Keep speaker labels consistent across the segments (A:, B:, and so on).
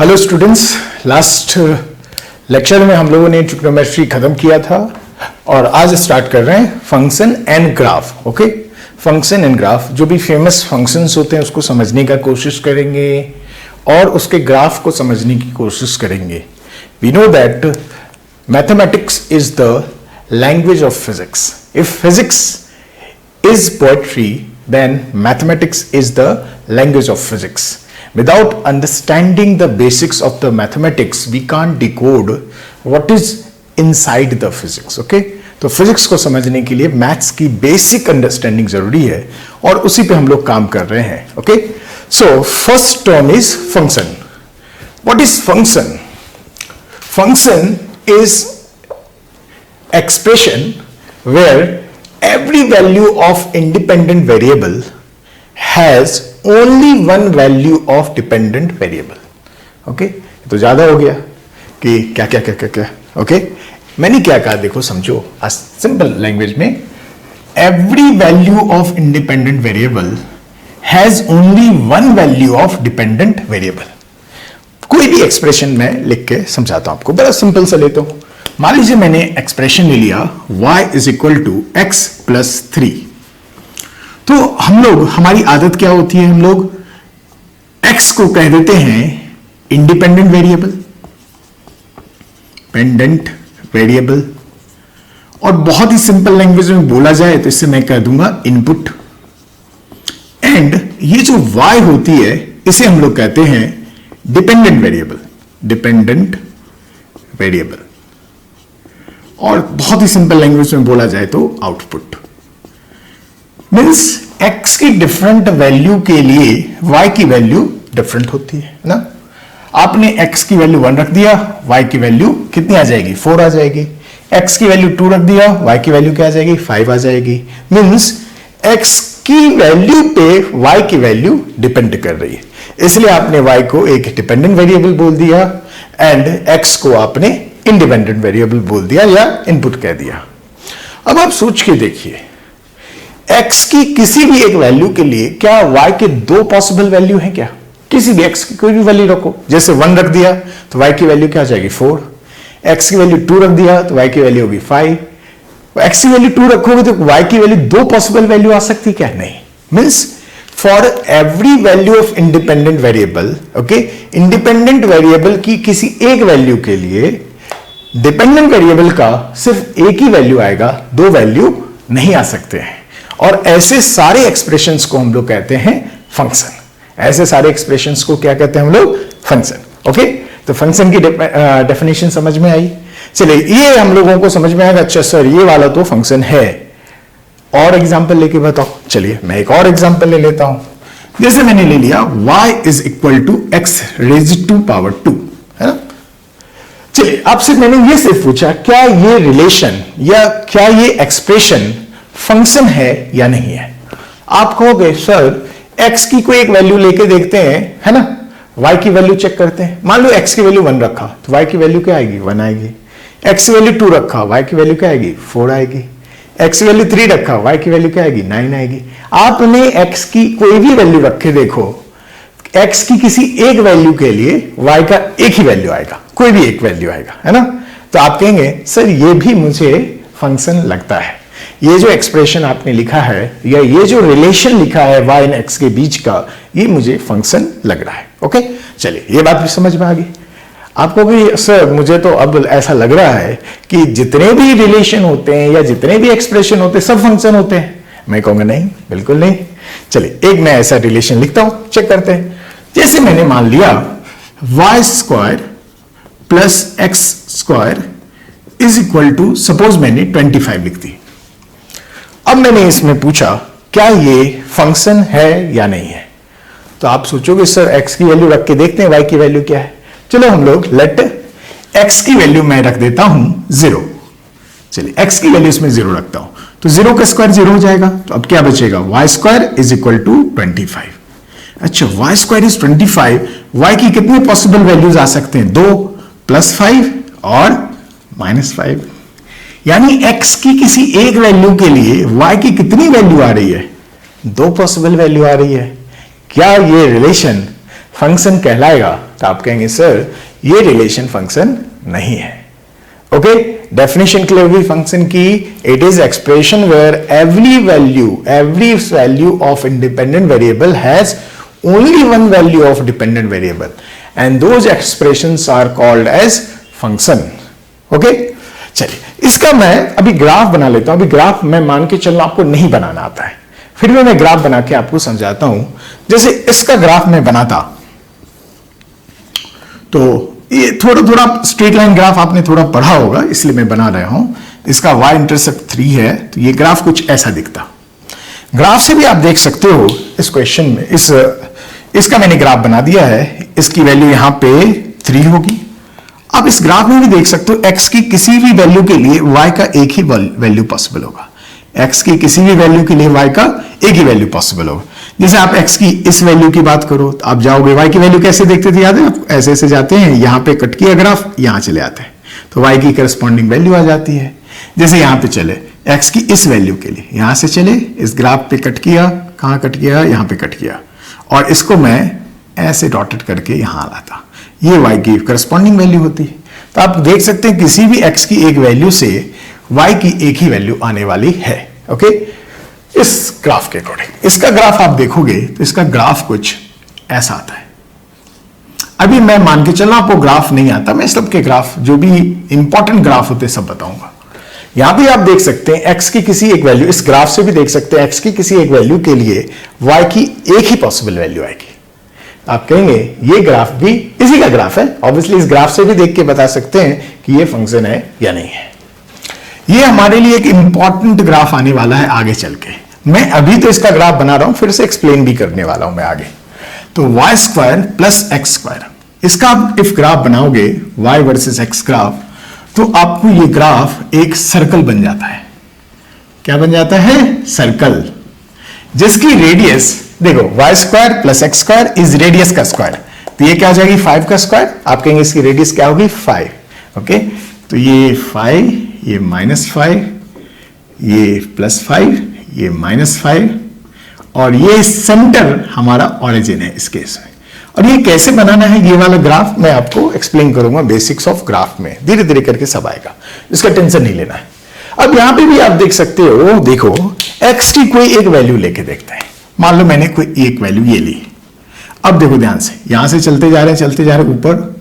A: Hello students, last lecture में हम लोगों ने ट्रिग्नोमेट्री खत्म किया था और आज स्टार्ट कर रहे हैं function and graph. Okay, function and graph, जो भी फेमस फंक्शंस होते हैं उसको समझने का कोशिश करेंगे और उसके ग्राफ को समझने की कोशिश करेंगे। We know that mathematics is the language of physics. If physics is poetry, then mathematics is the language of physics. Without understanding the basics of the mathematics, we can't decode what is inside the physics. Okay? तो physics को समझने के लिए maths की basic understanding जरूरी है और उसी पे हम लोग काम कर रहे हैं। Okay, so first term is function. What is function? Function is expression where every value of independent variable has only one value of dependent variable. Okay, तो ज्यादा हो गया कि क्या क्या क्या क्या क्या। ओके, मैंने क्या कहा देखो, समझो सिंपल लैंग्वेज में, every value of independent variable has only one value of dependent variable. कोई भी एक्सप्रेशन में लिख के समझाता हूं आपको, बड़ा सिंपल सा लेता हूं। मान लीजिए मैंने एक्सप्रेशन ले लिया y is equal to x plus 3। तो हम लोग, हमारी आदत क्या होती है, हम लोग x को कह देते हैं इंडिपेंडेंट वेरिएबल, डिपेंडेंट वेरिएबल, और बहुत ही सिंपल लैंग्वेज में बोला जाए तो इससे मैं कह दूंगा इनपुट। एंड ये जो y होती है इसे हम लोग कहते हैं डिपेंडेंट वेरिएबल, डिपेंडेंट वेरिएबल, और बहुत ही सिंपल लैंग्वेज में बोला जाए तो आउटपुट। मींस x की डिफरेंट वैल्यू के लिए y की वैल्यू डिफरेंट होती है ना। आपने x की वैल्यू 1 रख दिया, y की वैल्यू कितनी आ जाएगी, 4 आ जाएगी। x की वैल्यू 2 रख दिया, y की वैल्यू क्या आ जाएगी, 5 आ जाएगी। मींस x की वैल्यू पे y की वैल्यू डिपेंड कर रही है, इसलिए आपने y को एक डिपेंडेंट वेरिएबल बोल दिया एंड x को आपने इंडिपेंडेंट वेरिएबल बोल दिया या इनपुट कह दिया। अब आप सोच के देखिए, x की किसी भी एक वैल्यू के लिए क्या y के दो पॉसिबल वैल्यू हैं क्या? किसी भी x की कोई भी वैल्यू रखो, जैसे 1 रख दिया तो y की वैल्यू क्या आ जाएगी, 4। x की वैल्यू 2 रख दिया तो y की वैल्यू होगी 5। x की वैल्यू 2 रखोगे तो y की वैल्यू दो पॉसिबल वैल्यू आ सकती क्या? नहीं। Means for every value of independent variable, okay, independent variable की किसी एक वैल्यू के लिए डिपेंडेंट वेरिएबल का सिर्फ एक ही वैल्यू आएगा, दो वैल्यू नहीं आ सकते हैं। और ऐसे सारे एक्सप्रेशंस को हम लोग कहते हैं फंक्शन। ऐसे सारे एक्सप्रेशंस को क्या कहते हैं हम लोग, फंक्शन। ओके, तो फंक्शन की डेफिनेशन समझ में आई। चलिए, ये हम लोगों को समझ में आएगा, अच्छा सर ये वाला तो फंक्शन है, और एग्जाम्पल लेके बताओ। चलिए मैं एक और एग्जाम्पल ले लेता हूं। जैसे मैंने ले लिया y is equal to x raise to power 2, है ना। चलिए, आपसे मैंने ये सिर्फ पूछा क्या ये रिलेशन या क्या ये एक्सप्रेशन फंक्शन है या नहीं है। आप कहोगे सर x की कोई एक वैल्यू लेके देखते हैं, है ना, y की वैल्यू चेक करते हैं। मान लो x की वैल्यू 1 रखा तो y की वैल्यू क्या आएगी, 1 आएगी। x की वैल्यू 2 रखा, y की वैल्यू क्या आएगी, 4 आएगी। x की वैल्यू 3 रखा, y की वैल्यू क्या आएगी, 9 आएगी। आपने x की कोई भी वैल्यू रखे देखो, x की किसी एक वैल्यू के लिए y का एक ही वैल्यू आएगा, कोई भी एक वैल्यू आएगा, है ना। तो आप कहेंगे सर ये भी मुझे फंक्शन लगता है, ये जो एक्सप्रेशन आपने लिखा है या ये जो रिलेशन लिखा है y और x के बीच का, ये मुझे फंक्शन लग रहा है। ओके, चलिए ये बात भी समझ में आ गई। आपको भी सर मुझे तो अब ऐसा लग रहा है कि जितने भी रिलेशन होते हैं या जितने भी एक्सप्रेशन होते हैं सब फंक्शन होते हैं। मैं कहूंगा नहीं, बिल्कुल नहीं। चलिए एक मैं ऐसा रिलेशन लिखता हूं, चेक करते हैं। जैसे मैंने मान लिया y square plus x square is equal to, suppose मैंने 25 लिख दी। अब मैंने इसमें पूछा क्या ये फंक्शन है या नहीं है। तो आप सोचोगे सर x की वैल्यू रख के देखते हैं y की वैल्यू क्या है। चलो हम लोग लेट x की वैल्यू मैं रख देता हूं 0। चलिए x की वैल्यू इसमें 0 रखता हूं तो 0 का स्क्वायर 0 हो जाएगा। तो अब क्या बचेगा, y square is equal to 25। अच्छा, y स्क्वायर इज 25, y की कितने पॉसिबल वैल्यूज आ सकते हैं, 2 प्लस 5 और माइनस 5। यानी x की किसी एक वैल्यू के लिए y की कितनी वैल्यू आ रही है, दो पॉसिबल वैल्यू आ रही है। क्या ये रिलेशन फंक्शन कहलाएगा? तो आप कहेंगे सर ये रिलेशन फंक्शन नहीं है। ओके, डेफिनेशन क्लियर हुई फंक्शन की। It is expression where every value of independent variable has only one value of dependent variable and those expressions are called as function. Okay, चलिए इसका मैं अभी graph बना लेता हूं। अभी ग्राफ मैं मान के चलना आपको नहीं बनाना आता है, फिर भी मैं ग्राफ बना के आपको समझाता हूं। जैसे इसका ग्राफ मैं बनाता तो ये थोड़ा थोड़ा स्ट्रेट लाइन ग्राफ आपने थोड़ा पढ़ा होगा, इसलिए मैं बना रहा हूं। इसका y इंटरसेप्ट 3 है, तो ये ग्राफ कुछ ऐसा दिखता। ग्राफ से भी आप देख सकते हो इस क्वेश्चन में, इसका मैंने ग्राफ बना दिया है। इसकी वैल्यू यहां पे 3 होगी। आप इस ग्राफ में भी देख सकते हो x की किसी भी वैल्यू के लिए y का एक ही वैल्यू पॉसिबल होगा। x की किसी भी वैल्यू के लिए y का एक ही वैल्यू पॉसिबल होगा। जैसे आप x की इस वैल्यू की बात करो तो आप जाओगे, y की वैल्यू कैसे देखते थे याद है आप? ऐसे ऐसे जाते हैं, यहां पे कट किया ग्राफ, यहां चले आते हैं तो y की करस्पॉन्डिंग वैल्यू आ जाती है। जैसे यहां पे चले x की इस वैल्यू के लिए, यहां से चले इस ग्राफ पे कट किया, कहां कट किया? यहां पे कट किया, और इसको मैं ऐसे डॉटेड करके यहां लाता, ये y की करस्पॉन्डिंग वैल्यू होती है। तो आप देख सकते हैं किसी भी x की एक वैल्यू से y की एक ही वैल्यू आने वाली है। ओके, इस ग्राफ के अकॉर्डिंग इसका ग्राफ आप देखोगे तो इसका ग्राफ कुछ ऐसा आता है। अभी मैं मान के चलना आपको ग्राफ नहीं आता, मैं सबके ग्राफ जो भी इंपॉर्टेंट ग्राफ होते सब बताऊंगा। यहां भी आप देख सकते हैं x की किसी एक वैल्यू, इस ग्राफ से भी देख सकते हैं x की किसी एक वैल्यू के लिए y की एक ही पॉसिबल वैल्यू आएगी। आप कहेंगे ये ग्राफ भी इसी का ग्राफ है। ऑब्वियसली इस ग्राफ से भी देख के बता सकते हैं कि ये फंक्शन है या नहीं है। ये हमारे लिए एक इंपॉर्टेंट ग्राफ आने वाला है आगे चल के। मैं अभी तो इसका ग्राफ बना रहा हूं, फिर से एक्सप्लेन भी करने वाला हूं मैं आगे। तो y square plus x square, इसका आप इफ ग्राफ बनाओगे y वर्सेस x ग्राफ, तो आपको ये ग्राफ एक सर्कल बन जाता है। क्या बन जाता है? सर्कल, जिसकी रेडियस देखो y square plus x square is radius का स्क्वायर, तो ये क्या आ जाएगी? 5 का स्क्वायर। आप कहेंगे इसकी रेडियस क्या होगी? 5। ओके, तो ये 5, ये -5, ये +5, ये -5, और ये सेंटर हमारा ऑरिजिन है इस केस में। और ये कैसे बनाना है ये वाला ग्राफ मैं आपको एक्सप्लेन करूंगा बेसिक्स ऑफ ग्राफ में, धीरे धीरे करके सब आएगा, इसका टेंशन नहीं लेना है। अब यहां पे भी आप देख सकते हो, देखो x की कोई एक वैल्यू लेके देखते हैं। मान लो मैंने कोई एक वैल्यू ये ली। अब देखो ध्यान से, यहां से चलते जा रहे हैं ऊपर,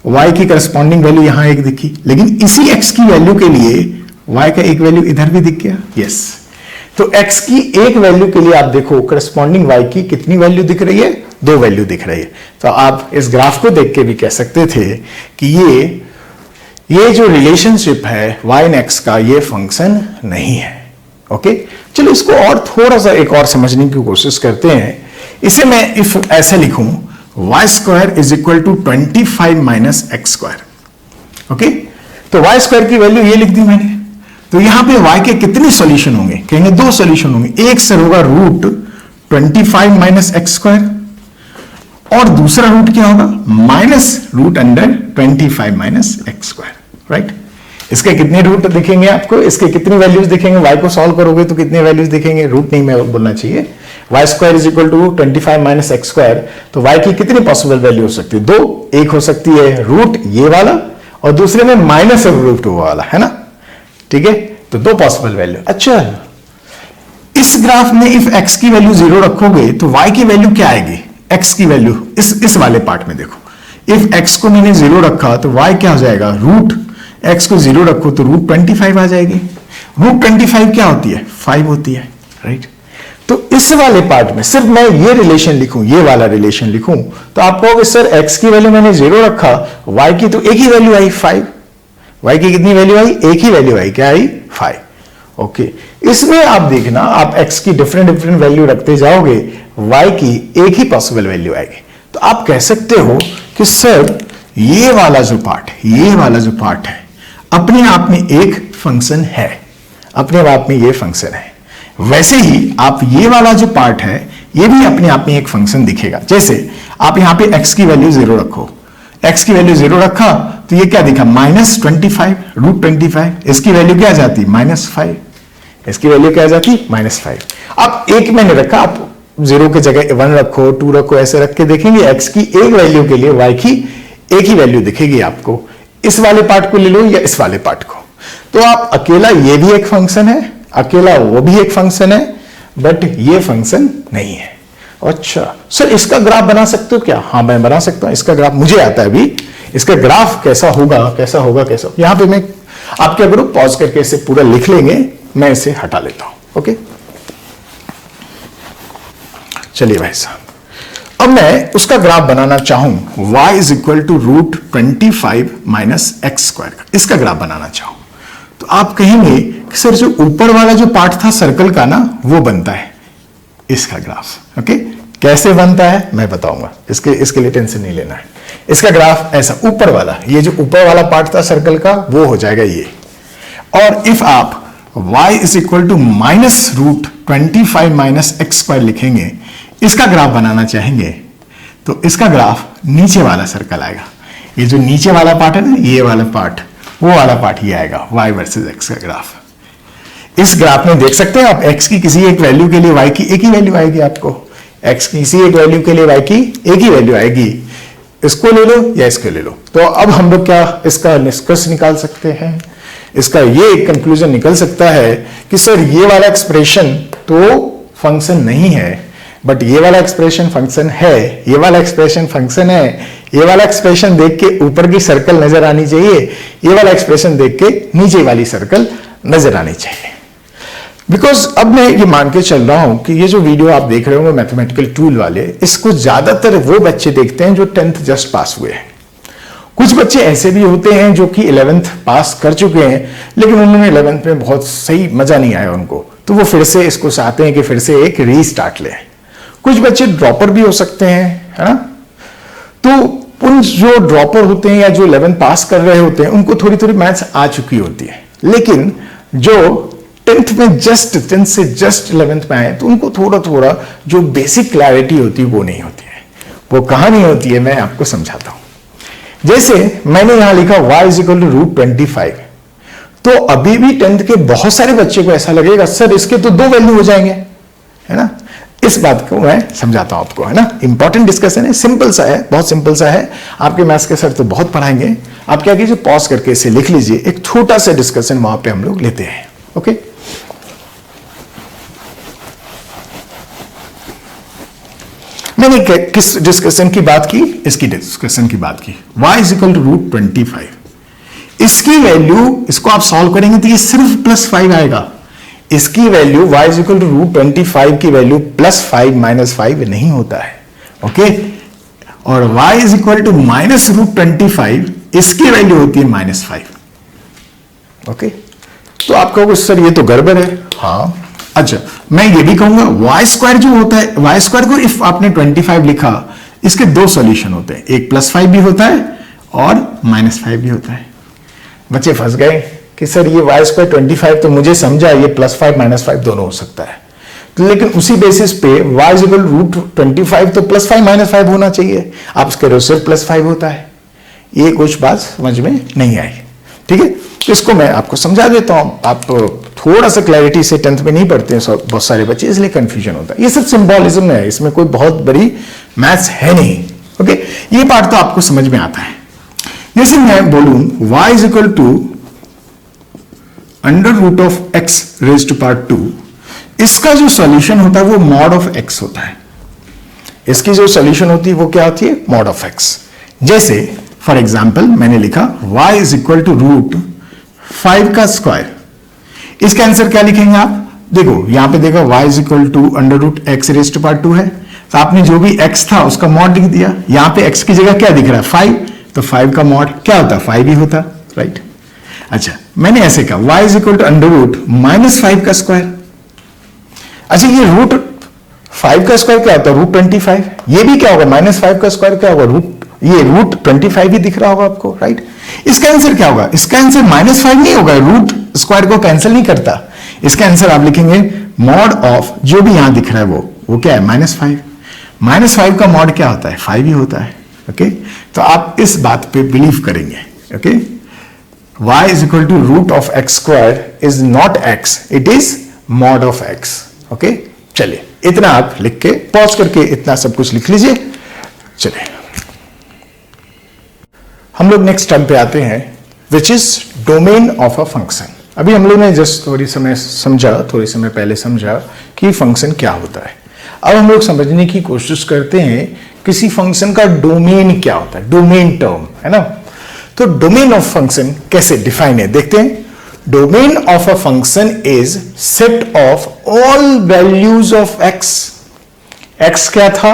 A: y की करस्पॉन्डिंग वैल्यू यहां एक दिखी, लेकिन इसी x की वैल्यू के लिए y का एक वैल्यू इधर भी दिख गया। यस, तो x की एक वैल्यू के लिए आप देखो करस्पॉन्डिंग y की कितनी वैल्यू दिख रही है? 2 वैल्यू दिख रही है। तो आप इस ग्राफ को देख के भी कह सकते थे कि ये जो रिलेशनशिप है y एंड x का, ये फंक्शन नहीं है। ओके, चलो इसको और थोड़ा सा एक और समझने की कोशिश करते हैं। इसे मैं इफ ऐसे लिखूं, y square is equal to 25 minus x square. Okay, तो y स्क्वायर की वैल्यू ये लिख दी मैंने। तो यहां पे y के कितने सॉल्यूशन होंगे? कहेंगे 2 सॉल्यूशन होंगे। एक सर होगा रूट 25 माइनस एक्स स्क्वायर, और दूसरा रूट क्या होगा? Minus root under 25 minus x square. Right, इसके कितने रूट दिखेंगे आपको? इसके कितनी वैल्यूज दिखेंगे? y को सॉल्व करोगे तो कितने वैल्यूज दिखेंगे? रूट नहीं मैं बोलना चाहिए, y square is equal to 25 minus x square. तो y की कितनी पॉसिबल वैल्यू हो सकती है? 2। एक हो सकती है रूट ये वाला, और दूसरे में माइनस रूट वाला, है ना? ठीक है, तो 2 पॉसिबल वैल्यू। अच्छा, इस ग्राफ में इफ x की वैल्यू 0 रखोगे तो y की वैल्यू क्या आएगी? x की वैल्यू इस वाले पार्ट में देखो, इफ x को मैंने 0 रखा तो y क्या हो जाएगा? रूट x को 0 रखो तो रूट 25 आ जाएगी। रूट 25 क्या होती है? 5 होती है। राइट, तो इस वाले पार्ट में सिर्फ मैं ये रिलेशन लिखूं, ये वाला रिलेशन लिखूं, तो आप कहोगे सर x की वैल्यू मैंने 0 रखा, y की तो एक ही वैल्यू आई 5। y की कितनी वैल्यू आई? एक ही वैल्यू आई, क्या आई? 5। ओके, इसमें आप देखना, आप x की डिफरेंट वैल्यू रखते जाओगे, y की एक ही पॉसिबल वैल्यू आएगी। तो आप कह सकते हो कि सर ये वाला जो पार्ट है अपने आप में एक फंक्शन है, अपने आप में ये फंक्शन है। वैसे ही आप ये वाला जो पार्ट है ये भी अपने आप में एक फंक्शन दिखेगा। जैसे आप यहां पे x की वैल्यू 0 रखो, x की वैल्यू 0 रखा तो ये क्या दिखा? -25 रूट 25। इसकी वैल्यू क्या आ जाती? -5। इसकी वैल्यू क्या आ जाती? -5। अब एक मैंने रखा, आप 0 की जगह 1 रखो, 2 रखो, ऐसे रख के देखेंगे x की एक वैल्यू के लिए y की एक ही वैल्यू दिखेगी आपको। इस वाले पार्ट को ले लो या इस वाले पार्ट को, तो आप अकेला ये भी एक फंक्शन है, अकेला वो भी एक फंक्शन है, बट ये फंक्शन नहीं है। अच्छा सर इसका ग्राफ बना सकते हो क्या? हाँ मैं बना सकता हूं, इसका ग्राफ मुझे आता है अभी। इसका ग्राफ कैसा होगा, कैसा होगा, कैसा, यहां पे मैं आपके अगर पॉज करके इसे पूरा लिख लेंगे, मैं इसे हटा लेता हूं। ओके चलिए भाई साहब, अब मैं उसका ग्राफ बनाना चाहूं y is equal to √25 minus x square का, इसका ग्राफ बनाना चाहूं, तो आप कहेंगे कि सर जो ऊपर वाला जो पार्ट था सर्कल का ना, वो बनता है इसका ग्राफ। ओके कैसे बनता है मैं बताऊंगा, इसके लिए टेंशन नहीं लेना है। इसका ग्राफ ऐसा, ऊपर वाला, ये जो ऊपर वाला पार्ट था सर्कल का, वो हो जाएगा ये। और इफ आप y is equal to -√25 minus x square लिखेंगे, इसका ग्राफ बनाना चाहेंगे, तो इसका ग्राफ नीचे वाला सर्कल आएगा। ये जो नीचे वाला पार्ट है ना, ये वाला पार्ट, वो वाला पार्ट ये आएगा, y वर्सेस x का ग्राफ। इस ग्राफ में देख सकते हैं आप, x की किसी एक वैल्यू के लिए y की एक ही वैल्यू आएगी आपको, x की किसी एक वैल्यू के लिए y की एक ही वैल्यू आएगी। इसको ले लो या इसको ले लो। तो अब हम लोग क्या इसका निष्कर्ष निकाल सकते हैं? इसका ये कंक्लूजन निकल सकता है कि सर ये वाला एक्सप्रेशन तो फंक्शन नहीं है, बट ये वाला एक्सप्रेशन फंक्शन है, ये वाला एक्सप्रेशन फंक्शन है, ये वाला एक्सप्रेशन देख के ऊपर की सर्कल नजर आनी चाहिए, ये वाला एक्सप्रेशन देख के नीचे वाली सर्कल नजर आनी चाहिए। बिकॉज अब मैं ये मान के चल रहा हूं कि ये जो वीडियो आप देख रहे होंगे मैथमेटिकल टूल वाले, इसको ज्यादातर वो बच्चे देखते हैं जो 10th जस्ट पास हुए हैं। कुछ बच्चे ऐसे भी होते हैं जो कि 11th पास कर चुके हैं, लेकिन उन्होंने 11th में बहुत सही मजा नहीं आया उनको, तो वो फिर से इसको चाहते हैं कि फिर से एक रीस्टार्ट लें। कुछ बच्चे ड्रॉपर भी हो सकते हैं, है ना। तो उन जो ड्रॉपर होते हैं या जो 11th पास कर रहे होते हैं, उनको थोड़ी थोड़ी मैथ्स आ चुकी होती है, लेकिन जो 10th में टेंथ से जस्ट 11th में आए, तो उनको थोड़ा थोड़ा जो बेसिक क्लैरिटी होती है वो नहीं होती है। वो कहां नहीं होती है, मैं आपको समझाता हूं। जैसे मैंने यहां लिखा y इज इक्वल टू √25, तो अभी भी 10th के बहुत सारे बच्चे को ऐसा लगेगा सर इसके तो 2 वैल्यू हो जाएंगे, है ना। इस बात को मैं समझाता हूं आपको, है ना। इंपॉर्टेंट डिस्कशन है, सिंपल सा है, बहुत सिंपल सा है। आपके मैथ्स के सर तो बहुत पढ़ाएंगे, आप क्या कीजिए पॉज करके इसे लिख लीजिए, एक छोटा सा डिस्कशन वहां पे हम लोग लेते हैं। ओके मैंने किस डिस्कशन की बात की? इसकी डिस्कशन की बात की। y इज इक्वल टू √25, इसकी वैल्यू, इसको आप सॉल्व करेंगे तो ये सिर्फ +5 आएगा। इसकी value y is equal to √25 की वैल्यू +5 -5 नहीं होता है। ओके और y इज इक्वल टू -√25, इसकी वैल्यू होती है -5। ओके तो आप कहोगे सर ये तो गड़बड़ है। हाँ अच्छा, मैं ये भी कहूंगा वाई स्क्वायर जो होता है, वाई स्क्वायर को इफ आपने 25 लिखा, इसके 2 सॉल्यूशन होते हैं, एक +5 भी होता है और -5 भी होता है। बच्चे फंस गए कि सर ये वाई स्क्वायर 25, तो मुझे समझा ये +5 -5 दोनों हो सकता है, तो लेकिन उसी बेसिस पे y इज इक्वल √25 तो +5 -5 होना चाहिए, आप उसके रो सिर्फ +5 होता है। ये कुछ बात समझ में नहीं आई, ठीक है। इसको मैं आपको समझा देता हूं, आप थोड़ा सा क्लैरिटी से 10th में नहीं पढ़ते हैं बहुत सारे बच्चे, इसलिए कंफ्यूजन होता है। ये सब सिंबॉलिज्म है, इसमें कोई बहुत बड़ी मैथ्स है नहीं। ओके ये पार्ट तो आपको समझ में आता है। जैसे मैं बोलूं y is equal to √x raised to power 2, इसका जो सॉल्यूशन होता है वो मॉड ऑफ x होता है। इसकी जो सॉल्यूशन होती है वो क्या होती है? Mod of x। जैसे फॉर एग्जाम्पल मैंने लिखा y इज इक्वल टू √5 का स्क्वायर, इसका आंसर क्या लिखेंगे आप? देखो यहां पे देखो y is equal to √x raised to power 2 है, तो आपने जो भी x था उसका मॉड लिख दिया। यहां पे x की जगह क्या दिख रहा है? 5, तो 5 का मॉड क्या होता? 5 ही होता, राइट। अच्छा मैंने ऐसे कहा y इज इक्वल टू √-5 का स्क्वायर। अच्छा ये √5 का स्क्वायर क्या होता है? √25। ये भी क्या होगा? -5 का स्क्वायर क्या होगा? ये √25 ही दिख रहा होगा आपको, राइट। इसका आंसर क्या होगा? इसका आंसर -5 नहीं होगा, रूट स्क्वायर को कैंसिल नहीं करता। इसका आंसर आप लिखेंगे मॉड ऑफ जो भी यहां दिख रहा है वो क्या है? -5। -5 का मॉड क्या होता है? 5 ही होता है। ओके तो आप इस बात पे बिलीव करेंगे। Okay y is equal to √(x² is not x, it is mod of x। Okay चलिए इतना आप लिख के पॉज करके इतना सब कुछ लिख लीजिए। चलिए हम लोग नेक्स्ट टर्म पे आते हैं, which is domain of a function. अभी हम लोग ने जस्ट थोड़ी समय पहले समझा कि फंक्शन क्या होता है। अब हम लोग समझने की कोशिश करते हैं किसी फंक्शन का डोमेन क्या होता है, डोमेन टर्म है ना। तो डोमेन ऑफ फंक्शन कैसे डिफाइन है देखते हैं। Domain of a function is set of all values of x. X क्या था?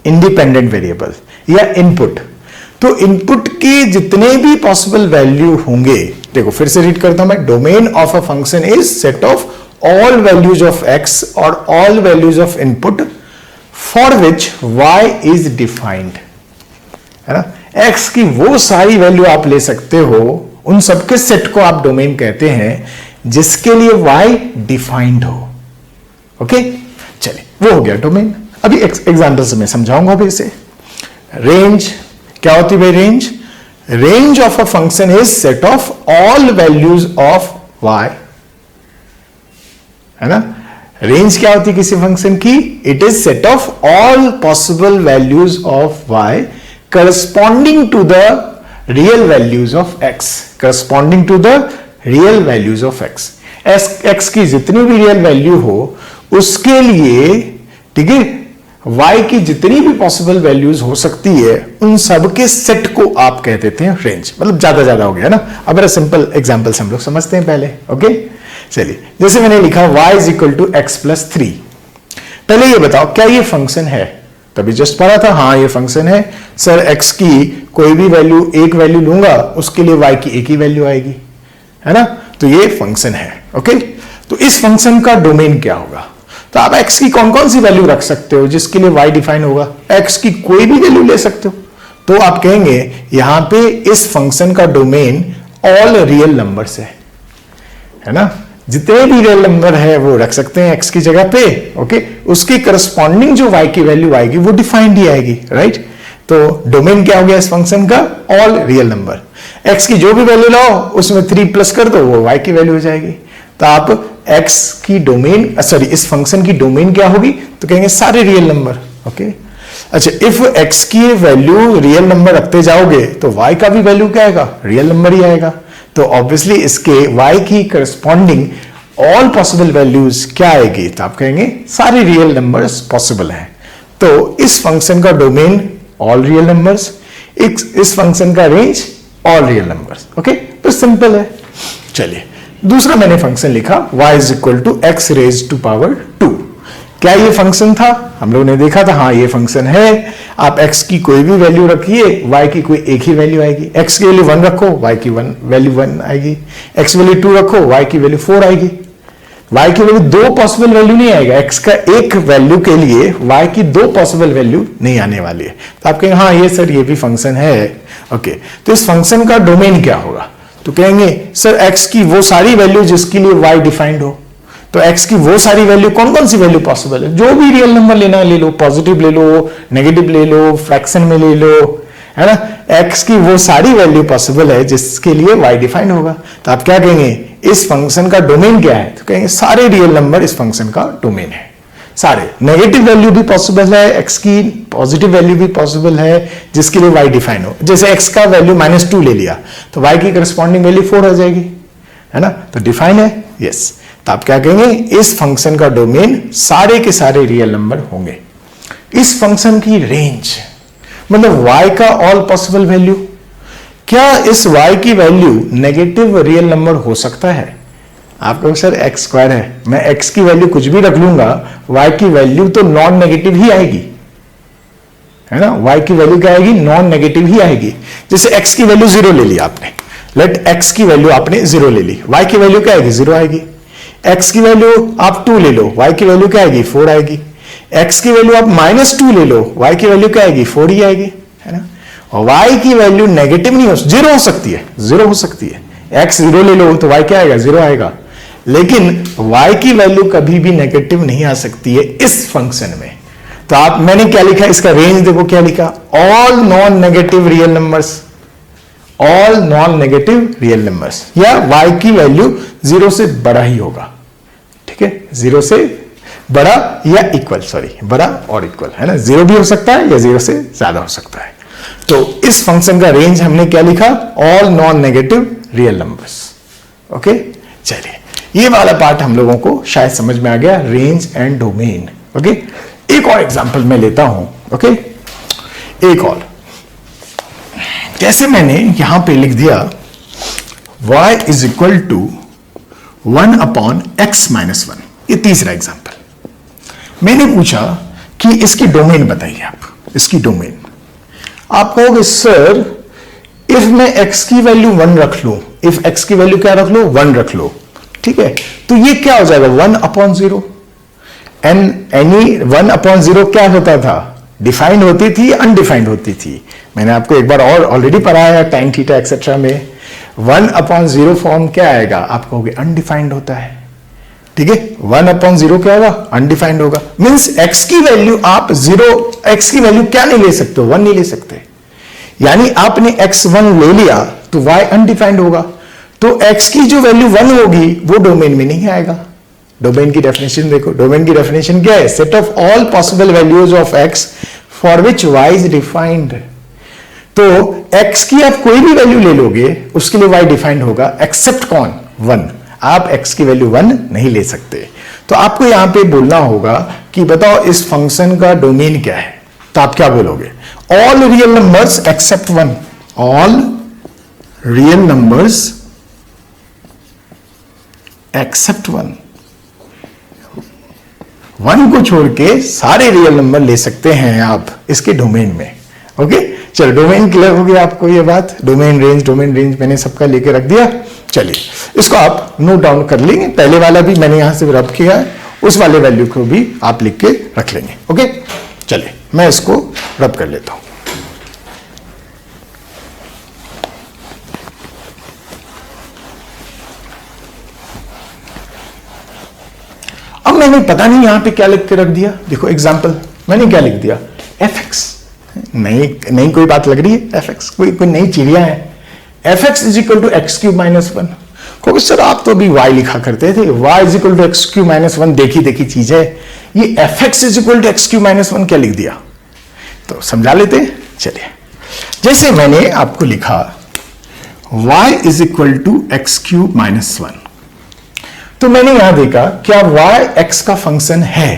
A: इंडिपेंडेंट वेरिएबल या इनपुट। तो इनपुट के जितने भी पॉसिबल वैल्यू होंगे, देखो फिर से रीड करता हूं मैं, domain of a function is set of all values of x or all values of input for which y is defined, है ना। x की वो सारी वैल्यू आप ले सकते हो, उन सबके सेट को आप डोमेन कहते हैं जिसके लिए y डिफाइंड हो। ओके चलिए वो हो गया डोमेन। अभी एग्जांपल से मैं समझाऊंगा अभी इसे। रेंज क्या होती है भाई? Range of a function is set of all values of y, है ना। रेंज क्या होती है किसी फंक्शन की? It is set of all possible values of y corresponding to the real values of x, corresponding to the real values of x। x की जितनी भी रियल वैल्यू हो उसके लिए, ठीक है, y की जितनी भी पॉसिबल वैल्यूज हो सकती है उन सब के सेट को आप कह देते हैं रेंज। मतलब ज्यादा हो गया ना। अब मेरा सिंपल एग्जांपल से हम लोग समझते हैं पहले। ओके चलिए, जैसे मैंने लिखा y is equal to x plus 3। पहले ये बताओ क्या ये फंक्शन है? तभी जस्ट पढ़ा था, हाँ ये फंक्शन है सर। x की कोई भी वैल्यू, एक वैल्यू लूंगा उसके लिए y की एक ही वैल्यू आएगी, है ना। तो ये फंक्शन है। ओके तो इस फंक्शन का डोमेन क्या होगा? तो आप x की कौन कौन सी वैल्यू रख सकते हो जिसके लिए y डिफाइन होगा? x की कोई भी वैल्यू ले सकते हो। तो आप कहेंगे यहां पे इस फंक्शन का डोमेन ऑल रियल नंबर्स है ना। जितने भी रियल नंबर है वो रख सकते हैं x की जगह पे। ओके उसकी करस्पॉन्डिंग जो y की वैल्यू आएगी वो डिफाइंड ही आएगी, राइट। तो डोमेन क्या हो गया इस फंक्शन का? All real number. x की जो भी वैल्यू लाओ उसमें 3 प्लस कर दो, वो y की वैल्यू हो जाएगी। तो आप x की डोमेन, सॉरी इस फंक्शन की डोमेन क्या होगी? तो कहेंगे सारे रियल नंबर। ओके अच्छा, इफ x की वैल्यू रियल नंबर रखते जाओगे तो y का भी वैल्यू क्या आएगा? रियल नंबर ही आएगा। तो ऑब्वियसली इसके y की करस्पॉन्डिंग ऑल पॉसिबल वैल्यूज क्या आएगी? तो आप कहेंगे सारे रियल नंबर्स पॉसिबल हैं। तो इस फंक्शन का डोमेन ऑल रियल नंबर्स, इस फंक्शन का range all real numbers. Okay तो सिंपल है। चलिए दूसरा मैंने फंक्शन लिखा y is equal to x raise to power 2। क्या ये फंक्शन था? हम लोग ने देखा था, हाँ ये फंक्शन है। आप x की कोई भी वैल्यू रखिए, y की कोई एक ही वैल्यू आएगी। x की वैल्यू 1 रखो, y की वैल्यू 1 आएगी। x वैल्यू 2 रखो, y की वैल्यू 4 आएगी। y की वैल्यू 2 पॉसिबल वैल्यू नहीं आएगा। x का एक वैल्यू के लिए y की 2 पॉसिबल वैल्यू नहीं आने वाली है। तो आप कहेंगे हाँ ये सर ये भी फंक्शन है। ओके तो इस फंक्शन का डोमेन क्या होगा? तो कहेंगे सर x की वो सारी वैल्यू जिसके लिए y डिफाइंड हो। तो x की वो सारी वैल्यू, कौन कौन सी वैल्यू पॉसिबल है? जो भी रियल नंबर लेना ले लो, पॉजिटिव ले लो, नेगेटिव ले लो, फ्रैक्शन में ले लो, है ना। x की वो सारी वैल्यू पॉसिबल है जिसके लिए y डिफाइंड होगा। तो आप क्या कहेंगे इस फंक्शन का डोमेन क्या है? तो कहेंगे सारे रियल नंबर इस फंक्शन का डोमेन है। सारे नेगेटिव वैल्यू भी पॉसिबल है x की, पॉजिटिव वैल्यू भी पॉसिबल है जिसके लिए y डिफाइन हो। जैसे x का वैल्यू -2 ले लिया तो y की करस्पॉन्डिंग वैल्यू 4 हो जाएगी, है ना। तो डिफाइन है, यस। तो आप क्या कहेंगे इस फंक्शन का डोमेन सारे के सारे रियल नंबर होंगे। इस फंक्शन की रेंज मतलब y का ऑल पॉसिबल वैल्यू। क्या इस y की वैल्यू नेगेटिव रियल नंबर हो सकता है? आप कहोगे सर x स्क्वायर है, मैं x की वैल्यू कुछ भी रख लूंगा, y की वैल्यू तो नॉन नेगेटिव ही आएगी, है ना। y की वैल्यू क्या आएगी? नॉन नेगेटिव ही आएगी। जैसे x की वैल्यू 0 ले ली आपने, लेट x की वैल्यू आपने 0 ले ली, y की वैल्यू क्या आएगी? 0 आएगी। x की वैल्यू आप 2 ले लो, y की वैल्यू क्या आएगी? 4 आएगी। x की वैल्यू आप -2 ले लो, y की वैल्यू क्या आएगी? 4 ही आएगी, है ना। और y की वैल्यू नेगेटिव नहीं हो, 0 हो सकती है, 0 हो सकती है। x 0 ले लो तो y क्या आएगा? 0 आएगा। लेकिन y की वैल्यू कभी भी नेगेटिव नहीं आ सकती है इस फंक्शन में। तो आप, मैंने क्या लिखा इसका रेंज देखो क्या लिखा? All non negative real numbers, all non negative real numbers, या y की वैल्यू 0 से बड़ा ही होगा, ठीक है। 0 से बड़ा या इक्वल, सॉरी बड़ा और इक्वल, है ना, 0 भी हो सकता है या 0 से ज्यादा हो सकता है। तो इस फंक्शन का रेंज हमने क्या लिखा, all non negative real numbers. Okay, चलिए ये वाला पार्ट हम लोगों को शायद समझ में आ गया, रेंज एंड डोमेन। ओके, एक और एग्जांपल मैं लेता हूं। ओके, एक और, जैसे मैंने यहां पे लिख दिया y is equal to 1 upon x minus 1, ये तीसरा एग्जांपल। मैंने पूछा कि इसकी डोमेन बताइए, आप इसकी डोमेन। आप कहोगे सर इफ मैं x की वैल्यू 1 रख लूं, इफ x की वैल्यू क्या रख लो, 1 रख लो, ठीक है, तो ये क्या हो जाएगा 1 अपॉन 0। एंड एनी 1 अपॉन 0 क्या होता था, डिफाइंड होती थी, अनडिफाइंड होती थी। मैंने आपको एक बार और ऑलरेडी पढ़ाया है टाइम थीटा एक्सेट्रा में। 1 अपॉन 0 फॉर्म क्या आएगा, आप कहोगे अनडिफाइंड होता है, ठीक है। 1 अपॉन 0 क्या होगा, अनडिफाइंड होगा। मींस x की वैल्यू आप 0, x की वैल्यू क्या नहीं ले सकते, 1 नहीं ले सकते। यानी आपने x1 ले लिया तो y अनडिफाइंड होगा, तो x की जो वैल्यू 1 होगी वो डोमेन में नहीं आएगा। डोमेन की डेफिनेशन देखो, डोमेन की डेफिनेशन क्या है, set of all possible values of x for which y is defined. तो x की आप कोई भी वैल्यू ले लोगे उसके लिए y डिफाइंड होगा, एक्सेप्ट कौन, 1। आप x की वैल्यू 1 नहीं ले सकते। तो आपको यहां पे बोलना होगा कि बताओ इस फंक्शन का डोमेन क्या है, तो आप क्या बोलोगे, all real numbers accept 1, all real numbers accept 1। 1 को छोड़ के सारे रियल नंबर ले सकते हैं आप इसके डोमेन में। ओके, चलो डोमेन क्लियर हो गया आपको ये बात, डोमेन रेंज मैंने सबका लेके रख दिया। चलिए इसको आप नोट डाउन कर लेंगे, पहले वाला भी मैंने यहां से रब किया है, उस वाले वैल्यू को भी आप लिख के रख लेंगे। ओके, चलिए मैं इसको रब कर लेता हूं। अब मैंने पता नहीं यहां पे क्या लिख के रख दिया, देखो एग्जांपल मैंने क्या लिख दिया, fx। नई कोई बात लग रही है, fx कोई नई चिड़िया है। fx is equal to x cube minus 1। क्योंकि सर आप तो अभी y लिखा करते थे, y is equal to x cube minus 1 देखी चीज है, ये fx is equal to x cube minus 1 क्या लिख दिया, तो समझा लेते हैं। चलिए, जैसे मैंने आपको लिखा y is equal to x cube minus 1, तो मैंने यहां देखा क्या y x का फंक्शन है,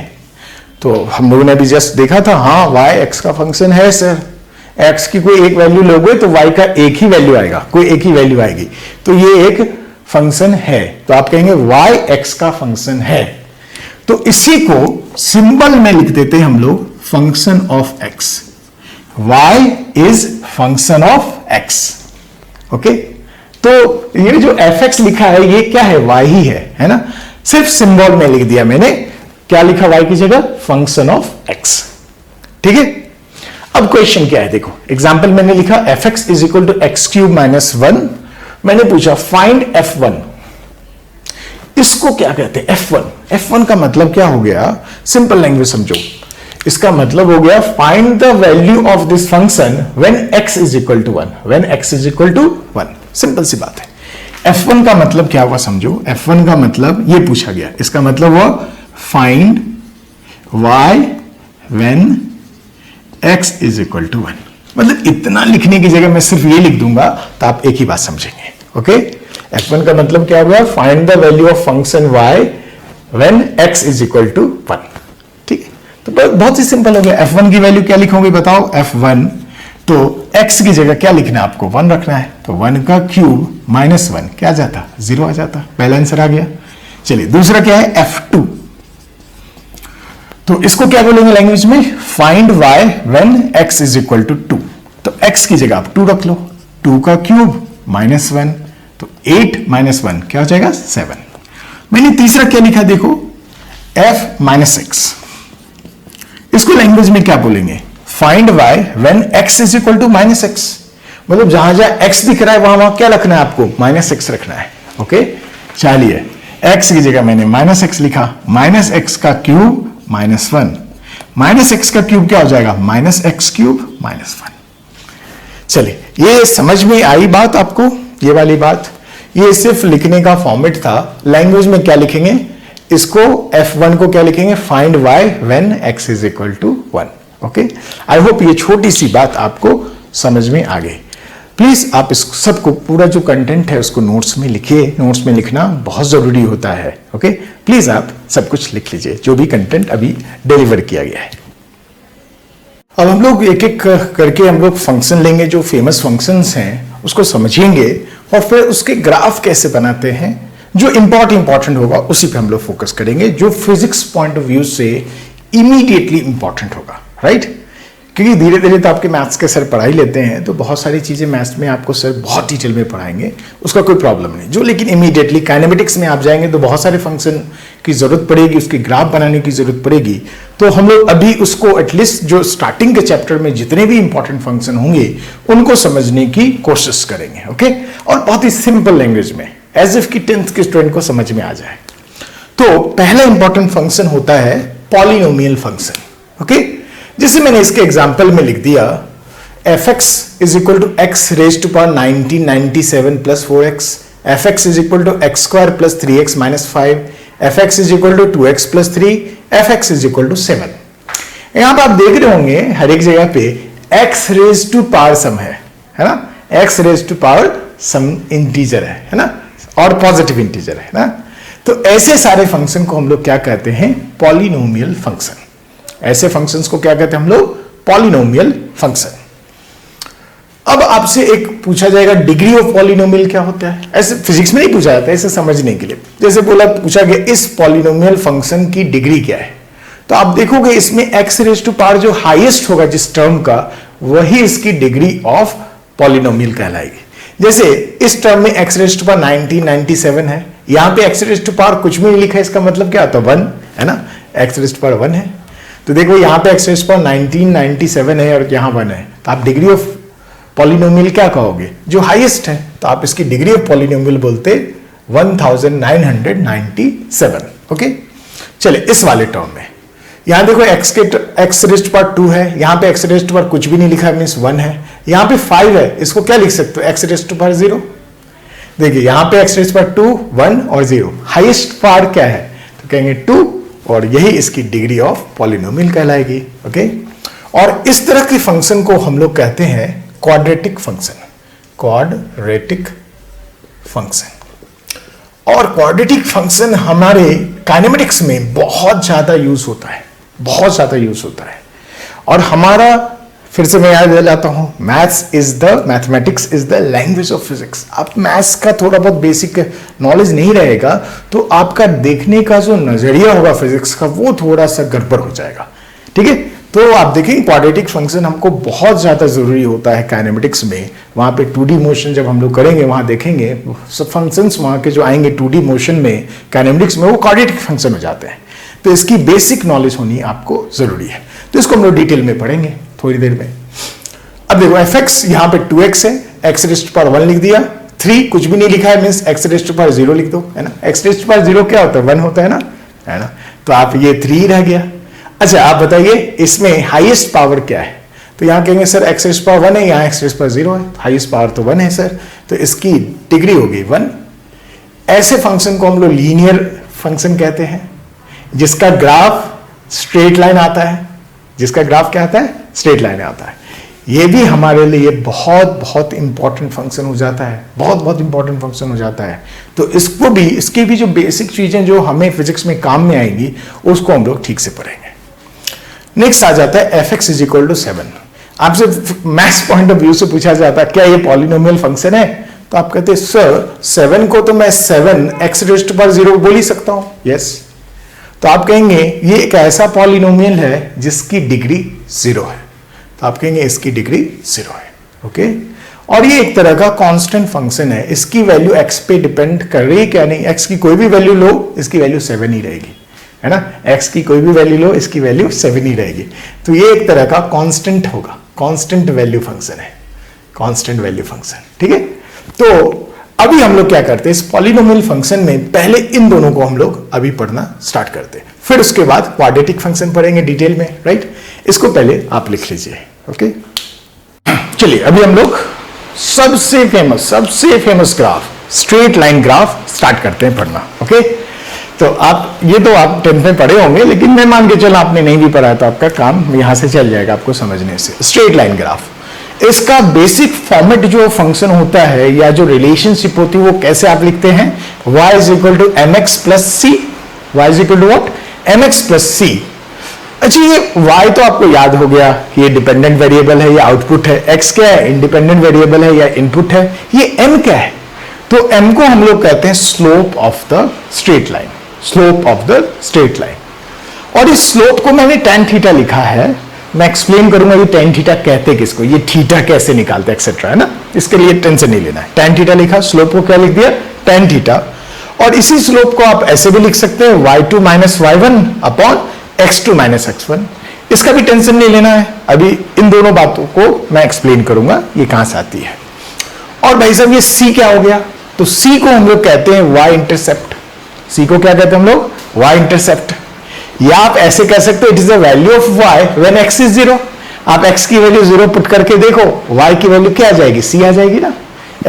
A: तो हम लोगों ने भी जस्ट देखा था, हाँ y x का फंक्शन है सर। x की कोई एक वैल्यू लोगे तो y का एक ही वैल्यू आएगा, कोई एक ही वैल्यू आएगी, तो ये एक फंक्शन है, तो आप कहेंगे y x का फंक्शन है। तो इसी को सिंबल में लिख देते हैं हम लोग, function of x, y is function of x। Okay, तो ये जो fx लिखा है ये क्या है, y ही है ना, सिर्फ सिंबल में लिख दिया मैंने, क्या लिखा y की जगह, फंक्शन ऑफ x। ठीक है, अब क्वेश्चन क्या है, देखो एग्जांपल मैंने लिखा fx is equal to x cube minus 1। मैंने पूछा फाइंड f1, इसको क्या कहते हैं f1। f1 का मतलब क्या हो गया, सिंपल लैंग्वेज समझो, इसका मतलब हो गया find the value of this function when x is equal to 1, when x is equal to 1। Simple सी बात है। f1 का मतलब क्या हुआ समझो, f1 का मतलब ये पूछा गया, इसका मतलब हुआ find y when x is equal to 1। मतलब इतना लिखने की जगह मैं सिर्फ ये लिख दूंगा तो आप एक ही बात समझेंगे। ओके, f1 का मतलब क्या हुआ, find the value of function y when x is equal to 1। ठीक है, तो बहुत ही सिंपल हो गया। f1 की वैल्यू क्या लिखोगे बताओ, f1, तो x की जगह क्या लिखना है आपको, 1 रखना है, तो 1 का क्यूब माइनस 1 क्या आ जाता, 0 आ जाता, पहला आंसर आ गया। चलिए दूसरा क्या है, f2, तो इसको क्या बोलेंगे लैंग्वेज में, find y when x is equal to 2। तो x की जगह आप 2 रख लो, 2 का क्यूब माइनस 1, तो 8 माइनस 1 क्या हो जाएगा, 7। मैंने तीसरा क्या लिखा देखो, f माइनस x, इसको लैंग्वेज में क्या बोलेंगे, find y when x is equal to minus x। मतलब जहां जहां x दिख रहा है वहां क्या रखना है आपको, माइनस x रखना है। ओके, चलिए x की जगह मैंने माइनस x लिखा, माइनस x का क्यूब माइनस 1, माइनस x का क्यूब क्या हो जाएगा, माइनस x क्यूब माइनस 1। चलिए ये समझ में आई बात आपको, ये वाली बात, ये सिर्फ लिखने का फॉर्मेट था। लैंग्वेज में क्या लिखेंगे, इसको f1 को क्या लिखेंगे, find y when x is equal to 1। Okay, I hope ये छोटी सी बात आपको समझ में आ गई। प्लीज आप इस सबको, पूरा जो कंटेंट है उसको नोट्स में लिखिए, नोट्स में लिखना बहुत जरूरी होता है। ओके, प्लीज आप सब कुछ लिख लीजिए जो भी कंटेंट अभी डिलीवर किया गया है। अब हम लोग एक एक करके हम लोग फंक्शन लेंगे, जो फेमस फंक्शंस हैं उसको समझेंगे और फिर उसके ग्राफ कैसे बनाते हैं, जो इंपॉर्टेंट होगा उसी पे हम लोग फोकस करेंगे, जो फिजिक्स पॉइंट ऑफ व्यू से इमीडिएटली इंपॉर्टेंट होगा, राइट? क्योंकि धीरे धीरे तो आपके मैथ्स के सर पढ़ाई लेते हैं, तो बहुत सारी चीजें मैथ्स में आपको सर बहुत डिटेल में पढ़ाएंगे, उसका कोई प्रॉब्लम नहीं। जो लेकिन इमीडिएटली काइनेमेटिक्स में आप जाएंगे तो बहुत सारे फंक्शन की जरूरत पड़ेगी, उसकी ग्राफ बनाने की जरूरत पड़ेगी। तो हम लोग अभी उसको एटलीस्ट जो स्टार्टिंग के चैप्टर में जितने भी इंपॉर्टेंट फंक्शन होंगे उनको समझने की कोशिश करेंगे। ओके, और बहुत ही सिंपल लैंग्वेज में, एज इफ की 10th के स्टूडेंट को समझ में आ जाए। तो पहला इंपॉर्टेंट फंक्शन होता है पॉलिनोमियल फंक्शन। ओके, जिसे मैंने इसके एग्जाम्पल में लिख दिया, fx is equal to x raise to power 1997 plus 4x, fx is equal to x square plus 3x minus 5, fx is equal to 2x plus 3, fx is equal to 7। यहां पर आप देख रहे होंगे हर एक जगह पे x raise to power some है ना, x raise to power some integer है ना, और पॉजिटिव इंटीजर है ना। तो ऐसे सारे फंक्शन को हम लोग क्या कहते हैं, पॉलिनोमियल फंक्शन। ऐसे फंक्शंस को क्या कहते हैं हम लोग, पॉलिनोमियल फंक्शन। अब आपसे एक पूछा जाएगा डिग्री ऑफ पॉलिनोमियल क्या होता है, ऐसे फिजिक्स में नहीं पूछा जाता, ऐसे समझने के लिए। जैसे बोला, पूछा गया इस पॉलिनोमियल फंक्शन की डिग्री क्या है, तो आप देखोगे इसमें एक्स रेज टू पावर जो हाईएस्ट होगा जिस टर्म का, वही इसकी डिग्री ऑफ पॉलिनोमियल कहलाएगी। जैसे इस टर्म में एक्स रेज टू पावर 1997 है, यहां पे एक्स रेज टू पावर कुछ भी नहीं लिखा है, इसका मतलब क्या होता है, 1 है ना, एक्स रेज टू पावर 1 है। तो देखो यहां पे एक्स रेज टू पावर 1997 है और यहां 1 है, तो आप डिग्री ऑफ पॉलिनोमियल क्या कहोगे, जो हाईएस्ट है, तो आप इसकी डिग्री ऑफ पॉलिनोमियल बोलते 1997। ओके, चले इस वाले टर्म में, यहां देखो एक्स रेज टू पावर 2 है, यहां पे एक्स रेज टू पावर कुछ भी नहीं लिखा है, मींस 1 है। यहां पे 5 है, इसको क्या लिख सकते हो, एक्स रेज टू पावर 0। देखिए यहां पे एक्स रेज टू पावर 2, 1 और 0, हाईएस्ट पावर क्या है, तो कहेंगे 2, और यही इसकी डिग्री ऑफ पॉलिनोमियल कहलाएगी। ओके, और इस तरह के फंक्शन को हम लोग कहते हैं क्वाड्रेटिक फंक्शन, क्वाड्रेटिक फंक्शन। और क्वाड्रेटिक फंक्शन हमारे काइनेमेटिक्स में बहुत ज्यादा यूज होता है, बहुत ज्यादा यूज होता है। और हमारा, फिर से मैं याद दिलाता हूं, mathematics is the language of physics. आप मैथ्स का थोड़ा बहुत बेसिक नॉलेज नहीं रहेगा तो आपका देखने का जो नजरिया होगा फिजिक्स का, वो थोड़ा सा गड़बड़ हो जाएगा। ठीक है, तो आप देखेंगे क्वाड्रेटिक फंक्शन हमको बहुत ज्यादा जरूरी होता है काइनेमेटिक्स में। वहां पे 2D मोशन जब हम लोग करेंगे, वहां देखेंगे सब फंक्शंस वहां के जो आएंगे 2D मोशन में काइनेमेटिक्स में, वो क्वाड्रेटिक फंक्शन हो जाते हैं। तो इसकी बेसिक नॉलेज होनी आपको जरूरी है, तो इसको हम लोग डिटेल में पढ़ेंगे थोड़ी देर में। अब देखो fx यहां पे 2x है, x रेज़ टू पावर 1 लिख दिया, 3 कुछ भी नहीं लिखा है, means x raise to power 0 लिख दो, है ना। x रेज़ टू पावर 0 क्या होता है, 1 होता है ना, तो आप ये 3 रह गया। अच्छा आप बताइए इसमें हाईएस्ट पावर क्या है, तो यहां कहेंगे sir x raise to power 1 है, यहां x रेज़ टू पावर 0 है, हाईएस्ट पावर तो 1 है सर, तो इसकी डिग्री होगी 1। ऐसे फंक्शन को हम लोग लीनियर फंक्शन कहते हैं, जिसका ग्राफ स्ट्रेट लाइन आता है, जिसका ग्राफ क्या आता है, स्ट्रेट लाइन आता है। ये भी हमारे लिए बहुत बहुत इंपॉर्टेंट फंक्शन हो जाता है, बहुत बहुत इंपॉर्टेंट फंक्शन हो जाता है। तो इसको भी, इसकी भी जो बेसिक चीजें जो हमें फिजिक्स में काम में आएंगी, उसको हम लोग ठीक से पढ़ेंगे। नेक्स्ट आ जाता है fx इज इक्वल टू 7। आपसे मैथ्स पॉइंट ऑफ व्यू से पूछा जाता है क्या ये पॉलिनोमियल फंक्शन है, तो आप कहते हैं सर 7 को तो मैं 7 x रेज़ टू पावर 0 बोल ही सकता हूं। यस, तो आप कहेंगे ये एक ऐसा पॉलिनोमियल है जिसकी डिग्री 0 है, तो आप कहेंगे इसकी डिग्री 0 है। ओके, और ये एक तरह का कांस्टेंट फंक्शन है, इसकी वैल्यू x पे डिपेंड कर रही है क्या, नहीं, x की कोई भी वैल्यू लो इसकी वैल्यू 7 ही रहेगी, है ना। x की कोई भी वैल्यू लो इसकी वैल्यू 7 ही रहेगी। तो ये एक तरह का कांस्टेंट होगा, कांस्टेंट वैल्यू फंक्शन है, कांस्टेंट वैल्यू फंक्शन। ठीक है, तो अभी हम लोग क्या करते हैं, इस पॉलिनोमियल फंक्शन में पहले इन दोनों को हम लोग अभी पढ़ना स्टार्ट करते हैं, फिर उसके बाद क्वाड्रेटिक फंक्शन पढ़ेंगे डिटेल में, राइट। इसको पहले आप लिख लीजिए। ओके, चलिए अभी हम लोग सबसे famous graph, straight line graph start करते हैं पढ़ना। ओके, तो आप ये तो आप 10th में पढ़े होंगे, लेकिन मैं मान के चलो आपने नहीं भी पढ़ा तो आपका काम यहां से चल जाएगा आपको समझने से। स्ट्रेट लाइन ग्राफ, इसका बेसिक फॉर्मेट जो फंक्शन होता है या जो रिलेशनशिप होती है वो कैसे आप लिखते हैं, y is equal to M X plus C, Y is equal to what, M X plus C. अच्छा ये y तो आपको याद हो गया, ये डिपेंडेंट वेरिएबल है या आउटपुट है, x क्या है, इंडिपेंडेंट वेरिएबल है या इनपुट है, ये m क्या है, तो m को हम लोग कहते हैं slope of the straight line, slope of the straight line. और इस स्लोप को मैंने tan थीटा लिखा है, मैं एक्सप्लेन करूंगा ये tan थीटा कहते किसको, ये थीटा कैसे निकालते एक्सेट्रा, है ना, इसके लिए टेंशन नहीं लेना है। tan थीटा लिखा, स्लोप को क्या लिख दिया, tan थीटा। और इसी स्लोप को आप ऐसे भी लिख सकते हैं y2 minus y1 upon x2 minus x1, इसका भी टेंशन नहीं लेना है। अभी इन दोनों बातों को मैं एक्सप्लेन करूंगा ये कहां से आती है। और भाई साहब ये c क्या हो गया, तो c को हम लोग कहते हैं y इंटरसेप्ट, c को क्या कहते हैं हम लोग, y इंटरसेप्ट। या आप ऐसे कह सकते हो it is the value of y when x is 0, आप x की वैल्यू 0 पुट करके देखो, y की वैल्यू क्या आ जाएगी, c आ जाएगी ना,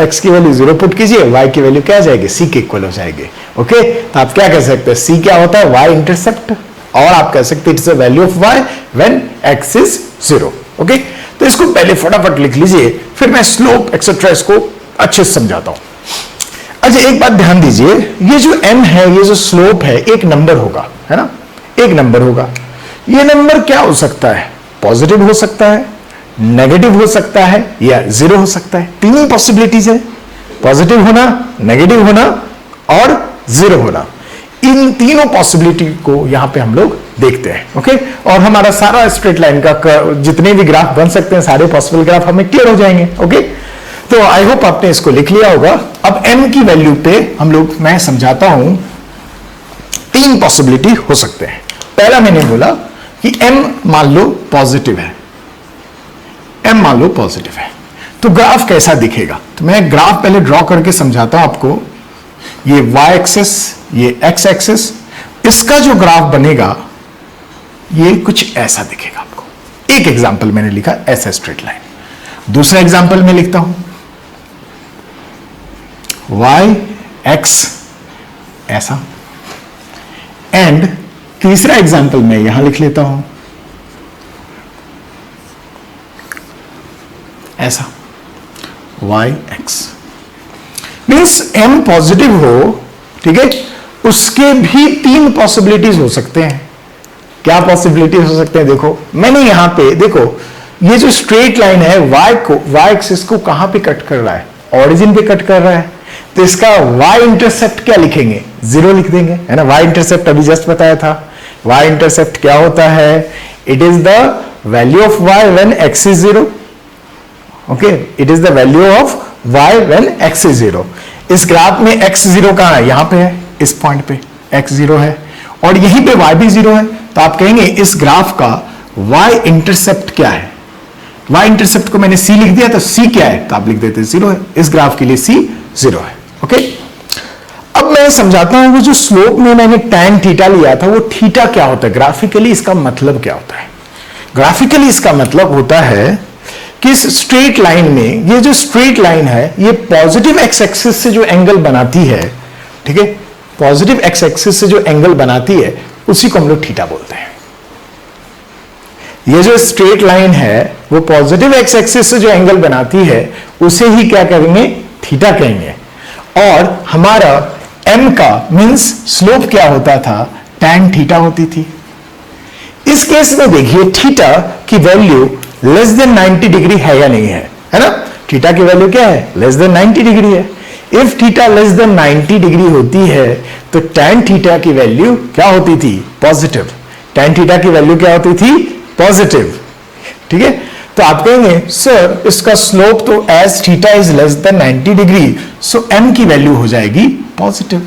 A: x की वैल्यू 0 पुट कीजिए, y की वैल्यू क्या आ जाएगी, c के इक्वल हो जाएगी। ओके, तो आप क्या कह सकते हैं, c क्या होता है, y इंटरसेप्ट, और आप कह सकते हैं it's the value of y when x is 0। Okay, तो इसको पहले फटाफट लिख लीजिए, फिर मैं स्लोप एक्सेट्रा इसको अच्छे से समझाता हूं। अच्छा एक बात ध्यान दीजिए, ये जो m है, ये जो स्लोप है, एक नंबर होगा, है ना, एक नंबर होगा। ये नंबर क्या हो सकता है, पॉजिटिव हो सकता है, नेगेटिव हो सकता है या जीरो हो सकता है, तीन ही पॉसिबिलिटीज है, पॉजिटिव होना, नेगेटिव होना और जीरो होना। इन तीनों पॉसिबिलिटी को यहां पे हम लोग देखते हैं। ओके, और हमारा सारा स्ट्रेट लाइन का जितने भी ग्राफ बन सकते हैं, सारे पॉसिबल ग्राफ हमें क्लियर हो जाएंगे। ओके, तो आई होप आपने इसको लिख लिया होगा। अब m की वैल्यू पे हम लोग, मैं समझाता हूं, तीन पॉसिबिलिटी हो सकते हैं। पहला मैंने बोला कि m मान लो पॉजिटिव है, m मान लो पॉजिटिव है, तो ग्राफ कैसा दिखेगा, तो मैं ग्राफ पहले ड्रॉ करके समझाता हूं आपको। ये y एक्सिस, ये x एक्सिस, इसका जो ग्राफ बनेगा ये कुछ ऐसा दिखेगा आपको। एक एग्जांपल मैंने लिखा ऐसा स्ट्रेट लाइन। दूसरा एग्जांपल मैं लिखता हूं y x ऐसा, एंड तीसरा एग्जांपल मैं यहां लिख लेता हूं ऐसा, y x। Means m positive हो, ठीक है, उसके भी तीन पॉसिबिलिटीज हो सकते हैं। क्या पॉसिबिलिटीज हो सकते हैं, देखो मैंने यहां पे, देखो ये जो स्ट्रेट लाइन है y एक्सिस को कहां पे कट कर रहा है, ओरिजिन पे कट कर रहा है, तो इसका y इंटरसेप्ट क्या लिखेंगे, 0 लिख देंगे, है ना। y इंटरसेप्ट अभी जस्ट बताया था, y इंटरसेप्ट क्या होता है, it is the value of y when x is 0। Okay, it is the value of y when x is 0। इस ग्राफ में x 0 कहां है, यहां पे है, इस पॉइंट पे x 0 है, और यहीं पे y भी 0 है, तो आप कहेंगे इस ग्राफ का y इंटरसेप्ट क्या है। y इंटरसेप्ट को मैंने c लिख दिया, तो c क्या है, तो आप लिख देते 0 है, इस ग्राफ के लिए c 0 है। ओके, अब मैं समझाता हूं वो जो स्लोप में मैंने tan थीटा लिया था, वो थीटा क्या होता है ग्राफिकली, इसका मतलब क्या होता है। ग्राफिकली इसका मतलब होता है कि इस स्ट्रेट लाइन में, ये जो स्ट्रेट लाइन है, ये पॉजिटिव एक्स एक्सिस से जो एंगल बनाती है, ठीक है, पॉजिटिव एक्स एक्सिस से जो एंगल बनाती है उसी को हम लोग थीटा बोलते हैं। ये जो स्ट्रेट लाइन है वो पॉजिटिव एक्स एक्सिस से जो एंगल बनाती है उसे ही क्या करेंगे, थीटा कहेंगे। और हमारा m का मींस स्लोप क्या होता था, tan थीटा होती थी। इस केस में देखिए थीटा की वैल्यू लेस देन 90 डिग्री है या नहीं है ना। थीटा की वैल्यू क्या है, लेस देन 90 डिग्री है। If theta less than 90 degree होती है तो tan थीटा की वैल्यू क्या होती थी, पॉजिटिव। tan थीटा की वैल्यू क्या होती थी, पॉजिटिव। ठीक है, तो आप कहेंगे सर इसका स्लोप तो as theta is less than 90 degree, so m की वैल्यू हो जाएगी पॉजिटिव।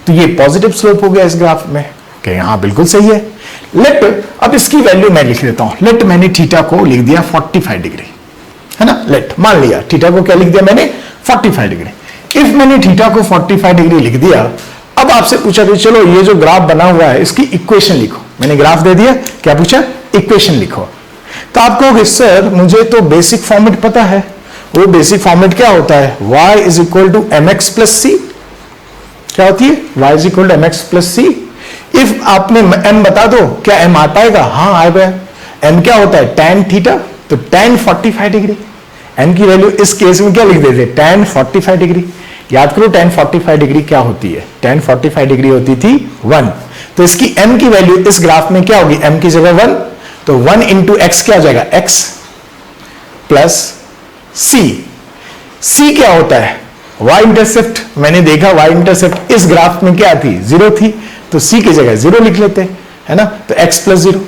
A: तो ये पॉजिटिव स्लोप हो गया इस ग्राफ में। कहें हाँ बिल्कुल सही है। लेट, अब इसकी वैल्यू मैं लिख लेता हूं। लेट मैंने थीटा को लिख दिया 45 डिग्री, है ना। लेट मान लिया थीटा को क्या लिख दिया मैंने, 45 डिग्री। इफ मैंने थीटा को 45 डिग्री लिख दिया, अब आपसे पूछा कि चलो ये जो ग्राफ बना हुआ है इसकी इक्वेशन लिखो। मैंने ग्राफ दे दिया, क्या पूछा, इक्वेशन लिखो। तो आप कहोगे सर मुझे तो बेसिक फॉर्मेट पता है। वो बेसिक फॉर्मेट क्या होता है, y is equal to M X plus C. क्या होती है, y is equal to M X plus C. If आपने m बता दो, क्या m आ पाएगा, हाँ आ गया। m क्या होता है, tan थीटा, तो tan 45 डिग्री। m की वैल्यू इस केस में क्या लिख देते, tan 45 डिग्री। याद करो tan 45 डिग्री क्या होती है, tan 45 डिग्री होती थी 1। तो इसकी m की वैल्यू इस ग्राफ में क्या होगी, m की जगह 1, तो 1 इंटू एक्स क्या हो जाएगा, x प्लस सी। सी क्या होता है, y इंटरसेप्ट। मैंने देखा y इंटरसेप्ट इस ग्राफ में क्या थी, 0 थी, तो c की जगह 0 लिख लेते हैं, है ना, तो x प्लस 0।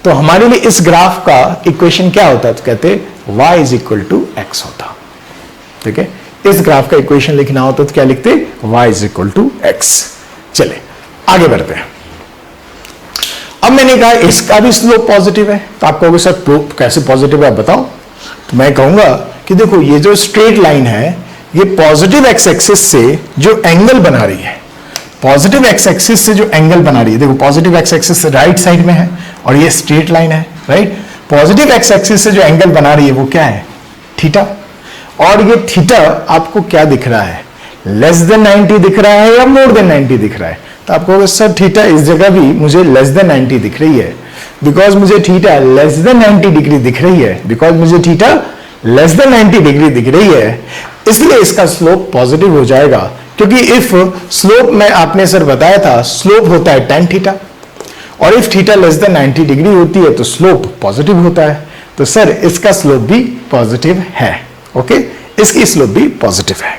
A: तो हमारे लिए इस ग्राफ का इक्वेशन क्या होता है, तो कहते y is equal to x होता। ठीक है, इस ग्राफ का इक्वेशन लिखना होता तो क्या लिखते, y is equal to x. चले आगे बढ़ते हैं। अब मैंने कहा इसका भी स्लोप पॉजिटिव है, तो आप कहोगे सर कैसे पॉजिटिव है आप बताओ। तो मैं कहूंगा कि देखो ये जो स्ट्रेट लाइन है, ये पॉजिटिव एक्स एक्सिस से जो एंगल बना रही है, पॉजिटिव एक्स एक्सिस से जो एंगल बना रही है, देखो positive x axis right side में है और ये स्ट्रेट लाइन है, राइट। पॉजिटिव एक्स एक्सिस से जो एंगल बना रही है वो क्या है, थीटा। और ये थीटा आपको क्या दिख रहा है, लेस देन 90 दिख रहा है या मोर देन 90 दिख रहा है। तो आप कहोगे सर थीटा इस जगह भी मुझे लेस देन 90 दिख रही है, बिकॉज मुझे थीटा लेस देन 90 डिग्री दिख रही है, बिकॉज मुझे थीटा लेस देन 90 डिग्री दिख रही है, इसलिए इसका स्लोप पॉजिटिव हो जाएगा। क्योंकि इफ स्लोप में आपने सर बताया था स्लोप होता है tan थीटा, और if theta less than 90 degree होती है तो स्लोप पॉजिटिव होता है। तो सर इसका स्लोप भी पॉजिटिव है, ओके, इसकी स्लोप भी पॉजिटिव है।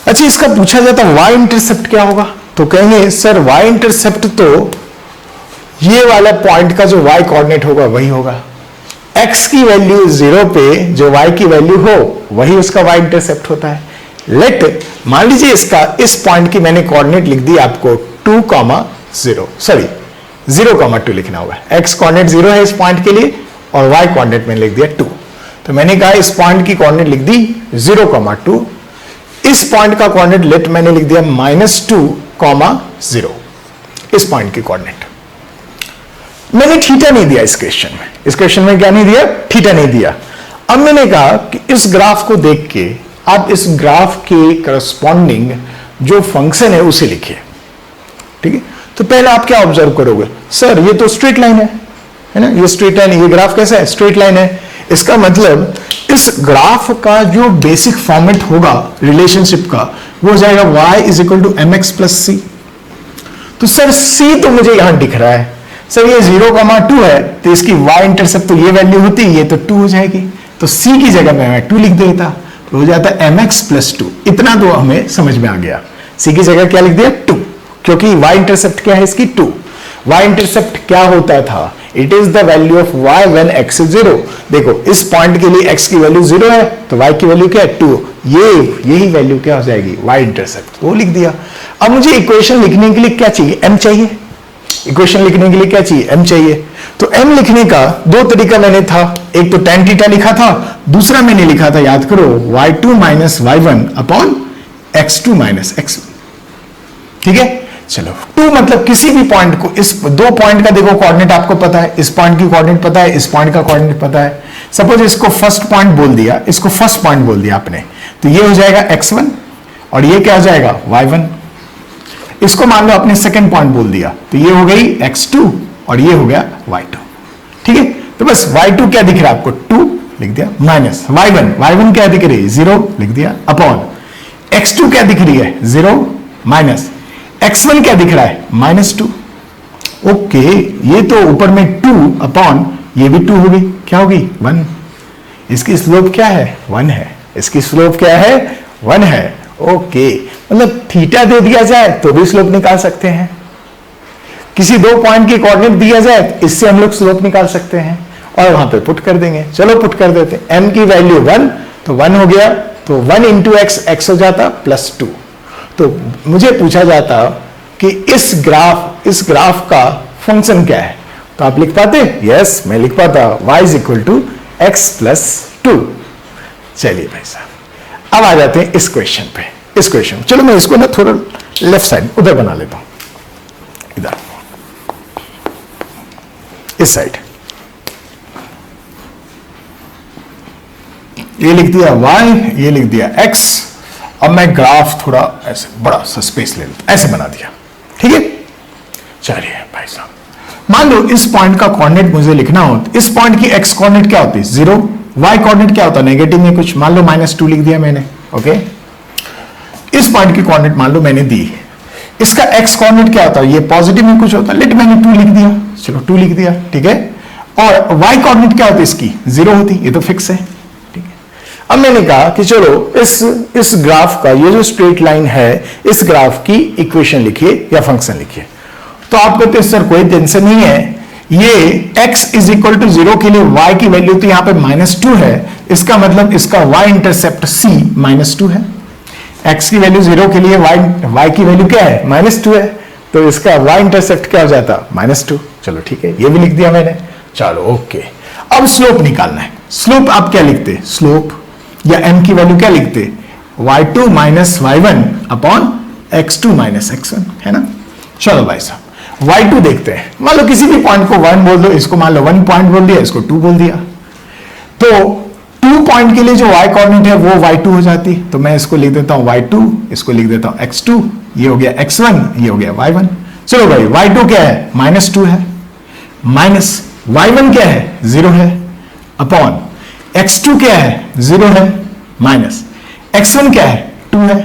A: अच्छा, इसका पूछा जाता है y इंटरसेप्ट क्या होगा, तो कहेंगे सर y इंटरसेप्ट तो ये वाला पॉइंट का जो y कोऑर्डिनेट होगा वही होगा। x की वैल्यू 0 पे जो y की वैल्यू हो वही उसका y इंटरसेप्ट होता है। लेट मान लीजिए इसका इस पॉइंट की मैंने कोऑर्डिनेट लिख दी आपको 2,0, सॉरी 0,2 लिखना होगा। x कोऑर्डिनेट 0 है इस पॉइंट के लिए और y कोऑर्डिनेट मैंने लिख दिया 2। तो मैंने कहा इस पॉइंट की कोऑर्डिनेट लिख दी 0,2, इस पॉइंट का कोऑर्डिनेट लेट मैंने लिख दिया -2,0, इस पॉइंट की कोऑर्डिनेट। मैंने थीटा नहीं दिया इस क्वेश्चन में, इस क्वेश्चन में क्या नहीं दिया, थीटा नहीं दिया। अब मैंने कहा कि इस ग्राफ को देख के आप इस ग्राफ के करस्पॉन्डिंग जो फंक्शन है उसे लिखिए। ठीक है, तो पहले आप क्या ऑब्जर्व करोगे, सर ये तो स्ट्रेट लाइन है ना, ये स्ट्रेट लाइन है, ये ग्राफ कैसा है, स्ट्रेट लाइन है। इसका मतलब इस ग्राफ का जो बेसिक फॉर्मेट होगा रिलेशनशिप का वो हो जाएगा y is equal to M X plus C. तो सर c तो मुझे यहां दिख रहा है, सर ये 0,2 है, तो इसकी y इंटरसेप्ट तो ये वैल्यू होती है, ये तो 2 हो जाएगी, तो c की जगह मैं 2 लिख देता, तो हो जाता है mx प्लस 2। इतना तो हमें समझ में आ गया, c की जगह क्या लिख दिया 2, क्योंकि y इंटरसेप्ट क्या है इसकी 2। y इंटरसेप्ट क्या होता था, it is the value of y when x is 0। देखो इस पॉइंट के लिए x की वैल्यू 0 है तो y की वैल्यू क्या है 2, यही वैल्यू क्या हो जाएगी y इंटरसेप्ट, वो लिख दिया। अब मुझे इक्वेशन लिखने के लिए क्या चाहिए, m चाहिए। इक्वेशन लिखने के लिए क्या चाहिए, m चाहिए। तो m लिखने का दो तरीका मैंने था, एक तो tan थीटा लिखा था, दूसरा मैंने लिखा था याद करो y2 minus y1 upon x2 minus x1। ठीक है, चलो 2 मतलब किसी भी पॉइंट को, इस दो पॉइंट का देखो कोऑर्डिनेट आपको पता है, इस पॉइंट की कोऑर्डिनेट पता है, इस पॉइंट का कोऑर्डिनेट पता है। सपोज इसको फर्स्ट पॉइंट बोल दिया, इसको फर्स्ट पॉइंट बोल दिया आपने, तो ये हो जाएगा x1 और ये क्या हो जाएगा y1। इसको मान लो आपने सेकंड पॉइंट बोल दिया, तो ये हो गई x2 और ये हो गया y2। ठीक है, तो बस y2 क्या दिख रहा है आपको 2 लिख दिया, माइनस y1 क्या दिख रही है 0 लिख दिया, अपॉन x2 क्या दिख रही है 0 माइनस x1 क्या दिख रहा है -2। ओके, ये तो ऊपर में 2 अपॉन ये भी 2 होगी, क्या होगी 1। इसकी स्लोप क्या है 1 है, इसकी स्लोप क्या है 1 है। ओके, मतलब थीटा दे दिया जाए तो भी स्लोप निकाल सकते हैं, किसी दो पॉइंट की कोऑर्डिनेट दिया जाए इससे हम लोग स्लोप निकाल सकते हैं और वहां पे पुट कर देंगे। चलो पुट कर देते हैं, m की वैल्यू 1 तो 1 हो गया, तो 1 इंटू x हो जाता +2। तो मुझे पूछा जाता कि इस ग्राफ का फंक्शन क्या है, तो आप लिख पाते, यस मैं लिख पाता y is equal to x plus 2। चलिए भाई साहब, अब आ जाते हैं इस क्वेश्चन पे। इस क्वेश्चन चलो मैं इसको ना थोड़ा लेफ्ट साइड उधर बना लेता हूं, इधर इस साइड ये लिख दिया y, ये लिख दिया x अब मैं ग्राफ थोड़ा ऐसे बड़ा सा स्पेस ले लेता, ऐसे बना दिया, ठीक है। चलिए भाई साहब, मान लो इस पॉइंट का कोऑर्डिनेट मुझे लिखना हो, तो इस पॉइंट की एक्स कोऑर्डिनेट क्या होती है 0, वाई कोऑर्डिनेट क्या होता है नेगेटिव में कुछ, मान लो -2 लिख दिया मैंने, ओके। इस पॉइंट की कोऑर्डिनेट मान लो मैंने दी, इसका एक्स कोऑर्डिनेट क्या होता है, ये पॉजिटिव में कुछ होता है, लेट मैंने 2 लिख दिया, चलो 2 लिख दिया, ठीक है। और वाई कोऑर्डिनेट क्या होती है इसकी 0 होती, ये तो फिक्स है, ठीक है। अब मैंने कहा कि चलो इस ग्राफ का ये जो स्ट्रेट लाइन है, इस ग्राफ की इक्वेशन लिखिए या फंक्शन लिखिए। तो आप कहते हैं सर कोई टेंशन नहीं है, ये x इज इक्वल टू 0 के लिए y की वैल्यू तो यहां पे -2 है, इसका मतलब इसका y इंटरसेप्ट c -2 है। x की वैल्यू 0 के लिए y की वैल्यू क्या है -2 है, तो इसका y इंटरसेप्ट क्या हो जाता -2। चलो ठीक है, ये भी लिख दिया मैंने, चलो ओके। अब स्लोप निकालना है, स्लोप आप क्या लिखते, स्लोप या m की वैल्यू क्या लिखते, y2 - y1 upon x2 - x1, है ना। चलो भाई साहब y2 देखते हैं, मान लो किसी भी पॉइंट को 1 बोल दो, इसको मान लो 1 पॉइंट बोल दिया, इसको 2 बोल दिया, तो 2 पॉइंट के लिए जो y कोऑर्डिनेट है वो y2 हो जाती, तो मैं इसको लिख देता हूं y2, इसको लिख देता हूं x2, ये हो गया x1, ये हो गया y1। चलो भाई y2 क्या है -2 है, माइनस y1 क्या है 0 है, अपॉन x2 क्या है 0 है, माइनस x1 क्या है 2 है।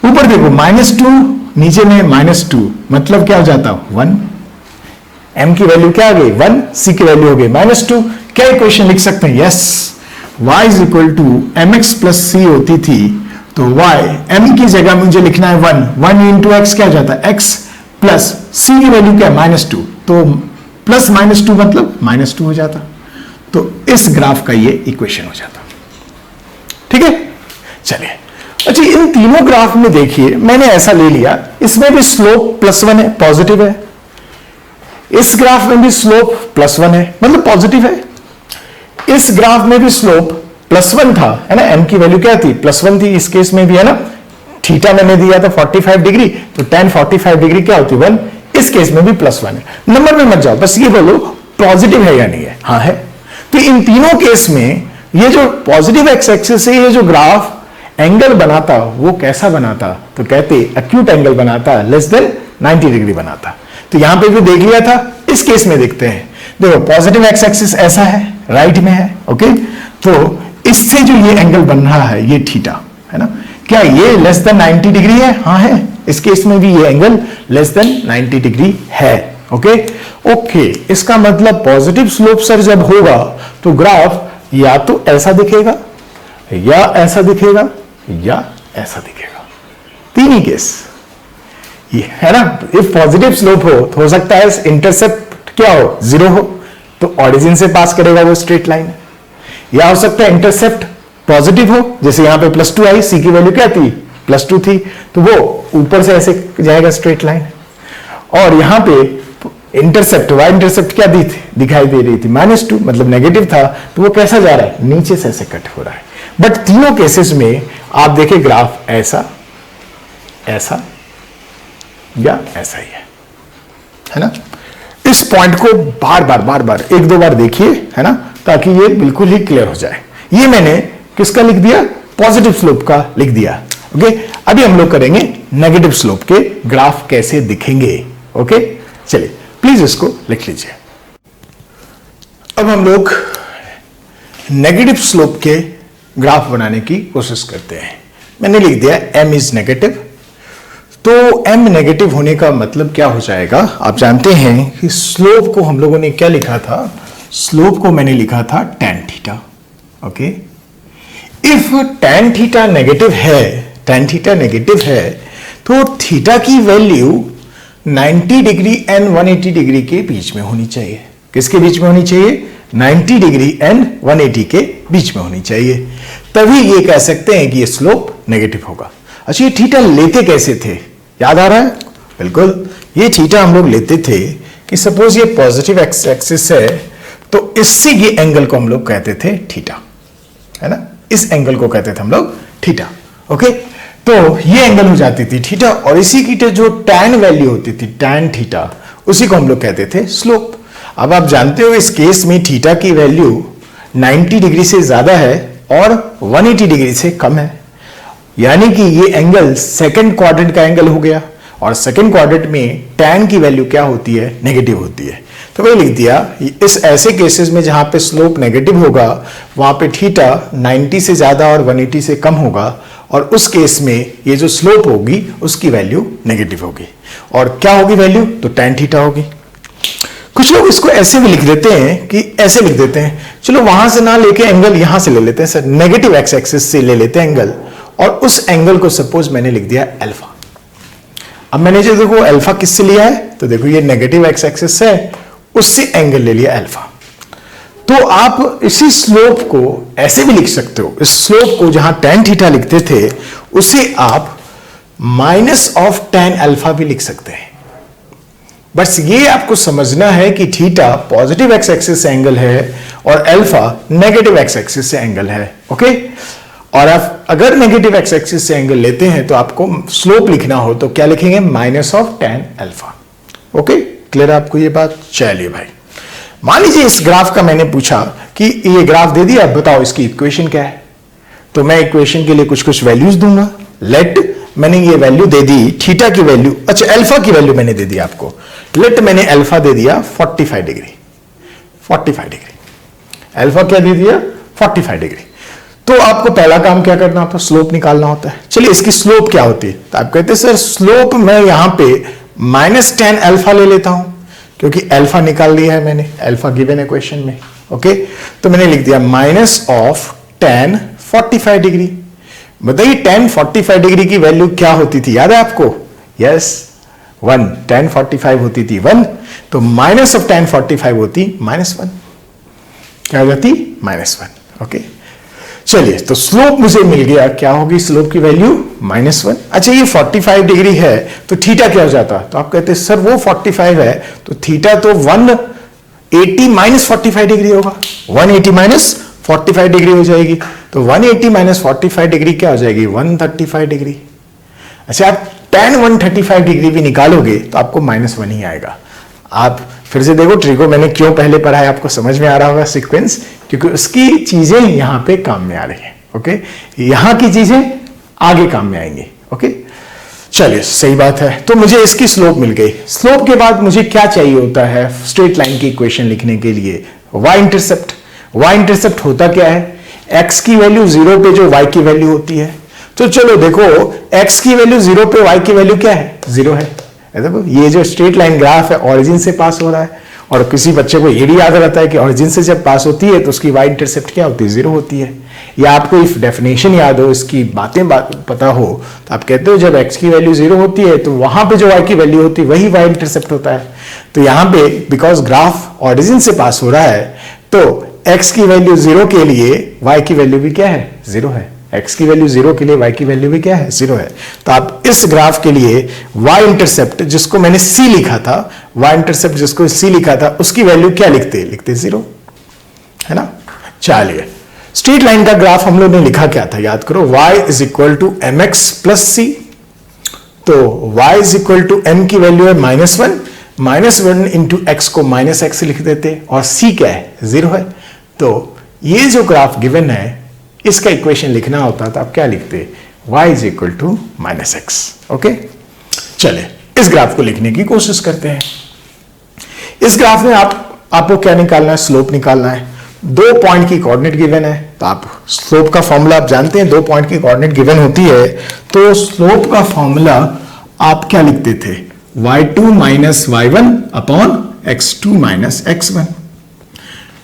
A: ऊपर देखो -2 नीचे में -2, मतलब क्या हो जाता 1, m की वैल्यू क्या आ गई 1, c की वैल्यू हो गई -2। क्या इक्वेशन लिख सकते हैं, yes, y is equal to mx plus c होती थी, तो y m की जगह मुझे लिखना है 1 इंटू x क्या हो जाता है x प्लस c की वैल्यू क्या है -2, तो प्लस -2 मतलब -2 हो जाता, तो इस ग्राफ का ये इक्वेशन हो जाता, ठीक है। चलिए अच्छा, इन तीनों ग्राफ में देखिए मैंने ऐसा ले लिया, इसमें भी स्लोप +1 है, पॉजिटिव है, इस ग्राफ में भी स्लोप +1 है, मतलब पॉजिटिव है, इस ग्राफ में भी स्लोप +1 था, है ना, m की वैल्यू क्या थी +1 थी, इस केस में भी, है ना। थीटा मैंने दिया था 45 डिग्री, तो tan 45 डिग्री क्या होती 1, इस केस में भी +1 है। नंबर में मत जाओ, बस ये बोलो पॉजिटिव है या नहीं है, हाँ है। तो इन तीनों केस में ये जो पॉजिटिव एक्स एक्सिस है, ये जो ग्राफ एंगल बनाता वो कैसा बनाता, तो कहते एक्यूट एंगल बनाता, लेस देन 90 डिग्री बनाता। तो यहां पे भी देख लिया था, इस केस में देखते हैं, देखो पॉजिटिव एक्स एक्सिस ऐसा है, राइट में है, ओके। तो इससे जो ये एंगल बन रहा है ये थीटा, है ना, क्या ये लेस देन 90 डिग्री है, हाँ है, इस केस में भी ये एंगल लेस देन 90 डिग्री है, ओके ओके। इसका मतलब पॉजिटिव स्लोप सर जब होगा तो ग्राफ या तो ऐसा दिखेगा, या ऐसा दिखेगा, या ऐसा दिखेगा, तीन ही केस ये, है ना। इफ पॉजिटिव स्लोप हो सकता है इंटरसेप्ट क्या हो 0 हो, तो ऑरिजिन से पास करेगा वो स्ट्रेट लाइन, या हो सकता है इंटरसेप्ट पॉजिटिव हो, जैसे यहां पे +2 आई, सी की वैल्यू क्या थी +2 थी, तो वो ऊपर से ऐसे जाएगा स्ट्रेट लाइन, और यहां पे इंटरसेप्ट वाई इंटरसेप्ट क्या दिखाई दे रही थी -2, मतलब नेगेटिव था, तो वो कैसा जा रहा है नीचे से ऐसे कट हो रहा है। बट तीनों केसेस में आप देखें ग्राफ ऐसा, ऐसा या ऐसा ही है ना। इस पॉइंट को बार बार 1-2 बार देखिए, है ना, ताकि ये बिल्कुल ही क्लियर हो जाए। ये मैंने किसका लिख दिया, पॉजिटिव स्लोप का लिख दिया, ओके। अभी हम लोग करेंगे नेगेटिव स्लोप के ग्राफ कैसे दिखेंगे, ओके। चलिए प्लीज इसको लिख लीजिए। अब हम लोग नेगेटिव स्लोप के ग्राफ बनाने की कोशिश करते हैं। मैंने लिख दिया m इज नेगेटिव, तो m नेगेटिव होने का मतलब क्या हो जाएगा, आप जानते हैं कि स्लोप को हम लोगों ने क्या लिखा था, स्लोप को मैंने लिखा था tan theta, okay. If tan theta negative है, tan थीटा नेगेटिव है, तो थीटा की वैल्यू 90 डिग्री एंड 180 डिग्री के बीच में होनी चाहिए। किसके बीच में होनी चाहिए, 90 डिग्री एंड 180 के बीच में होनी चाहिए, तभी ये कह सकते हैं कि ये स्लोप नेगेटिव होगा। अच्छा, ये थीटा लेते कैसे थे, याद आ रहा है, बिल्कुल ये थीटा हम लोग लेते थे कि सपोज ये पॉजिटिव एक्स एक्सिस है, तो इससे ये एंगल को हम लोग कहते थे थीटा, है ना, इस एंगल को कहते थे हम लोग थीटा, ओके। तो ये एंगल हो जाती थी थीटा, और इसी की जो tan वैल्यू होती थी tan थीटा, उसी को हम लोग कहते थे स्लोप। अब आप जानते हो इस केस में थीटा की वैल्यू 90 डिग्री से ज्यादा है और 180 डिग्री से कम है, यानी कि ये एंगल सेकंड क्वाड्रेंट का एंगल हो गया, और सेकंड क्वाड्रेंट में tan की वैल्यू क्या होती है? नेगेटिव होती है। तो मैंने लिख दिया इस ऐसे केसेस में जहां पे स्लोप नेगेटिव होगा वहां पे थीटा 90 से ज्यादा और 180 से कम होगा, और उस केस में ये जो स्लोप होगी उसकी वैल्यू नेगेटिव होगी। और क्या होगी वैल्यू? तो tan थीटा होगी। कुछ लोग इसको ऐसे भी लिख देते हैं कि ऐसे लिख देते हैं, चलो वहां से ना लेके एंगल यहां से ले लेते हैं सर, नेगेटिव एक्स एक्सिस से ले लेते हैं एंगल, और उस एंगल को सपोज मैंने लिख दिया अल्फा। अब मैंने जो देखो अल्फा किससे लिया है, तो देखो ये नेगेटिव एक्स एक्सिस है, उससे एंगल ले लिया अल्फा। तो आप इसी स्लोप को ऐसे भी लिख सकते हो, इस स्लोप को जहां tan थीटा लिखते थे उसे आप माइनस ऑफ tan अल्फा भी लिख सकते हैं। बस ये आपको समझना है कि थीटा पॉजिटिव एक्स एक्सिस से एंगल है और अल्फा नेगेटिव एक्स एक्सिस से एंगल है। ओके, और आप अगर नेगेटिव एक्स एक्सिस से एंगल लेते हैं तो आपको स्लोप लिखना हो तो क्या लिखेंगे? Minus of tan alpha. Okay, clear है आपको ये बात? चलिए भाई, मान लीजिए इस ग्राफ का मैंने पूछा कि ये ग्राफ दे दिया, बताओ इसकी इक्वेशन क्या है। तो मैं इक्वेशन के लिए कुछ कुछ वैल्यूज दूंगा। लेट मैंने ये वैल्यू दे दी, थीटा की वैल्यू, अच्छा अल्फा की वैल्यू मैंने दे दी आपको। लेट मैंने अल्फा दे दिया 45 डिग्री, 45 डिग्री अल्फा क्या दे दिया? 45 डिग्री। तो आपको पहला काम क्या करना होता है? स्लोप निकालना होता है। चलिए इसकी स्लोप क्या होती है? तो आप कहते हैं सर स्लोप मैं यहां पे माइनस tan अल्फा ले लेता हूं, क्योंकि अल्फा निकाल लिया है मैंने, अल्फा गिवन है क्वेश्चन में। ओके, तो मैंने लिख दिया माइनस ऑफ tan 45 डिग्री। बताइए tan 45 डिग्री की वैल्यू क्या होती थी? याद है आपको? यस, 1। tan 45 होती थी 1, तो माइनस ऑफ tan 45 होती -1। क्या हो जाती? -1। ओके, चलिए तो स्लोप मुझे मिल गया, क्या होगी स्लोप की वैल्यू? -1। अच्छा ये 45 डिग्री है तो थीटा क्या हो जाता? तो आप कहते हैं सर वो 45 है तो थीटा तो 180 माइनस 45 डिग्री होगा, 180 माइनस 45 डिग्री हो जाएगी। तो 180 माइनस 45 डिग्री क्या हो जाएगी? 135 डिग्री। अच्छा आप tan 135 डिग्री भी निकालोगे तो आपको -1 ही आएगा। आप फिर से देखो ट्रिको मैंने क्यों पहले पढ़ा है, आपको समझ में आ रहा होगा सीक्वेंस, क्योंकि उसकी चीजें यहां पे काम में आ रही है। ओके, यहां की चीजें आगे काम में आएंगी। ओके, चलिए सही बात है। तो मुझे इसकी स्लोप मिल गई। स्लोप के बाद मुझे क्या चाहिए होता है स्ट्रेट लाइन की इक्वेशन लिखने के लिए? Y intercept. वाई इंटरसेप्ट होता क्या है? एक्स की वैल्यू 0 पे जो वाई की वैल्यू होती है। तो चलो देखो एक्स की वैल्यू 0 पे वाई की वैल्यू क्या है? 0 है। देखो ये जो स्ट्रेट लाइन ग्राफ है ऑरिजिन से पास हो रहा है, और किसी बच्चे को ये भी याद रहता है कि ऑरिजिन से जब पास होती है तो उसकी वाई इंटरसेप्ट क्या होती है? 0 होती है। या आपको इफ डेफिनेशन याद हो, इसकी बातें पता हो, तो आप कहते हो जब x की वैल्यू 0 होती है तो वहां पे जो y की वैल्यू होती है वही y इंटरसेप्ट होता है। तो यहां पे बिकॉज ग्राफ ऑरिजिन से पास हो रहा है तो x की वैल्यू 0 के लिए y की वैल्यू भी क्या है? 0 है। x की वैल्यू 0 के लिए y की वैल्यू भी क्या है? 0 है। तो आप इस ग्राफ के लिए y इंटरसेप्ट जिसको मैंने c लिखा था, y इंटरसेप्ट जिसको c लिखा था, उसकी वैल्यू क्या लिखते? 0 है ना। चलिए स्ट्रेट लाइन का ग्राफ हम लोग ने लिखा क्या था? याद करो, y is equal to mx plus c। तो y is equal to m की वैल्यू है -1, -1 इंटू एक्स को -x लिख देते, और c क्या है? 0 है। तो ये जो ग्राफ गिवन है इसका इक्वेशन लिखना होता तो आप क्या लिखते? y is equal to -x। Okay, चले इस ग्राफ को लिखने की कोशिश करते हैं। इस ग्राफ में आपको क्या निकालना है? स्लोप निकालना है। 2 पॉइंट की कोऑर्डिनेट गिवन है, तो आप स्लोप का फॉर्मूला आप जानते हैं, 2 पॉइंट की कोऑर्डिनेट गिवन होती है तो स्लोप का फॉर्मूला आप क्या लिखते थे? y2 minus y1 upon x2 minus x1।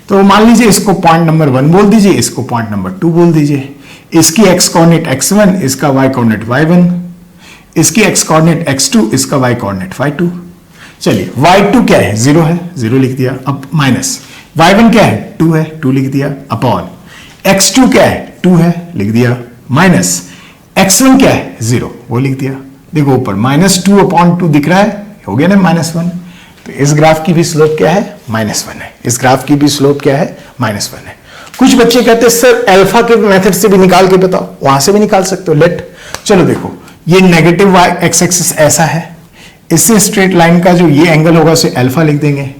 A: तो मान लीजिए इसको पॉइंट नंबर 1 बोल दीजिए, इसको पॉइंट नंबर 2 बोल दीजिए। इसकी x कोऑर्डिनेट x1, इसका y कोऑर्डिनेट y1, इसकी x कोऑर्डिनेट x2, इसका y कोऑर्डिनेट y2। चलिए y2 क्या है? 0 है, 0 लिख दिया। अब माइनस y1 क्या है? 2 है, 2 लिख दिया। अपॉन x2 क्या है? 2 है, लिख दिया। माइनस x1 क्या है? 0, वो लिख दिया। देखो ऊपर -2 अपॉन 2 दिख रहा है, हो गया ना -1। तो इस ग्राफ की भी स्लोप क्या है? -1 है। इस ग्राफ की भी स्लोप क्या है? -1 है। कुछ बच्चे कहते हैं सर अल्फा के मेथड से भी निकाल के बताओ, वहां से भी निकाल सकते हो। लेट चलो देखो ये नेगेटिव y एक्स एक्सिस ऐसा है, इससे स्ट्रेट लाइन का जो ये एंगल होगा उसे अल्फा लिख देंगे।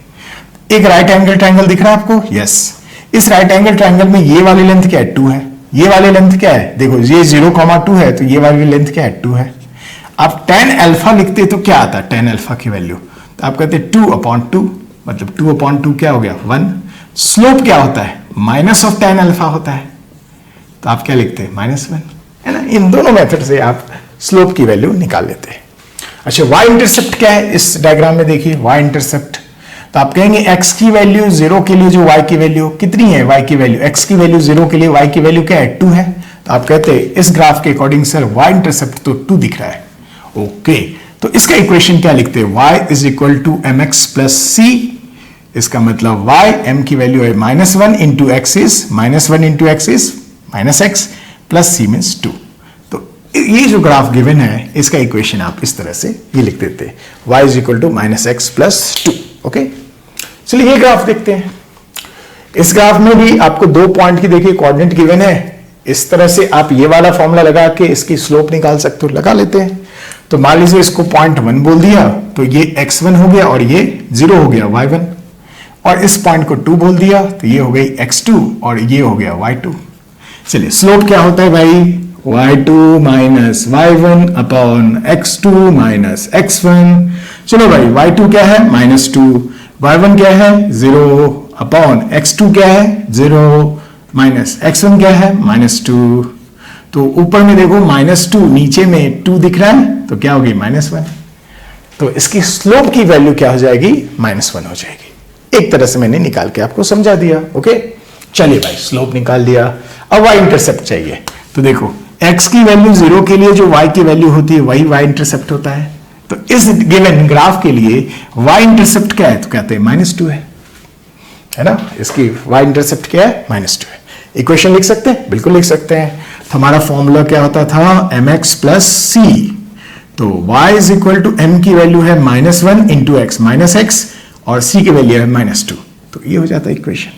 A: एक राइट एंगल ट्रायंगल दिख रहा है आपको? यस। इस राइट एंगल ट्रायंगल में ये वाली लेंथ क्या है? 2 है, ये वाली लेंथ क्या है, देखो ये 0,2 है तो ये वाली लेंथ क्या है 2 है। आप tan अल्फा लिखते तो क्या आता है tan अल्फा की वैल्यू, तो आप कहते 2/2 मतलब 2/2 क्या हो गया 1। स्लोप क्या होता है माइनस ऑफ tan अल्फा होता है, तो आप क्या लिखते हैं -1, है ना। इन दोनों मेथड से आप स्लोप की वैल्यू निकाल लेते हैं। अच्छा y इंटरसेप्ट क्या है, इस डायग्राम में देखिए y इंटरसेप्ट, तो आप कहेंगे x की वैल्यू 0 के लिए जो y की वैल्यू कितनी है, y की वैल्यू x की वैल्यू 0 के लिए y की वैल्यू क्या है 2 है, तो आप कहते हैं इस ग्राफ के अकॉर्डिंग सर y इंटरसेप्ट तो 2 दिख रहा है। ओके तो इसका इक्वेशन क्या लिखते हैं, y is equal to mx plus c, इसका मतलब y m की वैल्यू है -1 into x is -1 into x is -x plus c means 2। तो ये जो ग्राफ गिवन है इसका इक्वेशन आप इस तरह से ये लिख देते हैं y is equal to -x plus 2। Okay चलिए ये ग्राफ देखते हैं। इस ग्राफ में भी आपको 2 पॉइंट की देखिए कोऑर्डिनेट गिवन है, इस तरह से आप ये वाला फॉर्मूला लगा के इसकी स्लोप निकाल सकते हो, लगा लेते हैं। तो मान लीजिए इसको 0.1 बोल दिया तो ये x1 हो गया और ये 0 हो गया y1, और इस पॉइंट को 2 बोल दिया तो ये हो गई x2 और ये हो गया y2। चलिए स्लोप क्या होता है भाई, y2 minus y1 upon x2 minus x1। चलो भाई y2 क्या है -2, y1 क्या है 0 अपॉन x2 क्या है 0 माइनस x1 क्या है -2। तो ऊपर में देखो -2, नीचे में 2 दिख रहा है तो क्या होगी -1, तो इसकी स्लोप की वैल्यू क्या हो जाएगी -1 हो जाएगी। एक तरह से मैंने निकाल के आपको समझा दिया। ओके चलिए भाई स्लोप निकाल दिया, अब y इंटरसेप्ट चाहिए। तो देखो x की वैल्यू 0 के लिए जो y की वैल्यू होती है वही y इंटरसेप्ट होता है, तो इस गिवन ग्राफ के लिए y इंटरसेप्ट क्या है, तो कहते हैं -2 है ना। इसकी y इंटरसेप्ट क्या है -2 है। इक्वेशन लिख सकते हैं, बिल्कुल लिख सकते हैं। तो हमारा फॉर्मूला क्या होता था mx प्लस c, तो y is equal to m की वैल्यू है -1 इंटू एक्स माइनस एक्स और c की वैल्यू है -2, तो ये हो जाता है इक्वेशन।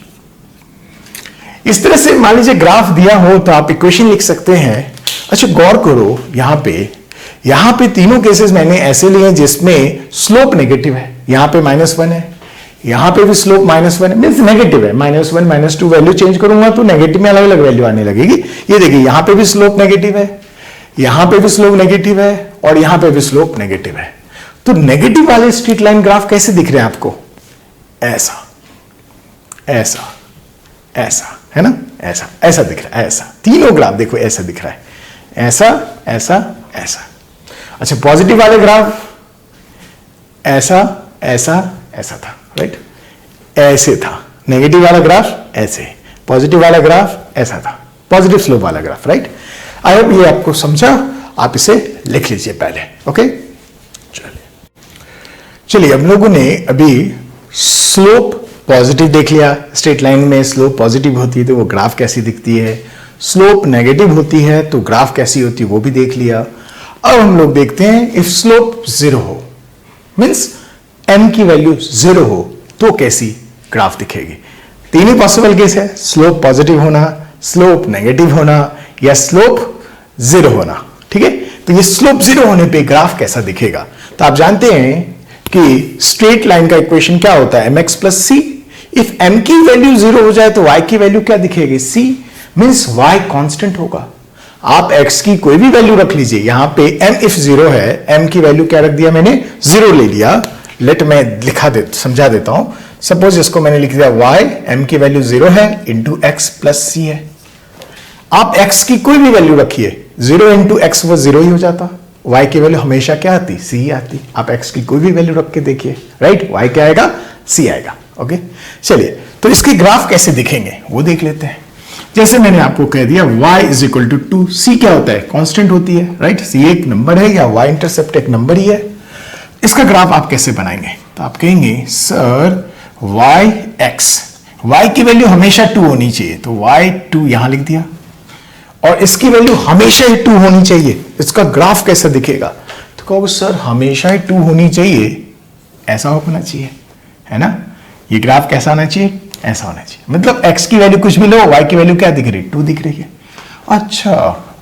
A: इस तरह से मान लीजिए ग्राफ दिया हो तो आप इक्वेशन लिख सकते हैं। अच्छा गौर करो यहां पे तीनों केसेस मैंने ऐसे लिए जिसमें स्लोप नेगेटिव है, यहां पे -1 है, यहां पे भी स्लोप -1 है, मींस नेगेटिव है। -1 -2 वैल्यू चेंज करूंगा तो नेगेटिव में अलग अलग वैल्यू आने लगेगी। ये देखिए यहां पे भी स्लोप नेगेटिव है, यहां पे भी स्लोप नेगेटिव है और यहां पे भी स्लोप नेगेटिव है। तो नेगेटिव वाले स्ट्रेट लाइन ग्राफ कैसे दिख रहे हैं आपको, ऐसा ऐसा ऐसा, है ना, ऐसा ऐसा दिख रहा है, ऐसा तीनों ग्राफ देखो ऐसा दिख रहा है, ऐसा ऐसा ऐसा। अच्छा पॉजिटिव वाले ग्राफ ऐसा ऐसा ऐसा था, राइट, ऐसे था। नेगेटिव वाला ग्राफ ऐसे, पॉजिटिव वाला ग्राफ ऐसा था, पॉजिटिव स्लोप वाला ग्राफ, राइट। आई होप ये आपको समझा, आप इसे लिख लीजिए पहले। ओके चलिए हम लोगों ने अभी स्लोप पॉजिटिव देख लिया, स्ट्रेट लाइन में स्लोप पॉजिटिव होती है तो वो ग्राफ कैसी दिखती है, स्लोप नेगेटिव होती है तो ग्राफ कैसी होती है वो भी देख लिया। अब हम लोग देखते हैं इफ स्लोप 0 हो, मींस m की वैल्यू 0 हो तो कैसी ग्राफ दिखेगी। तीन ही पॉसिबल केस है, स्लोप पॉजिटिव होना, स्लोप नेगेटिव होना या स्लोप 0 होना, ठीक है। तो ये स्लोप 0 होने पे ग्राफ कैसा दिखेगा, तो आप जानते हैं कि स्ट्रेट लाइन का इक्वेशन क्या होता है mx plus C. If m की वैल्यू 0 हो जाए तो y की वैल्यू क्या दिखेगी c, मींस y कांस्टेंट होगा। आप x की कोई भी वैल्यू रख लीजिए, यहां पे m इफ 0 है, m की वैल्यू क्या रख दिया मैंने 0 ले लिया। लेट मैं समझा देता हूं। सपोज इसको मैंने लिख दिया y, m की वैल्यू 0 है इंटू एक्स प्लस c है। आप x की कोई भी वैल्यू रखिए, 0 इंटू एक्स वो 0 ही हो जाता, y की वैल्यू हमेशा क्या आती, c ही आती। आप x की कोई भी वैल्यू रख के देखिए, राइट, y क्या आएगा, c आएगा। ओके चलिए तो इसके ग्राफ कैसे दिखेंगे वो देख लेते हैं। जैसे मैंने आपको कह दिया y is equal to 2, c क्या होता है, कांस्टेंट होती है, राइट, c एक नंबर है या y इंटरसेप्ट एक नंबर ही है। इसका ग्राफ आप कैसे बनाएंगे, तो आप कहेंगे सर y की वैल्यू हमेशा 2 होनी चाहिए, तो y2 यहां लिख दिया, और इसकी वैल्यू हमेशा ही 2 होनी चाहिए। इसका ग्राफ कैसा दिखेगा, तो कहोगे सर हमेशा ही 2 होनी चाहिए, ऐसा होना चाहिए, है ना। ये ग्राफ कैसा होना चाहिए, ऐसा होना चाहिए। मतलब x की वैल्यू कुछ भी लो, y की वैल्यू क्या दिख रही है, 2 दिख रही है। अच्छा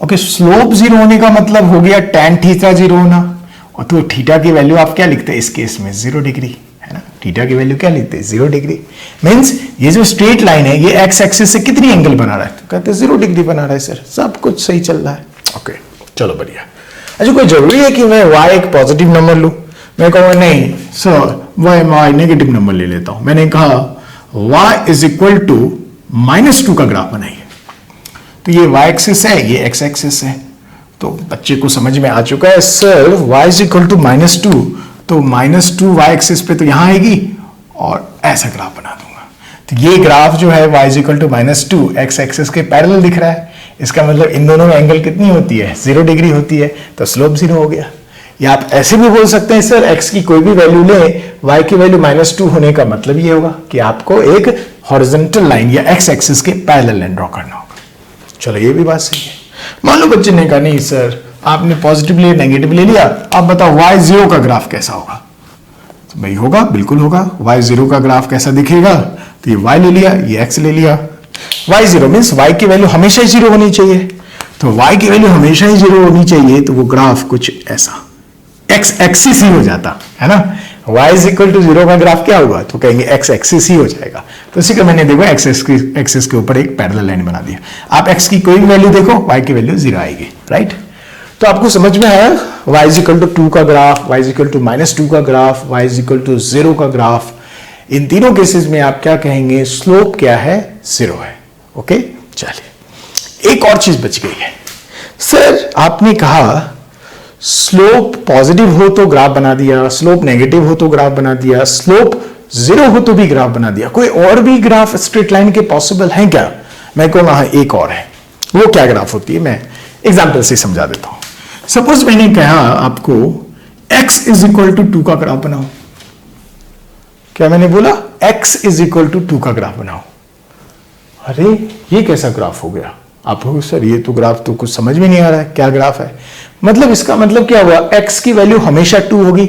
A: ओके, स्लोप 0 होने का मतलब हो गया tan थीटा 0 होना, और तो थीटा की वैल्यू आप क्या लिखते हैं इस केस में 0 डिग्री, है ना। थीटा की वैल्यू क्या लेते हैं 0 डिग्री। मींस ये जो स्ट्रेट लाइन है ये एक्स एक्सिस से कितनी एंगल बना रहा है, तो कहते हैं 0 डिग्री बना रहा है सर, सब कुछ सही चल रहा है। ओके चलो बढ़िया। अच्छा कोई जरूरी है कि मैं y एक पॉजिटिव नंबर लूं? मैं कहूँगा नहीं सर y नेगेटिव नंबर ले लेता हूं। मैंने कहा y इज इक्वल टू -2 का ग्राफ बनाइए। तो ये y एक्सिस है, ये x एक्सिस है, तो बच्चे को समझ में आ चुका है sir y is equal to -2, तो -2 y एक्सिस पे तो यहां आएगी और ऐसा ग्राफ बना दूंगा। तो ये ग्राफ जो है y is equal to -2 x axis के पैरेलल दिख रहा है। इसका मतलब इन दोनों में एंगल कितनी होती है 0 डिग्री होती है, तो स्लोप 0 हो गया। या आप ऐसे भी बोल सकते हैं सर x की कोई भी वैल्यू ले, y की वैल्यू -2 होने का मतलब ये होगा कि आपको एक हॉरिजॉन्टल लाइन या x एक्सिस के पैरेलल लाइन ड्रॉ करना होगा। चलो ये भी बात सही है। मान लो बच्चे ने कहा नहीं सर आपने पॉजिटिव ले नेगेटिव ले लिया, आप बताओ y 0 का ग्राफ कैसा होगा? तो भाई होगा, बिल्कुल होगा। y 0 का ग्राफ कैसा दिखेगा? तो ये y ले लिया, ये x ले लिया। y 0 मीन्स y की वैल्यू हमेशा ही 0 होनी चाहिए, तो y की वैल्यू हमेशा ही 0 होनी चाहिए, तो वो ग्राफ कुछ ऐसा x एक्सिस ही हो जाता है ना। y इज इक्वल टू 0 का ग्राफ क्या होगा? तो कहेंगे x एक्सिस ही हो जाएगा। तो इसी का मैंने देखो x एक्सिस के ऊपर एक पैरेलल लाइन बना दिया। आप x की कोई भी वैल्यू देखो, y की वैल्यू 0 आएगी, राइट। तो आपको समझ में आया y इज इक्वल टू 2 का graph, y is equal to -2 का graph, y is equal to 0 का ग्राफ। इन तीनों केसेस में आप क्या कहेंगे? स्लोप क्या है? 0 है। ओके चलिए एक और चीज बच गई है सर, आपने कहा स्लोप पॉजिटिव हो तो ग्राफ बना दिया, स्लोप नेगेटिव हो तो ग्राफ बना दिया, स्लोप 0 हो तो भी ग्राफ बना दिया। कोई और भी ग्राफ स्ट्रेट लाइन के पॉसिबल हैं क्या? मैं कहूँगा हाँ एक और है। वो क्या ग्राफ होती है? मैं एग्जाम्पल से समझा देता हूं। सपोज मैंने कहा आपको x इज इक्वल टू 2 का ग्राफ बनाओ। क्या मैंने बोला? x इज इक्वल टू 2 का ग्राफ बनाओ। अरे ये कैसा ग्राफ हो गया? आप हो सर ये तो ग्राफ तो कुछ समझ में नहीं आ रहा है, क्या ग्राफ है? मतलब इसका मतलब क्या हुआ? x की वैल्यू हमेशा 2 होगी,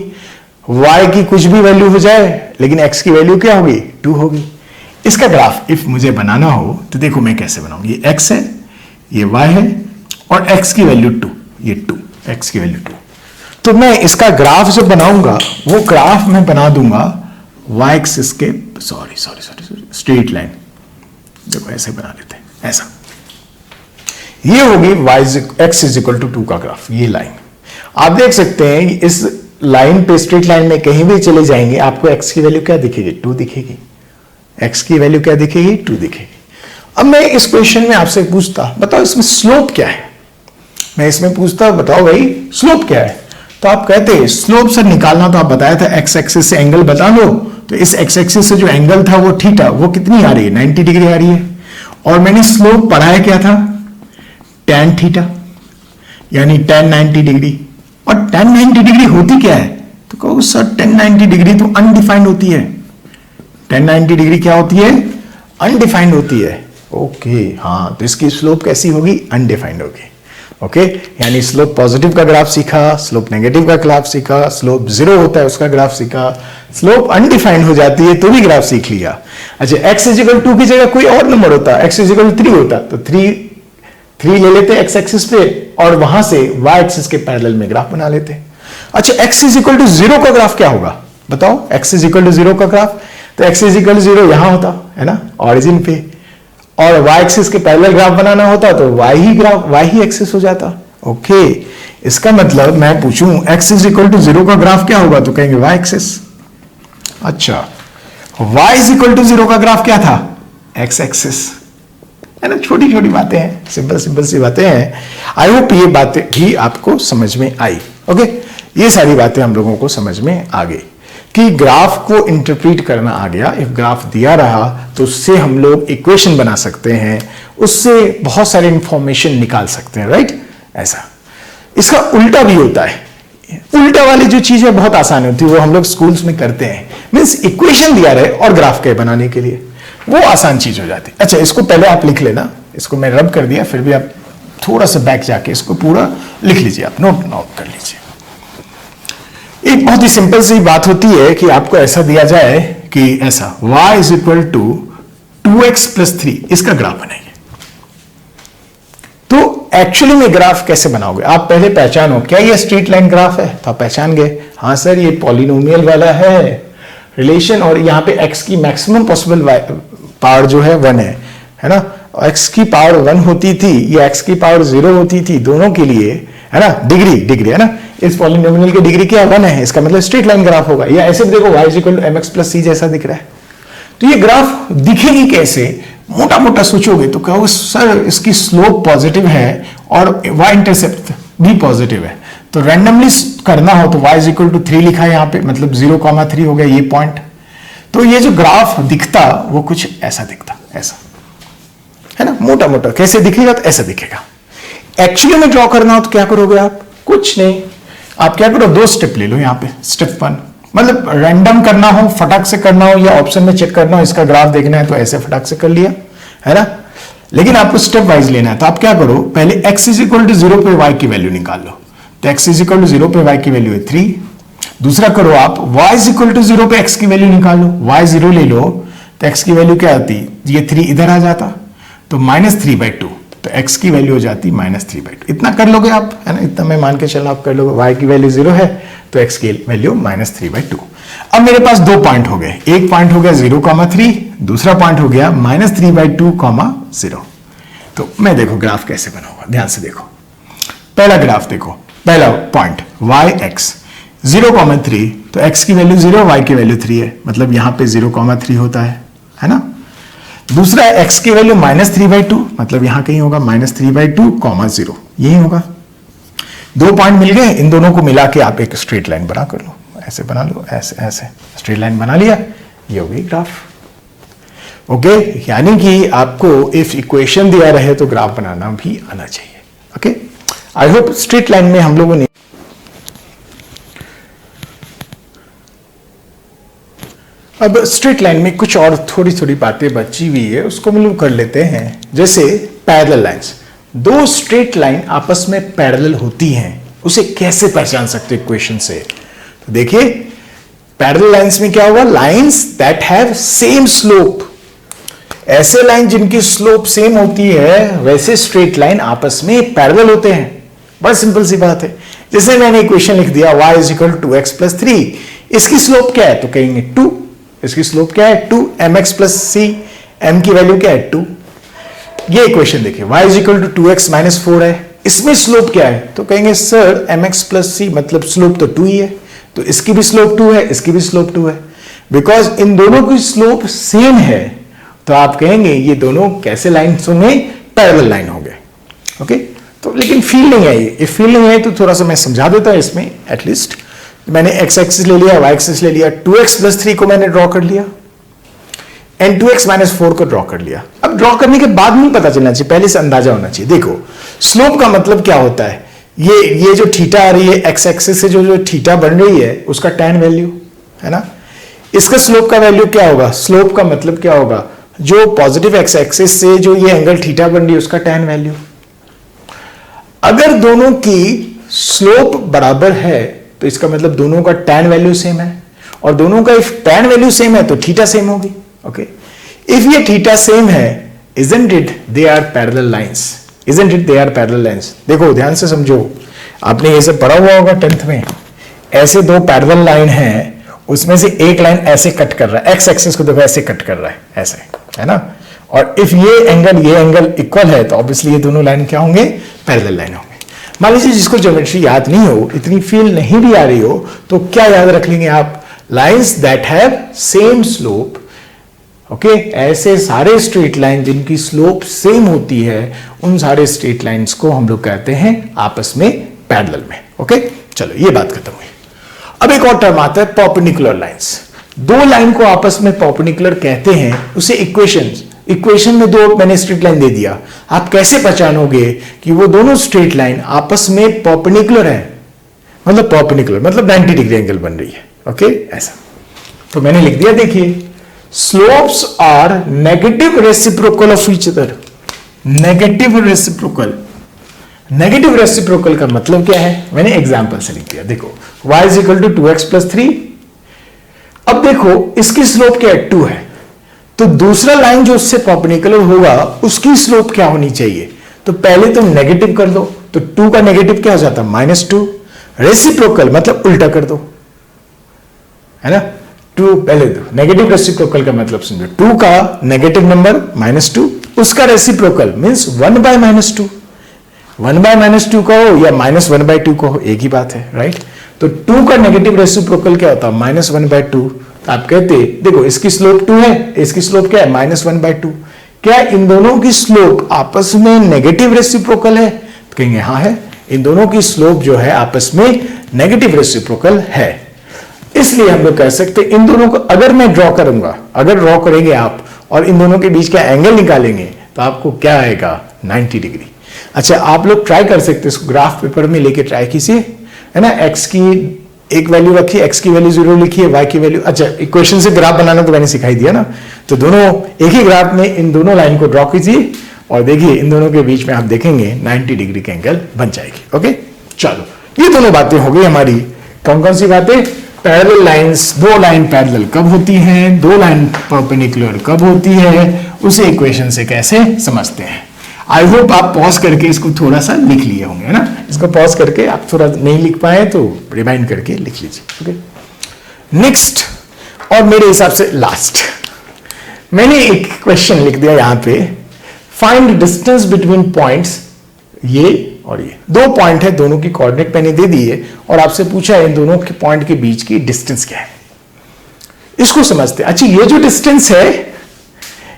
A: y की कुछ भी वैल्यू हो जाए लेकिन x की वैल्यू क्या होगी? 2 होगी। इसका ग्राफ इफ मुझे बनाना हो तो देखो मैं कैसे बनाऊंगा। ये x है, ये y है और x की वैल्यू 2, ये 2, x की वैल्यू 2। तो मैं इसका ग्राफ जब बनाऊंगा वो ग्राफ मैं बना दूंगा y एक्सिस के सॉरी स्ट्रेट लाइन। देखो ऐसे बना लेते हैं, ऐसा ये होगी x इज इक्वल टू 2 का ग्राफ। ये लाइन आप देख सकते हैं, इस लाइन पे स्ट्रेट लाइन में कहीं भी चले जाएंगे आपको x की वैल्यू क्या दिखेगी? 2 दिखेगी। x की वैल्यू क्या दिखेगी? 2 दिखेगी। अब मैं इस क्वेश्चन में आपसे पूछता बताओ इसमें स्लोप क्या है? मैं इसमें पूछता बताओ भाई स्लोप क्या है? तो आप कहते स्लोप सर निकालना तो आप बताया था x एक्सिस से एंगल बता दो। तो इस x एक्सिस से जो एंगल था वो थीटा, वो कितनी आ रही है? 90 डिग्री आ रही है। और मैंने स्लोप पढ़ाया क्या था? tan थीटा, यानी tan 90 डिग्री। और tan 90 डिग्री होती क्या है? तो कहो सर tan 90 डिग्री तो अनडिफाइंड होती है। tan 90 डिग्री क्या होती है? अनडिफाइंड होती है। ओके हाँ, तो इसकी स्लोप कैसी होगी? अनडिफाइंड होगी। ओके यानी स्लोप पॉजिटिव का ग्राफ सीखा, स्लोप नेगेटिव का ग्राफ सीखा, स्लोप 0 होता है उसका ग्राफ सीखा, स्लोप अनडिफाइंड हो जाती है तो भी ग्राफ सीख लिया। अच्छा x इज इक्वल 2 की जगह कोई और नंबर होता, x इज इक्वल 3 होता तो 3 ले लेते x एक्सिस पे और वहां से y एक्सिस के पैरेलल में ग्राफ बना लेते। अच्छा x इज इक्वल टू 0 का ग्राफ क्या होगा? बताओ x इज इक्वल टू 0 का ग्राफ। तो x इज इक्वल 0 यहां होता है ना, ऑरिजिन पे, और y एक्सिस के पैरेलल ग्राफ बनाना होता तो y ही एक्सिस हो जाता। ओके इसका मतलब मैं पूछूं x इज इक्वल टू 0 का ग्राफ क्या होगा? तो कहेंगे y एक्सिस। अच्छा y इज इक्वल टू 0 का ग्राफ क्या था? x एक्सिस, है ना। छोटी छोटी बातें हैं, सिंपल सी बातें हैं। आई होप ये बातें भी आपको समझ में आई। ओके ये सारी बातें हम लोगों को समझ में आ गई कि ग्राफ को इंटरप्रीट करना आ गया। इफ ग्राफ दिया रहा तो उससे हम लोग इक्वेशन बना सकते हैं, उससे बहुत सारे इंफॉर्मेशन निकाल सकते हैं, राइट। ऐसा इसका उल्टा भी होता है। उल्टा वाली जो चीज है बहुत आसान होती है, वो हम लोग स्कूल्स में करते हैं। मीन्स इक्वेशन दिया रहे और ग्राफ के बनाने के लिए वो आसान चीज हो जाती है। अच्छा इसको पहले आप लिख लेना, इसको मैं रब कर दिया, फिर भी आप थोड़ा सा बैक जाके इसको पूरा लिख लीजिए, आप नोट कर लीजिए। एक बहुत ही सिंपल सी बात होती है कि आपको ऐसा दिया जाए कि ऐसा y is equal to 2x plus 3, इसका ग्राफ बनाइए। तो एक्चुअली में ग्राफ कैसे बनाओगे? आप पहले पहचानो क्या ये स्ट्रेट लाइन ग्राफ है, तो आप पहचान गए हाँ सर ये पॉलिनोमियल वाला है, रिलेशन, और यहाँ पे x की मैक्सिमम पॉसिबल पावर जो है 1 है ना, x की पावर 1 होती थी, ये x की पावर 0 होती थी, दोनों के लिए है ना, डिग्री है ना, इस पॉलिनोमियल की डिग्री क्या 1 है, इसका मतलब स्ट्रेट लाइन ग्राफ होगा। या ऐसे भी देखो y = mx + c जैसा दिख रहा है। तो ये ग्राफ दिखेगी कैसे, मोटा मोटा सोचोगे तो कहोगे सर इसकी स्लोप पॉजिटिव है और y इंटरसेप्ट भी पॉजिटिव है, तो रैंडमली करना हो तो y = 3 लिखा है यहाँ पे, मतलब 0,3 हो गया ये पॉइंट। तो ये जो ग्राफ दिखता वो कुछ ऐसा दिखता, ऐसा है ना, मोटा मोटा कैसे दिखेगा, तो ऐसा दिखेगा। एक्चुअली में ड्रॉ करना हो तो क्या करोगे आप, कुछ नहीं, आप क्या करो, 2 स्टेप ले लो यहाँ पे। स्टेप 1 मतलब रैंडम करना हो, फटाक से करना हो, या ऑप्शन में चेक करना हो, इसका ग्राफ देखना है तो ऐसे फटाक से कर लिया है ना। लेकिन आपको स्टेप वाइज लेना है, तो आप क्या करो, पहले x = 0 पे y की वैल्यू निकाल लो। तो x = 0 पे y की वैल्यू है 3। दूसरा करो आप y = 0 पे x की वैल्यू निकालो, y 0 ले लो तो x की वैल्यू क्या आती, ये 3 इधर आ जाता तो -3/2, तो x की वैल्यू हो जाती -3/2। इतना कर लोगे आप, है ना, इतना मैं मान के चलना आप कर लोगे। y की वैल्यू 0 है तो x की वैल्यू -3/2। अब मेरे पास 2 पॉइंट हो गए, एक पॉइंट हो गया 0,3, दूसरा पॉइंट हो गया -3/2, 0। तो मैं देखो ग्राफ कैसे बनाऊंगा, ध्यान से देखो। पहला ग्राफ देखो, पहला पॉइंट yx 0,3, तो x की वैल्यू 0, y की वैल्यू 3 है, मतलब यहां पे 0,3 होता है ना। दूसरा x की वैल्यू -3/2, मतलब यहां कहीं होगा -3/2, 0, यही होगा। 2 पॉइंट मिल गए, इन दोनों को मिला के आप एक स्ट्रेट लाइन बना कर लो, ऐसे बना लो, ऐसे स्ट्रेट लाइन बना लिया, ये हो गई ग्राफ। ओके, यानी कि आपको इफ इक्वेशन दिया रहे तो ग्राफ बनाना भी आना चाहिए। Okay, I hope straight line में हम लोगों ने अब स्ट्रेट लाइन में कुछ और थोड़ी थोड़ी बातें बची हुई है, उसको हम लोग कर लेते हैं। जैसे पैरेलल लाइंस, 2 स्ट्रेट लाइन आपस में पैरेलल होती हैं, उसे कैसे पहचान सकते इक्वेशन से। तो देखिए पैरेलल लाइंस में क्या होगा, lines that have same slope, ऐसे लाइन जिनकी स्लोप सेम होती है वैसे स्ट्रेट लाइन आपस में पैरेलल होते हैं। बड़ा सिंपल सी बात है। जैसे मैंने इक्वेशन लिख दिया y = 2x + 3, इसकी स्लोप क्या है तो कहेंगे 2, इसकी स्लोप क्या है 2, mx + c, m की वैल्यू क्या है 2। ये इक्वेशन देखिए y = 2x - 4 है, इसमें स्लोप क्या है तो कहेंगे सर mx + c, मतलब स्लोप तो 2 ही है, तो इसकी भी स्लोप 2 है, इसकी भी स्लोप 2 है। बिकॉज इन दोनों की स्लोप सेम है तो आप कहेंगे ये दोनों कैसे लाइन होंगे, पैरेलल लाइन होंगे। ओके, तो लेकिन फील नहीं है ये, फील नहीं है तो थोड़ा सा मैं समझा देता हूं इसमें। एटलीस्ट मैंने x एक्सिस ले लिया, y एक्सिस ले लिया, 2x + 3 को मैंने ड्रॉ कर लिया एंड 2x - 4 को ड्रॉ कर लिया। अब ड्रॉ करने के बाद नहीं पता चलना चाहिए, पहले से अंदाजा होना चाहिए। देखो स्लोप का मतलब क्या होता है, ये जो थीटा आ रही है x एक्सिस से जो थीटा बन रही है उसका tan वैल्यू है ना, इसका स्लोप का वैल्यू क्या होगा, स्लोप का मतलब क्या होगा, जो पॉजिटिव x एक्सिस से जो ये एंगल थीटा बन रही है उसका tan वैल्यू। अगर दोनों की स्लोप बराबर है तो इसका मतलब दोनों का tan वैल्यू सेम है, और दोनों का इफ tan वैल्यू सेम है तो थीटा सेम होगी। ओके, इफ ये थीटा सेम है, isn't it they are parallel lines, isn't it they are parallel lines। देखो ध्यान से समझो, आपने ये सब पढ़ा हुआ होगा 10th में, ऐसे 2 पैरेलल लाइन हैं, उसमें से एक लाइन ऐसे कट कर रहा है, x एक्सिस को देखो ऐसे कट कर रहा है, ऐसे है ना, और इफ ये एंगल इक्वल है तो ऑब्वियसली ये दोनों लाइन क्या होंगे, पैरेलल लाइन होंगे। मान लीजिए जिसको ज्योमेट्री याद नहीं हो, इतनी फील नहीं भी आ रही हो, तो क्या याद रख लेंगे आप, lines that have same slope. Okay, ऐसे सारे स्ट्रेट लाइन जिनकी स्लोप सेम होती है उन सारे स्ट्रेट लाइंस को हम लोग कहते हैं आपस में पैरेलल में। ओके, चलो ये बात खत्म हुई। अब एक और टर्म आता है परपेंडिकुलर लाइंस। 2 लाइन को आपस में परपेंडिकुलर कहते हैं, उसे इक्वेशन में 2 मैंने स्ट्रेट लाइन दे दिया, आप कैसे पहचानोगे कि वो दोनों स्ट्रेट लाइन आपस में परपेंडिकुलर है, मतलब परपेंडिकुलर मतलब 90 डिग्री एंगल बन रही है। ओके, ऐसा तो मैंने लिख दिया, देखिए slopes are negative reciprocal of each other. Negative reciprocal का मतलब क्या है, मैंने एग्जांपल से लिख दिया। देखो y = 2x + 3, अब देखो इसकी स्लोप क्या है 2 है, तो दूसरा लाइन जो उससे परपेंडिकुलर होगा उसकी स्लोप क्या होनी चाहिए, तो पहले तुम नेगेटिव कर दो, तो 2 का नेगेटिव क्या हो जाता है -2। रेसिप्रोकल मतलब उल्टा कर दो, है ना, 2 पहले दो, नेगेटिव रेसिप्रोकल का मतलब समझो, 2 का नेगेटिव नंबर -2, उसका रेसिप्रोकल मींस 1 बाय -2, 1 बाय -2 कहो या -1/2 कहो, एक ही बात है, राइट। तो 2 का नेगेटिव रेसिप्रोकल क्या होता है? -1/2। तो आप कहते देखो इसकी स्लोप 2 है, इसकी स्लोप क्या है? -1/2। क्या इन दोनों की स्लोप आपस में नेगेटिव रेसिप्रोकल है? तो कहेंगे हाँ है, इन दोनों की स्लोप जो है आपस में नेगेटिव रेसिप्रोकल है। इसलिए हम लोग कह सकते हैं इन दोनों को अगर मैं ड्रॉ करूंगा, अगर ड्रॉ करेंगे आप और इन दोनों के बीच का एंगल निकालेंगे तो आपको क्या आएगा? 90 डिग्री। अच्छा, आप लोग ट्राई कर सकते हैं, इसको ग्राफ पेपर में लेके ट्राई कीजिए, है ना। x की एक वैल्यू रखिए, x की वैल्यू 0 लिखिए, y की वैल्यू, अच्छा इक्वेशन से ग्राफ बनाना तो मैंने सिखाई दिया ना। तो दोनों एक ही ग्राफ में इन दोनों लाइन को ड्रॉ कीजिए और देखिए इन दोनों के बीच में आप देखेंगे 90 डिग्री का एंगल बन जाएगी। ओके, चलो ये दोनों बातें हो गई हमारी। कौन कौन सी बातें? पैरेलल लाइंस, दो लाइन पैरेलल कब होती हैं, दो लाइन परपेंडिकुलर कब होती है, उसे इक्वेशन से कैसे समझते हैं। आई होप आप पॉज करके इसको थोड़ा सा लिख लिए होंगे, है ना। इसको पॉज करके आप थोड़ा नहीं लिख पाए तो रिमाइंड करके लिख लीजिए। ओके, नेक्स्ट और मेरे हिसाब से लास्ट, मैंने एक क्वेश्चन लिख दिया यहां पे, फाइंड डिस्टेंस बिटवीन पॉइंट्स, ये और ये दो पॉइंट है, दोनों की कोऑर्डिनेट मैंने दे दी है और आपसे पूछा है इन दोनों के पॉइंट के बीच की डिस्टेंस क्या है, इसको समझते हैं। अच्छा, ये जो डिस्टेंस है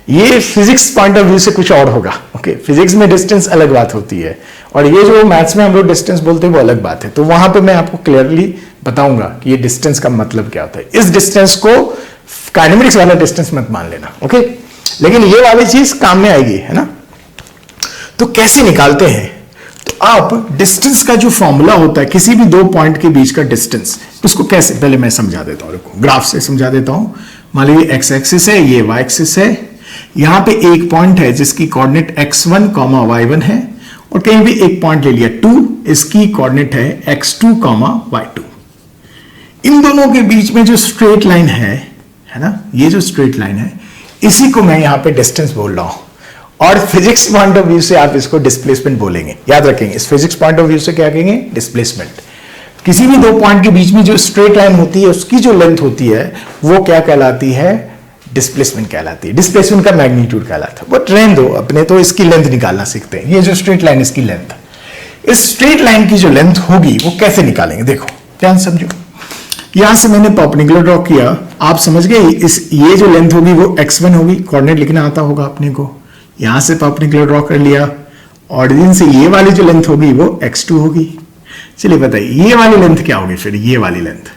A: ये फिजिक्स पॉइंट ऑफ व्यू से कुछ और होगा। ओके, फिजिक्स में डिस्टेंस अलग बात होती है और ये जो मैथ्स में हम लोग डिस्टेंस बोलते हैं वो अलग बात है। तो वहां पे मैं आपको क्लियरली बताऊंगा कि ये डिस्टेंस का मतलब क्या होता है। इस डिस्टेंस को काइनेमेटिक्स वाला डिस्टेंस मत मान लेना, ओके, लेकिन ये वाली चीज काम में आएगी, है ना। तो कैसे निकालते हैं? तो आप डिस्टेंस का जो फॉर्मूला होता है किसी भी दो पॉइंट के बीच का डिस्टेंस, उसको कैसे, पहले मैं समझा देता हूं, ग्राफ से समझा देता हूं। मान लीजिए एक्स एक्सिस है, ये वाई एक्सिस है, यहां पे एक पॉइंट है जिसकी कोऑर्डिनेट x1, y1 है और कहीं भी एक पॉइंट ले लिया 2, इसकी कोऑर्डिनेट है x2, y2। इन दोनों के बीच में जो स्ट्रेट लाइन है ना, ये जो स्ट्रेट लाइन है इसी को मैं यहां पे डिस्टेंस बोल रहा हूं और फिजिक्स पॉइंट ऑफ व्यू से आप इसको डिस्प्लेसमेंट बोलेंगे। याद रखेंगे, इस फिजिक्स पॉइंट ऑफ व्यू से क्या कहेंगे? डिस्प्लेसमेंट। किसी भी दो पॉइंट के बीच में जो स्ट्रेट लाइन होती है उसकी जो लेंथ होती है वो क्या कहलाती है? डिस्प्लेसमेंट कहलाती है। डिस्प्लेसमेंट का मैग्नीट्यूड कहलाता है। बट रहने दो, अपने तो इसकी लेंथ निकालना सीखते हैं। ये जो स्ट्रेट लाइन, इसकी लेंथ, इस स्ट्रेट लाइन की जो लेंथ होगी वो कैसे निकालेंगे? देखो ध्यान समझो, यहां से मैंने परपेंडिकुलर ड्रॉ किया, आप समझ गए। इस ये जो लेंथ होगी वो x1 होगी, कोऑर्डिनेट लिखना आता होगा अपने को। यहां से परपेंडिकुलर ड्रॉ कर लिया, ऑरिजिन से ये वाली जो लेंथ होगी वो x2 होगी। चलिए बताइए ये वाली लेंथ क्या होगी? फिर ये वाली लेंथ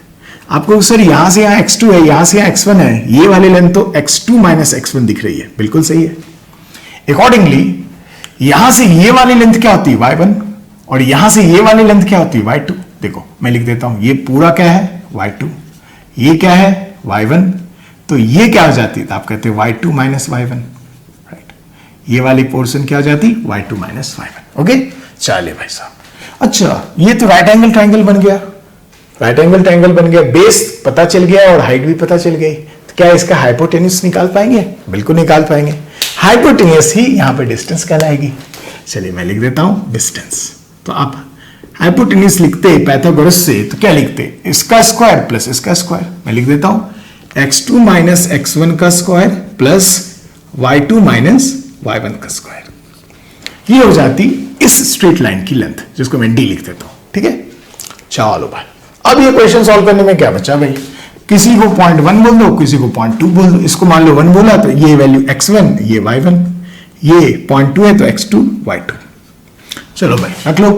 A: आपको, सर यहां से यहां x2 है, यहां से यहां x1 है, ये वाली लेंथ तो x2 माइनस x1 दिख रही है, बिल्कुल सही है। अकॉर्डिंगली यहां से ये वाली लेंथ क्या होती है? y1, और यहां से ये वाली लेंथ क्या होती है? y2। देखो मैं लिख देता हूं, ये पूरा क्या है? y2, ये क्या है? y1, तो ये क्या हो जाती है? तो आप कहते हैं y2 माइनस y1, राइट। ये वाली पोर्शन क्या हो जाती? y2 minus y1। ओके, चलिए भाई साहब। अच्छा, ये तो राइट एंगल ट्राइंगल बन गया, राइट एंगल ट्राइंगल बन गया, बेस पता चल गया और हाइट भी पता चल गई। तो क्या इसका हाइपोटेन्यूस निकाल पाएंगे? बिल्कुल निकाल पाएंगे। हाइपोटेन्यूस ही यहां पे डिस्टेंस कहलाएगी। चलिए मैं लिख देता हूं डिस्टेंस। तो आप हाइपोटेन्यूस लिखते पाइथागोरस से तो क्या लिखते? इसका स्क्वायर प्लस इसका स्क्वायर। मैं लिख देता हूं x2 माइनस x1 का square plus y2 minus y1 का स्क्वायर। ये हो जाती इस स्ट्रेट लाइन की लेंथ, जिसको मैं d लिख देता हूं। ठीक है, चलो भाई। अब ये क्वेश्चन सॉल्व करने में क्या बचा भाई? किसी को पॉइंट 1 बोल दो, किसी को पॉइंट 2 बोल दो। इसको मान लो 1 बोला तो ये वैल्यू x1, ये y1, ये पॉइंट 2 है तो x2, y2। चलो भाई रख लो।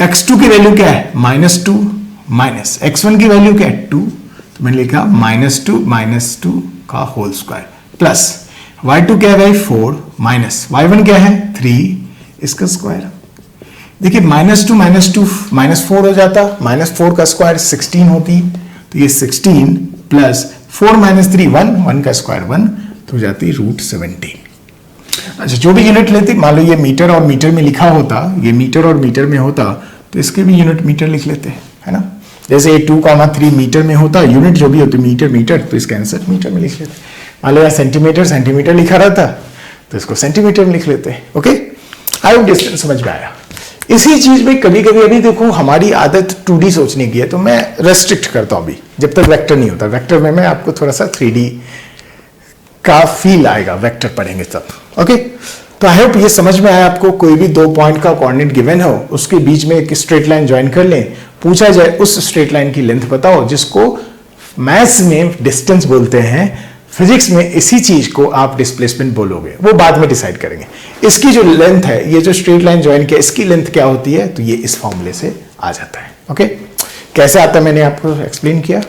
A: x2 की वैल्यू क्या है? -2 माइनस x1 की वैल्यू क्या है? 2, तो मैंने लिखा -2 का होल स्क्वायर प्लस y2 क्या है भाई? 4 माइनस y1 क्या है? 3, इसका स्क्वायर। देखिए -2 -4 हो जाता, -4 का स्क्वायर 16 होती, तो ये 16 प्लस 4 माइनस 3 1 का स्क्वायर 1, तो हो जाती √17। अच्छा, जो भी यूनिट लेती, मान लो ये मीटर और मीटर में लिखा होता, ये मीटर और मीटर में होता तो इसके भी यूनिट मीटर लिख लेते हैं, है ना। जैसे 2,3 मीटर में होता, यूनिट जो भी होती मीटर, तो इसका आंसर मीटर में लिख लेते। मान लो यहाँ सेंटीमीटर लिखा रहता तो इसको सेंटीमीटर में लिख लेते हैं। ओके, आई होप डिस्टेंस समझ में आया। इसी चीज में कभी कभी अभी देखो हमारी आदत 2D सोचने की है, तो मैं रेस्ट्रिक्ट करता हूं अभी जब तक वेक्टर नहीं होता। वेक्टर में मैं आपको थोड़ा सा 3D का फील आएगा, वेक्टर पढ़ेंगे तब। ओके, तो आई होप ये समझ में आया आपको। कोई भी 2 पॉइंट का कोऑर्डिनेट गिवन हो, उसके बीच में एक स्ट्रेट लाइन ज्वाइन कर लें, पूछा जाए उस स्ट्रेट लाइन की लेंथ बताओ, जिसको मैथ्स में डिस्टेंस बोलते हैं, फिजिक्स में इसी चीज को आप डिस्प्लेसमेंट बोलोगे, वो बाद में डिसाइड करेंगे। इसकी जो लेंथ है, ये जो स्ट्रेट लाइन ज्वाइन किया, इसकी लेंथ क्या होती है, तो ये इस फॉर्मूले से आ जाता है। ओके, कैसे आता है मैंने आपको एक्सप्लेन किया।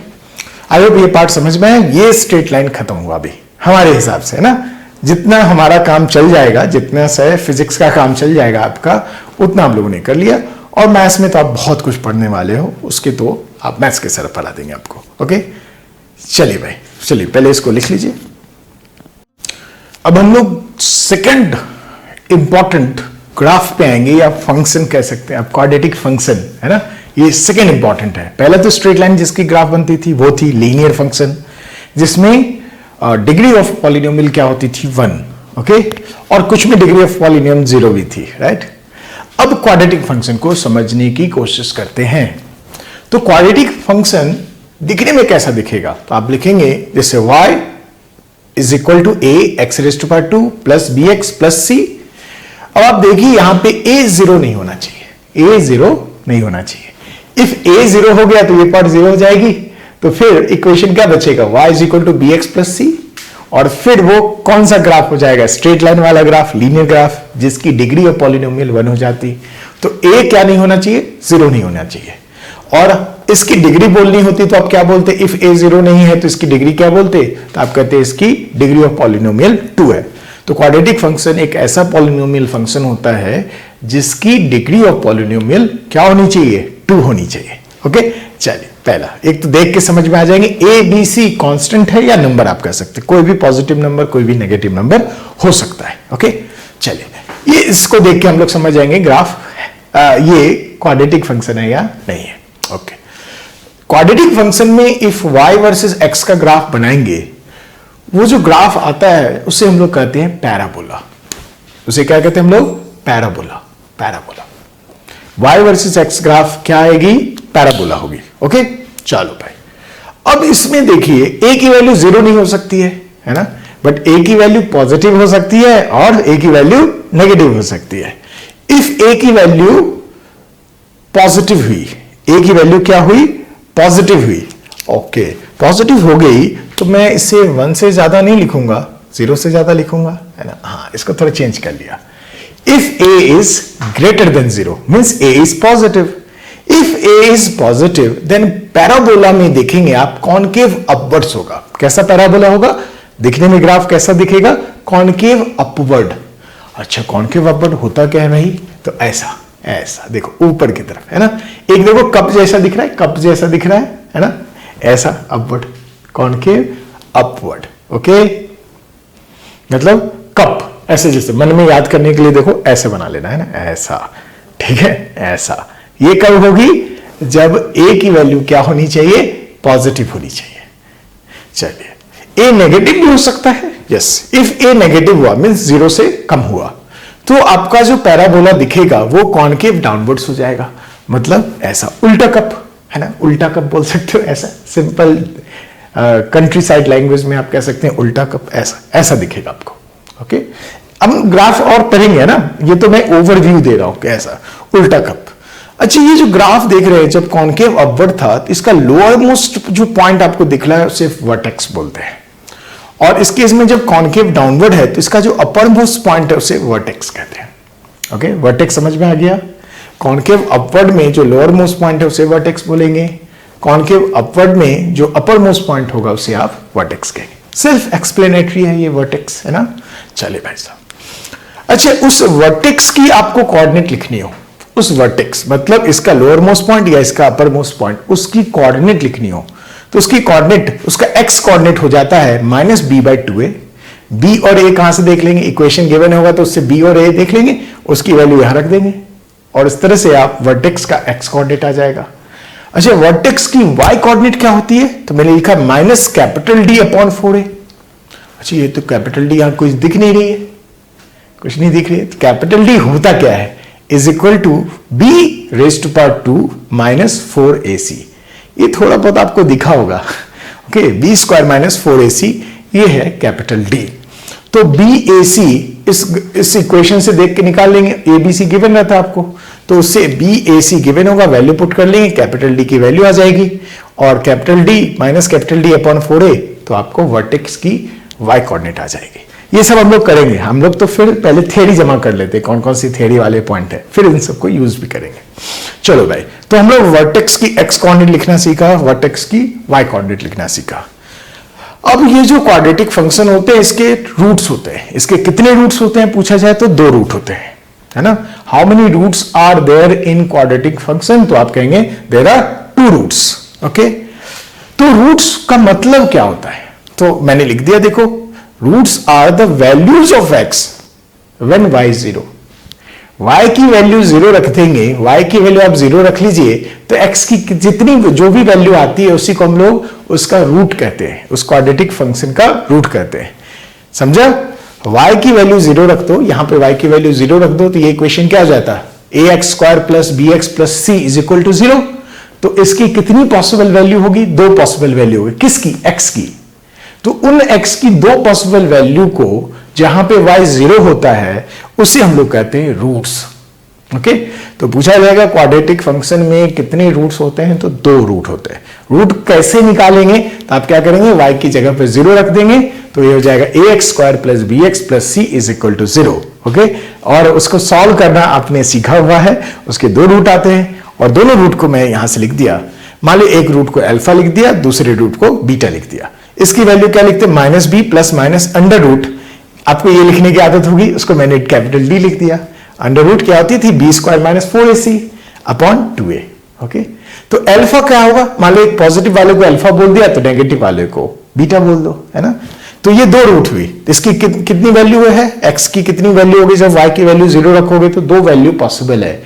A: आई होप ये पार्ट समझ में आया। ये स्ट्रेट लाइन खत्म हुआ अभी हमारे हिसाब से, है ना। जितना हमारा काम चल जाएगा, जितना से फिजिक्स का काम चल जाएगा आपका, उतना हम लोगों ने कर लिया। और मैथ्स में तो आप बहुत कुछ पढ़ने वाले हो, उसके तो आप मैथ्स के सर पढ़ा देंगे आपको। ओके, चलिए भाई, चलिए पहले इसको लिख लीजिए। अब हम लोग सेकंड इंपॉर्टेंट ग्राफ पे आएंगे, या फंक्शन कह सकते हैं आप, क्वाड्रेटिक फंक्शन, है ना। ये सेकंड इंपॉर्टेंट है। पहला तो स्ट्रेट लाइन जिसकी ग्राफ बनती थी वो थी लीनियर फंक्शन, जिसमें डिग्री ऑफ पॉलिनोमियल क्या होती थी 1। ओके, और कुछ में डिग्री ऑफ पॉलिनोमियल 0 भी थी, राइट। अब क्वाड्रेटिक फंक्शन को समझने की कोशिश करते हैं। तो क्वाड्रेटिक फंक्शन दिखने में कैसा दिखेगा, तो आप लिखेंगे जैसे y is equal to a x raise to power 2 plus bx plus c। अब आप देखिए यहां पे a 0 नहीं होना चाहिए, a 0 नहीं होना चाहिए। इफ a 0 हो गया तो ये पार्ट 0 हो जाएगी, तो फिर इक्वेशन क्या बचेगा, y is equal to bx plus c। और फिर वो कौन सा ग्राफ हो जाएगा, स्ट्रेट लाइन वाला ग्राफ, लीनियर ग्राफ, जिसकी डिग्री ऑफ पॉलिनोमियल 1 हो जाती। तो a क्या नहीं होना चाहिए, 0 नहीं होना चाहिए। और इसकी डिग्री बोलनी होती तो आप क्या बोलते, इफ a 0 नहीं है तो इसकी डिग्री क्या बोलते, तो आप कहते हैं इसकी डिग्री ऑफ पॉलिनोमियल 2 है। तो क्वाड्रेटिक फंक्शन एक ऐसा पॉलिनोमियल फंक्शन होता है जिसकी डिग्री ऑफ पॉलिनोमियल क्या होनी चाहिए, 2 होनी चाहिए। ओके, चलिए पहला एक तो देख के समझ में आ जाएंगे। ए बी सी कांस्टेंट है या नंबर आप कह सकते हैं, कोई भी पॉजिटिव नंबर कोई भी नेगेटिव नंबर हो सकता है। ओके, चलिए ये इसको देख के हम लोग समझ जाएंगे ग्राफ ये क्वाड्रेटिक फंक्शन है या नहीं है। ओके, क्वाड्रेटिक फंक्शन में इफ y वर्सेस x का ग्राफ बनाएंगे, वो जो ग्राफ आता है उसे हम लोग कहते हैं पैराबोला। उसे क्या कहते हैं हम लोग, parabola. Parabola y versus x graph क्या आएगी, पैराबोला होगी। ओके, चलो भाई अब इसमें देखिए a की वैल्यू 0 नहीं हो सकती है ना, बट a की वैल्यू पॉजिटिव हो सकती है और a की वैल्यू नेगेटिव हो सकती है। इफ a की वैल्यू पॉजिटिव हुई, a की वैल्यू क्या हुई, पॉजिटिव हुई। ओके, पॉजिटिव हो गई तो मैं इसे 1 से ज्यादा नहीं लिखूंगा, 0 से ज्यादा लिखूंगा, है ना। हाँ, इसको थोड़ा चेंज कर लिया। If a is greater than 0 means a is positive. If a is positive then parabola में देखेंगे आप कॉनकेव अपवर्ड्स होगा। कैसा पैराबोला होगा, दिखने में ग्राफ कैसा दिखेगा, कॉनकेव अपवर्ड। अच्छा, कॉनकेव अपवर्ड होता क्या है भाई, तो ऐसा ऐसा देखो ऊपर की तरफ, है ना। एक देखो कप जैसा दिख रहा है, कप जैसा दिख रहा है ना, ऐसा अपवर्ड, कॉनकेव अपवर्ड। ओके, मतलब कप ऐसे, जैसे मन में याद करने के लिए देखो ऐसे बना लेना है ना, ऐसा, ठीक है, ऐसा। ये कब होगी, जब a की वैल्यू क्या होनी चाहिए, पॉजिटिव होनी चाहिए। चलिए, a नेगेटिव भी हो सकता है, यस। इफ a नेगेटिव हुआ मींस 0 से कम हुआ, तो आपका जो पैराबोला दिखेगा वो कॉनकेव डाउनवर्ड्स हो जाएगा, मतलब ऐसा उल्टा कप, है ना, उल्टा कप बोल सकते हो, ऐसा सिंपल कंट्री साइड लैंग्वेज में आप कह सकते हैं उल्टा कप, ऐसा ऐसा दिखेगा आपको। ओके, अब ग्राफ और पढ़ेंगे ना, ये तो मैं ओवरव्यू दे रहा हूं कि ऐसा उल्टा कप। अच्छा, ये जो ग्राफ देख रहे हैं जब कॉनकेव अपवर्ड था, तो इसका लोअर मोस्ट जो पॉइंट आपको दिख रहा है उसे वर्टेक्स बोलते हैं, और इस केस में जब कॉनकेव डाउनवर्ड है तो इसका जो अपर मोस्ट पॉइंट है उसे वर्टेक्स कहते हैं। ओके, वर्टेक्स समझ में आ गया। कॉनकेव अपवर्ड में जो लोअर मोस्ट पॉइंट है उसे वर्टेक्स बोलेंगे, कॉनकेव अपवर्ड में जो अपर मोस्ट पॉइंट होगा उसे आप वर्टेक्स कहेंगे। सिर्फ एक्सप्लेनेटरी है ये वर्टेक्स, है ना। चलिए भाई साहब, अच्छा उस वर्टेक्स की आपको कोऑर्डिनेट लिखनी हो, उस वर्टेक्स मतलब इसका लोअर मोस्ट पॉइंट या इसका अपर मोस्ट पॉइंट, उसकी कोऑर्डिनेट लिखनी हो, तो उसकी कोऑर्डिनेट, उसका एक्स कोऑर्डिनेट हो जाता है -b/2a। b और a कहां से देख लेंगे, इक्वेशन गिवन होगा तो उससे b और a देख लेंगे, उसकी वैल्यू यहां रख देंगे, और इस तरह से आप वर्टेक्स का एक्स कोऑर्डिनेट आ जाएगा। अच्छा, वर्टेक्स की वाई कोऑर्डिनेट क्या होती है, तो मैंने लिखा -D/4a। अच्छा, ये तो कैपिटल डी यहां कुछ दिख नहीं रही है, कुछ नहीं दिख रही है। कैपिटल डी होता क्या है, is equal to B raise to power 2 minus 4ac। ये थोड़ा बहुत आपको दिखा होगा, okay. B square minus 4ac, ये है कैपिटल डी। तो BAC इस इक्वेशन से देख के निकाल लेंगे, ABC गिवन रहता आपको, तो उससे BAC गिवन होगा, वैल्यू पुट कर लेंगे, कैपिटल डी की वैल्यू आ जाएगी, और capital D minus capital D upon 4a, तो आपको वर्टेक्स की y कोऑर्डिनेट आ जाएगी। ये सब हम लोग करेंगे, हम लोग तो फिर पहले थ्योरी जमा कर लेते हैं, कौन कौन सी थ्योरी वाले पॉइंट है, फिर इन सबको यूज भी करेंगे। चलो भाई, तो हम लोग वर्टेक्स की x कोऑर्डिनेट लिखना सीखा, वर्टेक्स की y कोऑर्डिनेट लिखना सीखा। अब ये जो क्वाड्रेटिक फंक्शन होते हैं, इसके रूट्स होते हैं। इसके कितने रूट्स होते हैं पूछा जाए तो 2 रूट होते हैं, है ना। How many roots are there in quadratic function, तो आप कहेंगे देयर आर 2 रूट्स, ओके। तो रूट्स का मतलब क्या होता है, तो मैंने लिख दिया, देखो, roots are the values of x when y is 0। y की वैल्यू 0 रख देंगे, y की वैल्यू आप 0 रख लीजिए, तो x की जितनी जो भी वैल्यू आती है उसी को हम लोग उसका रूट कहते हैं, उस क्वाड्रेटिक फंक्शन का रूट कहते हैं, समझा। y की वैल्यू 0 रख दो, यहां पे y की वैल्यू 0 रख दो, तो ये इक्वेशन क्या हो जाता है, ax square plus bx plus c is equal to 0। तो इसकी कितनी पॉसिबल वैल्यू होगी, 2 पॉसिबल वैल्यू होगी, किसकी, x की। तो उन x की 2 पॉसिबल वैल्यू को जहां पे y 0 होता है उसे हम लोग कहते हैं रूट्स, ओके। तो पूछा जाएगा क्वाड्रेटिक फंक्शन में कितने रूट्स होते हैं, तो 2 रूट होते हैं। रूट कैसे निकालेंगे, तो आप क्या करेंगे, y की जगह पे 0 रख देंगे, तो ये हो जाएगा ax square plus bx plus c is equal to 0, okay. और उसको सॉल्व करना आपने सीखा हुआ है, उसके 2 रूट आते हैं, और दोनों रूट को मैं यहां से लिख दिया। मान लो एक रूट को अल्फा लिख दिया, दूसरे रूट को बीटा लिख दिया। इसकी वैल्यू क्या लिखते हैं, minus B plus minus under root. आपको ये लिखने की आदत होगी, उसको मैंने कैपिटल डी लिख दिया। अंडर रूट क्या होती थी, b square minus 4ac upon 2a, okay. तो अल्फा क्या होगा, मान लो एक पॉजिटिव वाले को अल्फा बोल दिया, तो नेगेटिव वाले को बीटा बोल दो, है ना। तो ये 2 रूट हुई, इसकी कितनी वैल्यू है, x की कितनी वैल्यू होगी, जब y की वैल्यू 0 रखोगे तो 2 वैल्यू पॉसिबल है,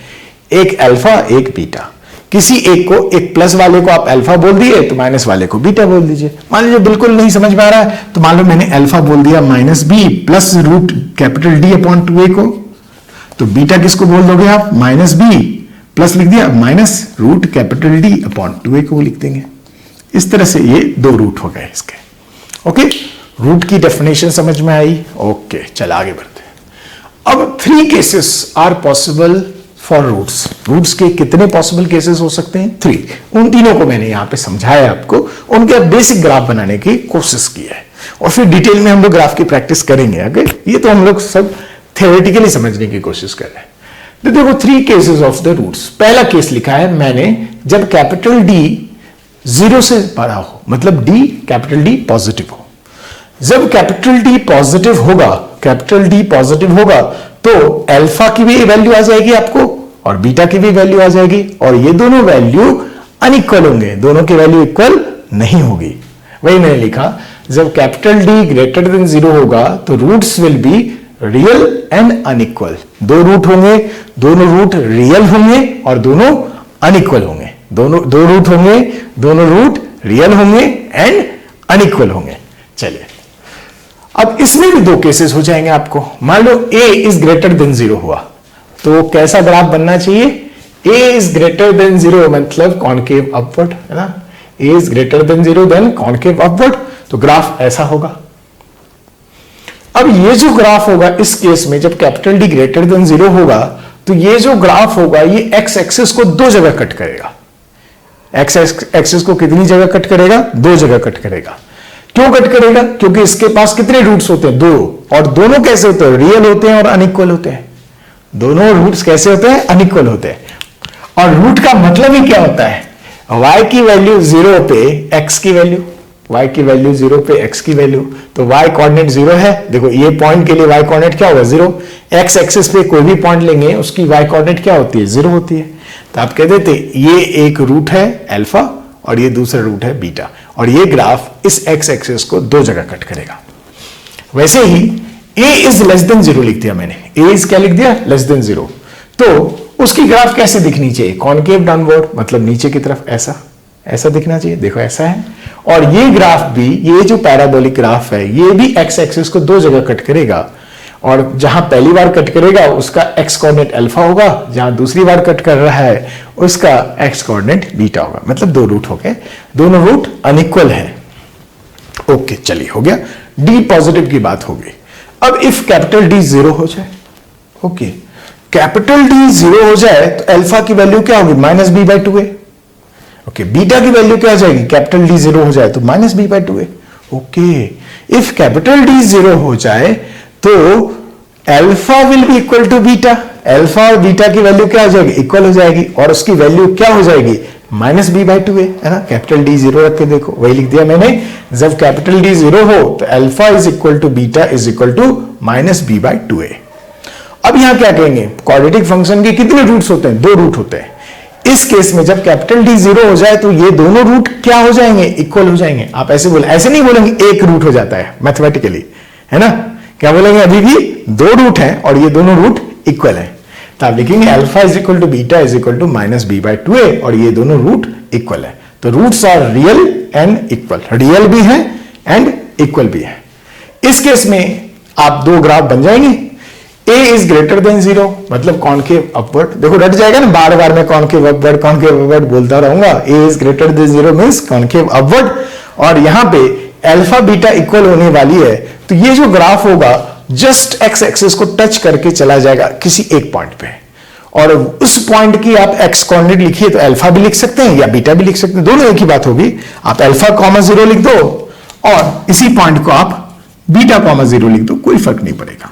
A: एक अल्फा एक बीटा। किसी एक को, एक प्लस वाले को आप अल्फा बोल दिए, तो माइनस वाले को बीटा बोल दीजिए। मान लीजिए बिल्कुल नहीं समझ में आ रहा है, तो मान लो मैंने अल्फा बोल दिया minus B plus root capital D upon 2a को, तो बीटा किसको बोल दोगे आप, माइनस बी प्लस लिख दिया minus root capital D upon 2a को लिख देंगे। इस तरह से ये 2 रूट हो गए इसके, ओके। रूट की डेफिनेशन समझ में आई, ओके। चल आगे बढ़ते हैं। अब 3 cases are possible for roots. Roots के कितने पॉसिबल केसेस हो सकते हैं, 3। उन तीनों को मैंने यहां पे समझाया आपको, उनके बेसिक ग्राफ बनाने की कोशिश की है, और फिर डिटेल में हम लोग ग्राफ की प्रैक्टिस करेंगे आगे। ये तो हम लोग सब थ्योरेटिकली समझने की कोशिश कर रहे हैं। तो देखो 3 केसेस ऑफ द रूट्स। पहला केस लिखा है मैंने, जब कैपिटल डी 0 से बड़ा हो, मतलब डी कैपिटल डी पॉजिटिव हो। जब कैपिटल डी पॉजिटिव होगा, कैपिटल डी पॉजिटिव होगा, तो अल्फा की भी वैल्यू आ जाएगी आपको, और बीटा की भी वैल्यू आ जाएगी, और ये दोनों वैल्यू अनइक्वल होंगे, दोनों की वैल्यू इक्वल नहीं होगी। वही मैंने लिखा, जब कैपिटल डी ग्रेटर देन 0 होगा, तो roots will be real and unequal. 2 root होंगे, दोनों रूट रियल होंगे और दोनों अनइक्वल होंगे। दो रूट होंगे, दोनों रूट रियल होंगे एंड अनइक्वल होंगे। चलिए, अब इसमें भी 2 केसेस हो जाएंगे आपको। मान लो a इज ग्रेटर देन 0 हुआ, तो कैसा ग्राफ बनना चाहिए, a इज ग्रेटर देन 0 मतलब कॉनकेव अपवर्ड, है ना। a is greater than 0 then concave upward, तो ग्राफ ऐसा होगा। अब ये जो ग्राफ होगा इस केस में, जब कैपिटल डी ग्रेटर देन 0 होगा, तो ये जो ग्राफ होगा ये x एक्सिस को 2 जगह कट करेगा। x एक्सिस को कितनी जगह कट करेगा, 2 जगह कट करेगा। क्यों कट करेगा, क्योंकि इसके पास कितने रूट्स होते हैं, 2, और दोनों कैसे होते हैं, रियल होते हैं और अनइक्वल होते हैं। दोनों रूट्स कैसे होते हैं, अनइक्वल होते हैं। और रूट का मतलब ही क्या होता है, y की वैल्यू 0 पे x की वैल्यू, y की वैल्यू 0 पे x की वैल्यू, तो y कोऑर्डिनेट 0 है। देखो ये पॉइंट के लिए y कोऑर्डिनेट क्या होगा, 0। x एक्सिस पे कोई भी पॉइंट लेंगे उसकी y कोऑर्डिनेट क्या होती है, 0 होती है। तो आप कह देते ये एक रूट है अल्फा और ये दूसरा रूट है बीटा, और ये ग्राफ इस x एक्सिस को 2 जगह कट करेगा। वैसे ही a इज लेस देन 0 लिख दिया मैंने, a इज क्या लिख दिया, लेस देन 0। तो उसकी ग्राफ कैसे दिखनी चाहिए, कॉनकेव डाउनवर्ड, मतलब नीचे की तरफ ऐसा ऐसा दिखना चाहिए। देखो ऐसा है। और ये ग्राफ भी, ये जो पैराबोलिक ग्राफ है, ये भी x एक्सिस को 2 जगह कट करेगा, और जहां पहली बार कट करेगा उसका एक्स कोऑर्डिनेट अल्फा होगा, जहां दूसरी बार कट कर रहा है उसका एक्स कोऑर्डिनेट बीटा होगा। मतलब दो रूट हो गए, दोनों रूट अनइक्वल है। ओके चलिए हो गया, डी पॉजिटिव की बात हो गई। अब इफ कैपिटल डी जीरो हो जाए, ओके कैपिटल डी जीरो हो जाए तो अल्फा की वैल्यू क्या होगी, minus B by two a. Okay beta की वैल्यू क्या हो जाएगी, कैपिटल डी जीरो हो जाए तो minus B by two a. Okay if capital D zero हो जाए तो alpha will be equal to beta, alpha और बीटा की वैल्यू क्या हो जाएगी, इक्वल हो जाएगी, और उसकी वैल्यू क्या हो जाएगी, माइनस बी बाई टू ए, है ना। कैपिटल डी जीरो रख के देखो, वही लिख दिया मैंने, जब कैपिटल डी जीरो हो तो alpha is equal to beta is equal to minus B by two A. अब यहां क्या कहेंगे, क्वाड्रेटिक फंक्शन के कितने रूट्स होते हैं, दो रूट होते हैं। इस केस में जब कैपिटल डी जीरो हो जाए तो ये दोनों रूट क्या हो जाएंगे, इक्वल हो जाएंगे। आप ऐसे बोले, ऐसे नहीं बोलेंगे एक रूट हो जाता है मैथमेटिकली, है ना, क्या बोलेंगे, अभी भी दो रूट हैं और ये दोनों रूट इक्वल है। तो आप लिखेंगे alpha is equal to beta is equal to minus B by two A, और ये दोनों रूट इक्वल है। तो roots are real and equal, real भी है एंड इक्वल भी है। इस केस में आप दो ग्राफ बन जाएंगे, a is greater than zero मतलब कॉनकेव अपवर्ड। देखो रट जाएगा ना, बार बार मैं कॉनकेव अपवर्ड बोलता रहूंगा। a is greater then zero means concave upward, और यहां पे अल्फा बीटा इक्वल होने वाली है। तो ये जो ग्राफ होगा जस्ट एक्स एक्सिस को टच करके चला जाएगा किसी एक पॉइंट पे, और उस पॉइंट की आप एक्स कोऑर्डिनेट लिखिए तो अल्फा भी लिख सकते हैं या बीटा भी लिख सकते हैं, दोनों एक ही बात होगी। आप अल्फा कॉमा जीरो लिख दो और इसी पॉइंट को आप बीटा कॉमा जीरो लिख दो, कोई फर्क नहीं पड़ेगा।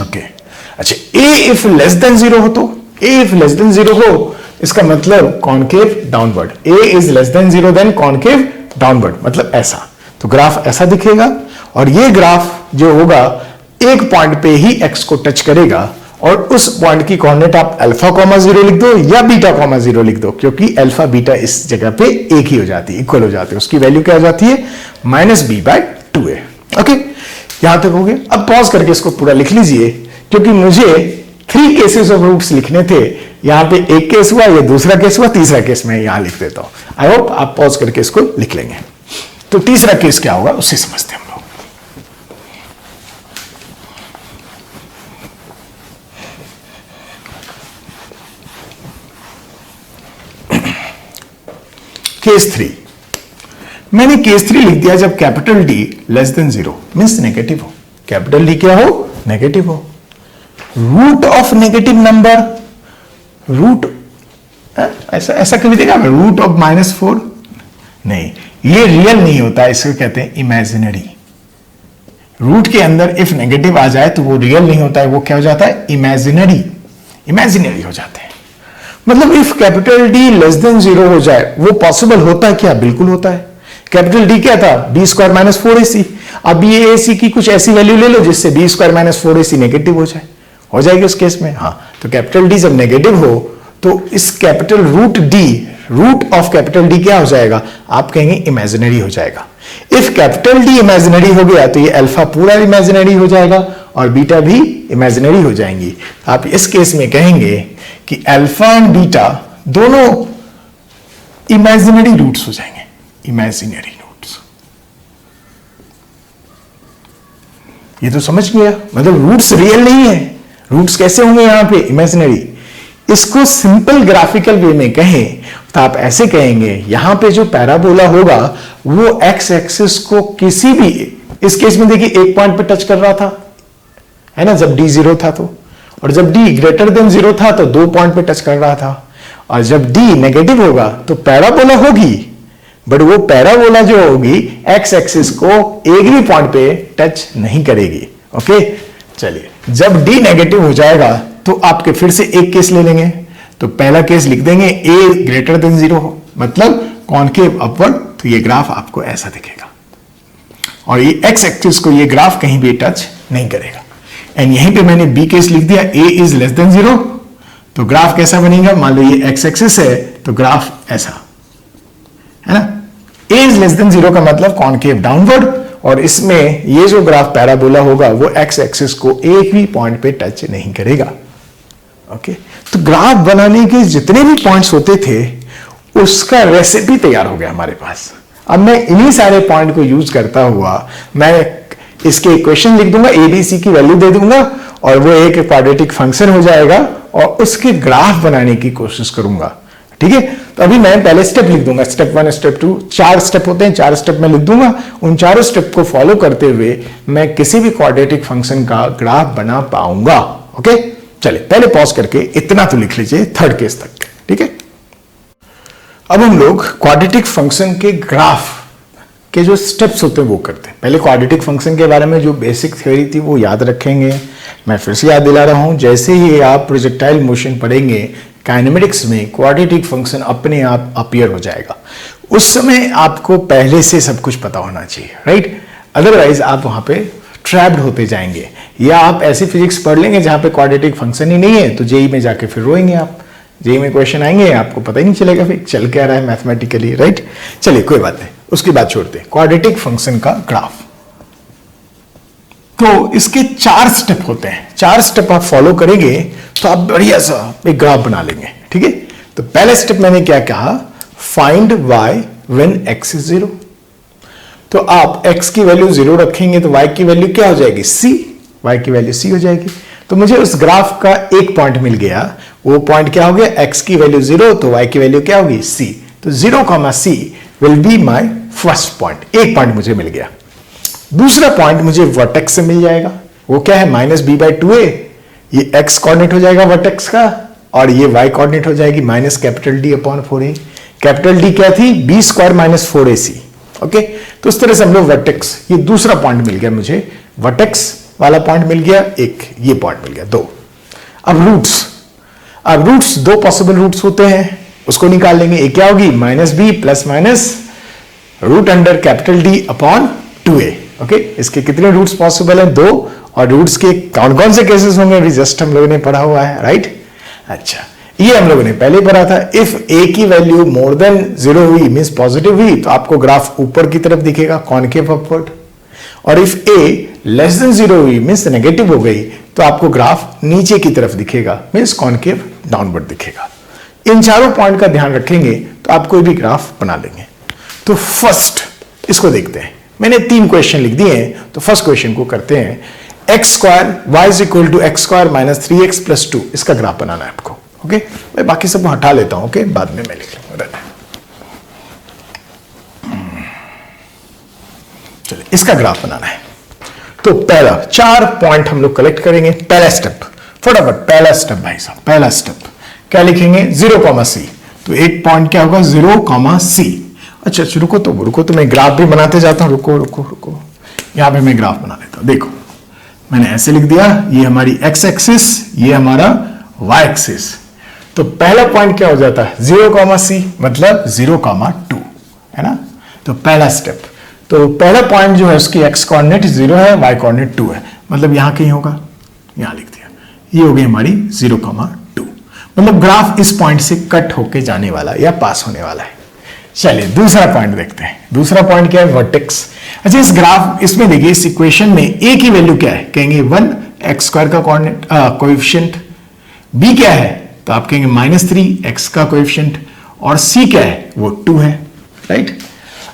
A: ओके अच्छा, a if less than zero हो तो, a if less than zero हो इसका मतलब concave downward, a is less than zero then concave downward, मतलब ऐसा। तो ग्राफ ऐसा दिखेगा, और ये ग्राफ जो होगा एक पॉइंट पे ही x को टच करेगा, और उस पॉइंट की कोऑर्डिनेट आप अल्फा कॉमा जीरो लिख दो या बीटा कॉमा जीरो लिख दो, क्योंकि अल्फा बीटा इस जगह पे एक ही हो जाती है, इक्वल हो जाती है। उसकी वैल्यू क्या हो जाती है, minus B by two a. Okay यहां तक हो गया। अब पॉज करके इसको पूरा लिख लीजिए, क्योंकि मुझे 3 केसेस ऑफ रूट्स लिखने थे। यहां पे एक केस हुआ, ये दूसरा केस हुआ, तीसरा केस मैं यहां लिख देता हूं। आई होप आप पॉज करके इसको लिख लेंगे। तो तीसरा केस क्या होगा उससे समझते हैं हम लोग। केस 3, मैंने केस 3 लिख दिया जब capital D less than zero means negative हो। कैपिटल डी क्या हो, नेगेटिव हो। Root of negative number, root ऐसा कभी देखा मैं, रूट ऑफ -4 नहीं, ये रियल नहीं होता, इसको कहते हैं इमेजिनरी। रूट के अंदर इफ नेगेटिव आ जाए तो वो रियल नहीं होता है, वो क्या हो जाता है, इमेजिनरी, इमेजिनरी हो जाते हैं। मतलब if capital D less than zero हो जाए, वो पॉसिबल होता है क्या, बिल्कुल होता है। कैपिटल डी क्या था, बी स्क्वायर माइनस 4ac। अब ये ac की कुछ ऐसी वैल्यू ले लो जिससे B square minus 4ac negative हो जाएगी उस केस में। हाँ तो कैपिटल डी जब नेगेटिव हो तो इस capital root D, root of capital D क्या हो जाएगा, आप कहेंगे इमेजिनरी हो जाएगा। इफ कैपिटल डी इमेजिनरी हो गया तो ये अल्फा पूरा इमेजिनरी हो जाएगा और बीटा भी इमेजिनरी हो जाएंगी। आप इस केस में कहेंगे कि अल्फा एंड बीटा दोनों इमेजिनरी रूट्स हो जाएंगे, इमेजिनरी रूट्स। ये तो समझ गया, मतलब रूट्स रियल नहीं है। रूट्स कैसे होंगे यहां पे, इमेजिनरी। इसको सिंपल ग्राफिकल वे में कहें तो आप ऐसे कहेंगे, यहां पे जो पैराबोला होगा वो एक्स एक्सिस को किसी भी, इस केस में देखिए एक पॉइंट पे टच कर रहा था, है ना, जब डी जीरो था तो, और जब डी ग्रेटर देन जीरो था तो 2 पॉइंट पे टच कर रहा था, और जब डी नेगेटिव होगा तो पैराबोला होगी, बट वो पैराबोला जो होगी एक्स एक्सिस को एक भी पॉइंट पे टच नहीं करेगी। ओके चलिए, जब डी नेगेटिव हो जाएगा तो आपके फिर से एक केस ले लेंगे। तो पहला केस लिख देंगे ए ग्रेटर देन जीरो हो, मतलब कॉनकेव अपवर्ड, तो ये ग्राफ आपको ऐसा दिखेगा और ये एक्स एक्सिस को ये ग्राफ कहीं भी टच नहीं करेगा। एंड यहीं पे मैंने बी केस लिख दिया, ए इज लेस देन जीरो, तो ग्राफ कैसा बनेगा, मान लो ये एक्स एक्सिस है तो ग्राफ ऐसा है ना। ए इज लेस देन जीरो का मतलब कॉनकेव डाउनवर्ड, और इसमें ये जो ग्राफ पैराबोला होगा वो एक्स एक्सिस को एक भी पॉइंट पे टच नहीं करेगा। ओके तो ग्राफ बनाने के जितने भी पॉइंट्स होते थे उसका रेसिपी तैयार हो गया हमारे पास। अब मैं इन्हीं सारे पॉइंट को यूज करता हुआ मैं इसके इक्वेशन लिख दूंगा, एबीसी की वैल्यू दे दूंगा और वो एक क्वाड्रेटिक फंक्शन हो जाएगा और उसके ग्राफ बनाने की कोशिश करूंगा। ठीक है, तो अभी मैं पहले स्टेप लिख दूंगा, स्टेप 1 स्टेप 2, 4 स्टेप होते हैं, 4 स्टेप में लिख दूंगा। उन चारों स्टेप को फॉलो करते हुए मैं किसी भी क्वाड्रेटिक फंक्शन का ग्राफ बना पाऊंगा। ओके, चलिए पहले पॉज करके इतना तो लिख लीजिए थर्ड केस तक। ठीक है, अब हम लोग क्वाड्रेटिक फंक्शन के ग्राफ के जो स्टेप्स होते हैं वो करते हैं। पहले क्वाड्रेटिक फंक्शन के बारे में जो बेसिक थ्योरी थी वो याद रखेंगे। मैं फिर से याद दिला रहा हूं, जैसे ही आप प्रोजेक्टाइल मोशन पढ़ेंगे काइनेमेटिक्स में, क्वाड्रेटिक फंक्शन अपने आप अपीयर हो जाएगा। उस समय आपको पहले से सब कुछ पता होना चाहिए, राइट? अदरवाइज आप वहां पे ट्रैप्ड होते जाएंगे, या आप ऐसी फिजिक्स पढ़ लेंगे जहां पे क्वाड्रेटिक फंक्शन ही नहीं है, तो जेई में जाके फिर रोएंगे आप। जेई में क्वेश्चन आएंगे, आपको पता ही नहीं चलेगा फिर चल क्या रहा है मैथमेटिकली, राइट? चलिए कोई बात नहीं, उसकी बात छोड़ते हैं। क्वाड्रेटिक फंक्शन का ग्राफ, तो इसके 4 स्टेप होते हैं। 4 स्टेप आप फॉलो करेंगे तो आप बढ़िया सा एक ग्राफ बना लेंगे। ठीक है, तो पहले स्टेप मैंने क्या कहा, find y when x is 0। तो आप x की वैल्यू 0 रखेंगे तो y की वैल्यू क्या हो जाएगी, c। y की वैल्यू c हो जाएगी। तो मुझे उस ग्राफ का एक पॉइंट मिल गया, वो पॉइंट क्या हो गया, x की वैल्यू 0 तो y की वैल्यू क्या होगी, c। तो 0, c will be my first point. एक पॉइंट मुझे मिल गया। दूसरा पॉइंट मुझे वर्टेक्स से मिल जाएगा, वो क्या है, -b/2a। ये x कोऑर्डिनेट हो जाएगा वर्टेक्स का, और ये y कोऑर्डिनेट हो जाएगी -D/4a। कैपिटल D क्या थी, b² - 4ac। ओके, तो उस तरह से हम लोग वर्टेक्स, ये दूसरा पॉइंट मिल गया मुझे, वर्टेक्स वाला पॉइंट मिल गया एक, ये पॉइंट मिल गया 2। अब रूट्स 2 पॉसिबल रूट्स होते हैं, उसको निकाल लेंगे। एक क्या होगी, -b ±√D/2a। ओके, इसके कितने रूट्स पॉसिबल हैं, 2। और रूट्स के कौन कौन से केसेस होंगे अभी जस्ट हम लोगों ने पढ़ा हुआ है, राइट? अच्छा, ये हम लोगों ने पहले पढ़ा था। इफ a की वैल्यू मोर देन 0 हुई, मींस पॉजिटिव हुई, तो आपको ग्राफ ऊपर की तरफ दिखेगा, कॉनकेव अपवर्ड। और इफ a लेस देन 0 हुई, मींस नेगेटिव हो गई, तो आपको ग्राफ नीचे की तरफ दिखेगा, मींस कॉनकेव डाउनवर्ड दिखेगा। इन चारों पॉइंट का ध्यान रखेंगे तो आप कोई भी ग्राफ बना लेंगे। तो फर्स्ट इसको देखते हैं। मैंने 3 क्वेश्चन लिख दिए हैं, तो फर्स्ट क्वेश्चन को करते हैं। x² y = x² - 3x + 2, इसका ग्राफ बनाना है आपको। ओके, मैं बाकी सबको हटा लेता हूं, ओके, बाद में मैं लिख लूंगा। चलिए, इसका ग्राफ बनाना है। तो पहला 4 पॉइंट हम लोग कलेक्ट करेंगे। पहला स्टेप, फटाफट पहला स्टेप भाई साहब, पहला स्टेप क्या लिखेंगे, 0, c। तो एक पॉइंट क्या होगा, 0, c। अच्छा, रुको तो मैं ग्राफ भी बनाते जाता हूं। रुको, यहां पे मैं ग्राफ बना लेता हूं। देखो, मैंने ऐसे लिख दिया, ये हमारी x एक्सिस, ये हमारा y एक्सिस। तो पहला पॉइंट क्या हो जाता है, 0, c, मतलब 0, 2, है ना? तो पहला स्टेप, तो पहला पॉइंट जो है उसकी x कोऑर्डिनेट 0 है, y कोऑर्डिनेट 2 है, मतलब यहां कहीं होगा, यहां लिख दिया। ये हो गई हमारी 0, 2, मतलब ग्राफ इस पॉइंट से कट होके जाने वाला या पास होने वाला है। चलिए दूसरा पॉइंट देखते हैं। दूसरा पॉइंट क्या है, वर्टेक्स। अच्छा, इस ग्राफ, इसमें देखिए, इस इक्वेशन में a की वैल्यू क्या है, कहेंगे 1, x² का कोएफिशिएंट। b क्या है, तो आप कहेंगे -3, x का कोएफिशिएंट। और c क्या है, वो 2 है, राइट?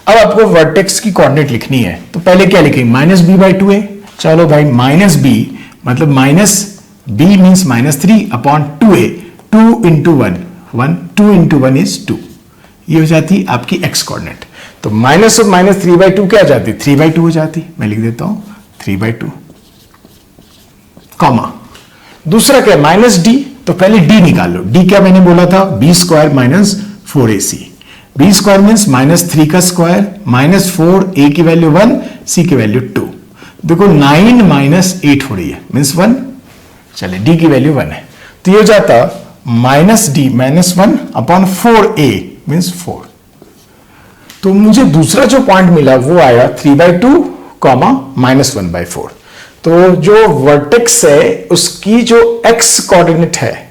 A: अब आपको वर्टेक्स की कोऑर्डिनेट लिखनी है, तो पहले क्या लिखेंगे, -b/2a। चलो भाई, -b मतलब -b मींस -3/2a, 2 × 1, 2 × 1 इज 2। ये हो जाती आपकी x कोऑर्डिनेट। तो -3/2 क्या हो जाती, 3/2 हो जाती। मैं लिख देता हूं 3/2, कॉमा। दूसरा क्या है, -d, तो पहले d निकाल लो। d क्या मैंने बोला था, b² - 4ac। b² मींस -3 का स्क्वायर, -4, a की वैल्यू 1, c की वैल्यू 2। देखो 9 - 8 हो रही है, मींस 1। चलिए, d की वैल्यू 1 है, तो ये हो जाता -d - 1/4a मींस 4। तो मुझे दूसरा जो पॉइंट मिला वो आया 3/2, -1/4। तो जो वर्टेक्स है उसकी जो x कोऑर्डिनेट है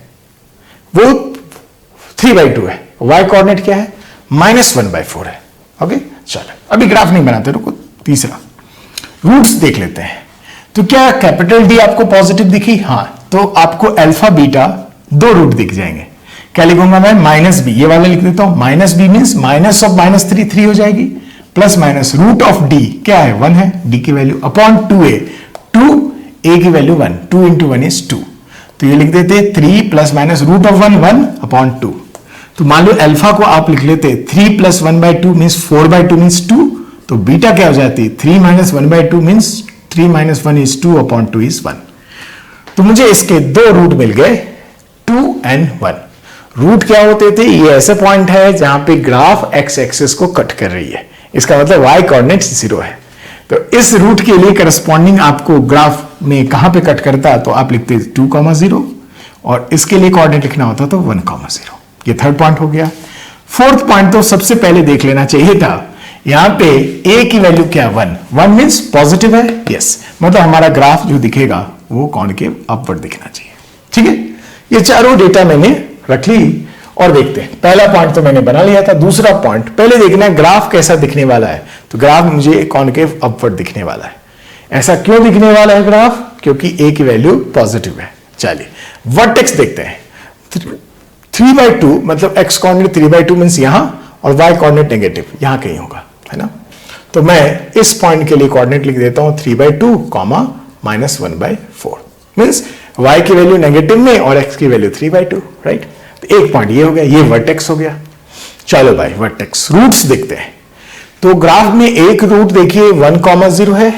A: वो 3/2 है, y कोऑर्डिनेट क्या है, -1/4 है। ओके, चलो अभी ग्राफ नहीं बनाते, रुको। तीसरा, रूट्स देख लेते हैं। तो क्या कैपिटल D आपको पॉजिटिव दिखी, हाँ, तो आपको अल्फा बीटा 2 रूट दिख जाएंगे। क्या लिखूंगा मैं, -b, ये वाला लिख देता हूं। -b मींस -3 3 हो जाएगी, प्लस माइनस √d क्या है, 1 है, d की वैल्यू, अपॉन 2a, 2 ए की वैल्यू 1, 2 इंटू 1 इज 2, तो ये लिख देते 3 plus minus root of 1 1 upon 2। तो मान लो अल्फा को आप लिख लेते 3 प्लस 1/2 मीन्स 4/2 मीन्स 2, तो बीटा क्या हो जाती है 3 minus 1/2 means 3 minus 1 is 2 upon 2 is 1। तो मुझे इसके दो रूट मिल गए 2 and 1। रूट क्या होते थे, ये ऐसे पॉइंट है जहां पे ग्राफ एक्स एक्सिस को कट कर रही है, इसका मतलब y कोऑर्डिनेट 0 है। तो इस रूट के लिए करस्पॉन्डिंग आपको ग्राफ में कहां पे कट करता तो आप लिखते 2, 0 और इसके लिए कोऑर्डिनेट लिखना होता तो 1, 0। ये थर्ड पॉइंट हो गया। फोर्थ पॉइंट तो सबसे पहले देख लेना चाहिए था, यहां पे a की वैल्यू क्या 1 मींस पॉजिटिव है, यस, मतलब हमारा ग्राफ जो दिखेगा वो कॉनकेव अपवर्ड दिखना चाहिए। ठीक है, ये चारों डेटा मैंने रख ली और देखते हैं। पहला पॉइंट तो मैंने बना लिया था, दूसरा पॉइंट पहले देखना है ग्राफ कैसा दिखने वाला है। तो ग्राफ मुझे कॉनकेव अपवर्ड दिखने वाला है। ऐसा क्यों दिखने वाला है ग्राफ, क्योंकि a की वैल्यू पॉजिटिव है। चलिए वर्टेक्स देखते हैं। 3/2 मतलब x कोऑर्डिनेट 3/2 मींस यहां और y कोऑर्डिनेट नेगेटिव यहां कहीं होगा, है ना। तो मैं इस पॉइंट के लिए कोऑर्डिनेट लिख देता हूं 3/2 कॉमा -1/4 मींस y की वैल्यू नेगेटिव में और x की वैल्यू 3/2, राइट। तो एक पॉइंट ये हो गया, ये वर्टेक्स हो गया। चलो भाई वर्टेक्स रूट्स देखते हैं। तो ग्राफ में एक रूट देखिए 1, 0 है,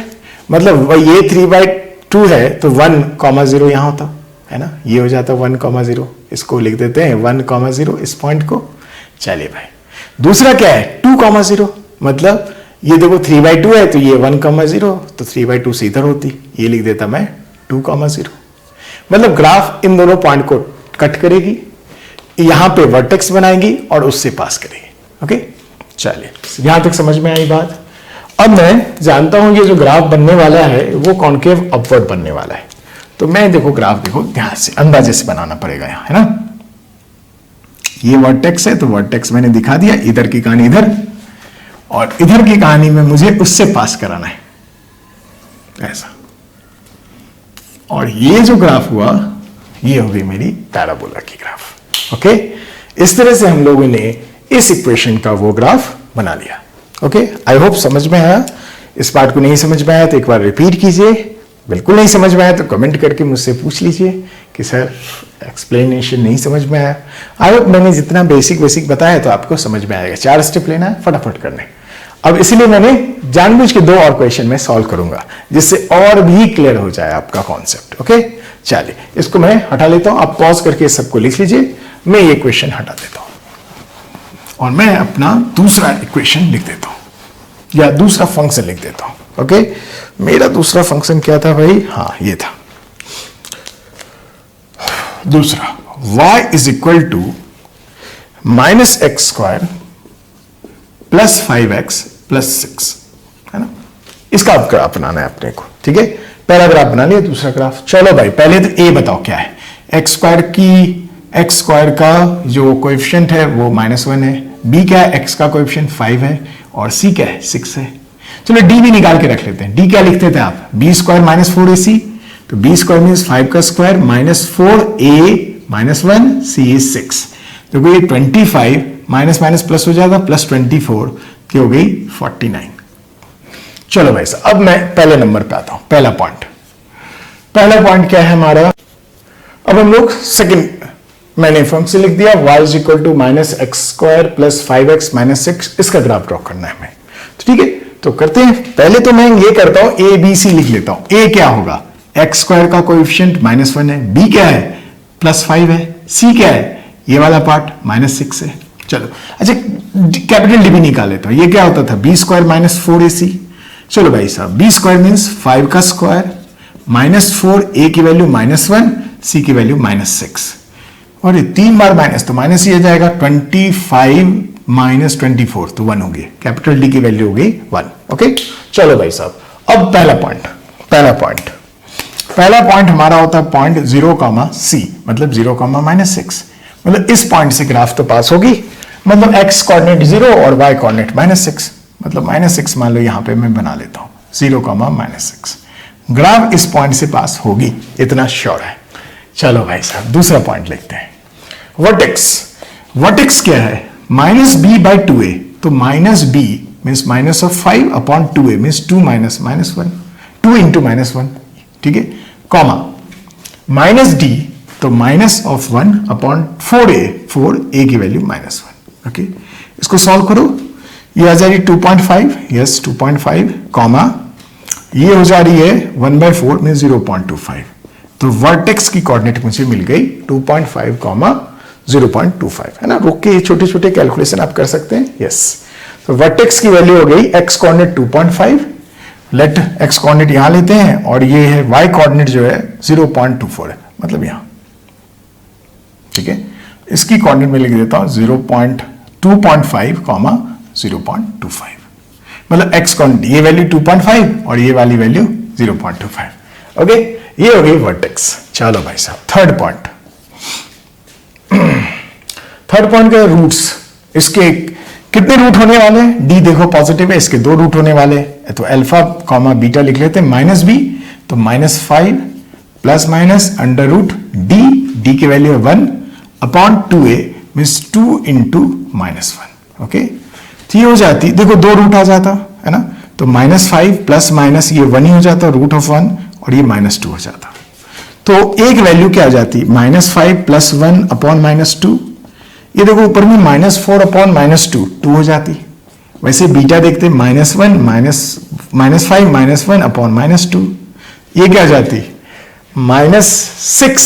A: मतलब ये 3/2 है तो 1, 0 यहां होता है ना, ये हो जाता 1, 0। इसको लिख देते हैं 1, 0 इस पॉइंट को। चलिए भाई दूसरा क्या है 2, 0 मतलब ये देखो 3/2 है तो ये 1, 0 तो 3/2 से इधर होती, ये लिख देता मैं 2, 0। मतलब ग्राफ इन दोनों पॉइंट को कट करेगी, यहां पे वर्टेक्स बनाएगी और उससे पास करेगी। ओके चलिए यहां तक समझ में आई बात। अब मैं जानता हूं ये जो ग्राफ बनने वाला है वो कॉनकेव अपवर्ड बनने वाला है। तो मैं देखो ग्राफ देखो ध्यान से अंदाजे से बनाना पड़ेगा यहां, है ना। ये वर्टेक्स है तो वर्टेक्स मैंने दिखा दिया, इधर की कहानी इधर और इधर की कहानी में मुझे उससे पास कराना है ऐसा। और ये जो ग्राफ हुआ ये हो गई मेरी पैराबोला की ग्राफ। ओके इस तरह से हम लोगों ने इस इक्वेशन का वो ग्राफ बना लिया। ओके आई होप समझ में आया। इस पार्ट को नहीं समझ में आया तो एक बार रिपीट कीजिए, बिल्कुल नहीं समझ में आया तो कमेंट करके मुझसे पूछ लीजिए कि सर एक्सप्लेनेशन नहीं समझ में आया। आई होप मैंने जितना बेसिक बताया तो आपको समझ में आएगा। 4 स्टेप लेना है फटाफट करने। अब इसीलिए मैंने जानबूझ के 2 और क्वेश्चन में सॉल्व करूंगा जिससे और भी क्लियर हो जाए आपका कॉन्सेप्ट। ओके चलिए इसको मैं हटा लेता हूं, आप पॉज करके सबको लिख लीजिए। मैं ये क्वेश्चन हटा देता हूं और मैं अपना दूसरा इक्वेशन लिख देता हूं या दूसरा फंक्शन लिख देता हूं। ओके मेरा दूसरा फंक्शन क्या था भाई, हाँ ये था दूसरा y is equal to -x² plus 5x plus 6, है ना। इसका अब ग्राफ बनाना है अपने को। ठीक है पहला ग्राफ बना लिया, दूसरा ग्राफ। चलो भाई पहले तो a बताओ क्या है। x स्क्वायर का जो कोएफिशिएंट है वो -1 है, b क्या है x का कोएफिशिएंट 5 है और c क्या है 6 है। चलो d भी निकाल के रख लेते हैं। d क्या लिखते थे आप b² -4ac, तो b² मींस 5 का स्क्वायर -4a -1 c इज 6। तो ये 25 माइनस माइनस प्लस हो जाएगा प्लस 24 की हो गई 49। चलो भाई साहब अब मैं पहले नंबर पे आता हूं। पहला पॉइंट क्या है हमारा, अब हम लोग सेकंड मैंने फंक्शन लिख दिया y is equal to -x² plus 5x -6, इसका ग्राफ ड्रॉ करना है हमें। तो ठीक है तो करते हैं। पहले तो मैं ये करता हूं a b c लिख लेता हूं। a क्या होगा x² का कोएफिशिएंट -1 है, b क्या है +5 है, c क्या है ये वाला पार्ट -6 है। चलो अच्छा कैपिटल D भी निकाल लेता हूं। ये क्या होता था b² -4ac। चलो भाई साहब b² मींस 5 का स्क्वायर -4 a की वैल्यू -1 c की वैल्यू -6 और ये 3 बार माइनस तो माइनस ही आ जाएगा। 25 -24 तो 1 हो गया। कैपिटल D की वैल्यू हो गई 1। ओके चलो भाई साहब अब पहला पॉइंट हमारा होता है पॉइंट 0, c मतलब 0, -6 मतलब इस पॉइंट से ग्राफ तो पास होगी, मतलब x कोऑर्डिनेट 0 और y कोऑर्डिनेट -6 मतलब -6 मान लो यहां पे मैं बना लेता हूं 0, -6 ग्राफ इस पॉइंट से पास होगी, इतना श्योर है। चलो भाई साहब दूसरा पॉइंट लिखते हैं। वर्टेक्स क्या है -b/2a, तो -b means -5 upon 2a means 2 - -1 2 × -1। ठीक है कॉमा माइनस डी, तो minus of 1 upon 4a, 4a की वैल्यू -1। ओके, इसको सॉल्व करो, ये आ जा रही 2.5, यस 2.5, कॉमा ये हो जा रही है 1/4 में 0.25, तो वर्टेक्स की कोऑर्डिनेट मुझे मिल गई 2.5 कॉमा 0.25, है ना। रोक के ये छोटे छोटे कैलकुलेशन आप कर सकते हैं, यस। तो वर्टेक्स की वैल्यू हो गई x coordinate 2.5, let x coordinate यहां लेते हैं, और ये है वाई कोऑर्डिनेट जो है 0.24 है, मतलब यहां, ठीक है। इसकी कोऑर्डिनेट में लिख देता हूं 2.5 कॉमा 0.25, मतलब एक्स कोऑर्डिनेट ये वैल्यू 2.5 और ये वाली वैल्यू 0.25। ओके, ये हो गई वर्टेक्स। चलो भाई साहब, थर्ड पॉइंट के रूट्स, इसके कितने रूट होने वाले हैं? डी देखो पॉजिटिव है, इसके 2 रूट होने वाले हैं, तो अल्फा कॉमा बीटा लिख लेते हैं माइनस बी, तो -5 plus minus under root D, D की वैल्यू है 1 upon 2a means 2 into -1। Okay, तो ये हो जाती, देखो 2 रूट आ जाता है ना, तो -5 प्लस माइनस ये 1 ही हो जाता, रूट ऑफ 1, और ये -2 हो जाता, तो एक वैल्यू क्या आ जाती, -5 प्लस 1 अपॉन -2, ये देखो ऊपर में -4 अपॉन -2, 2 हो जाती। वैसे बीटा देखते -1 -5 -1 अपॉन -2, ये क्या आ जाती, -6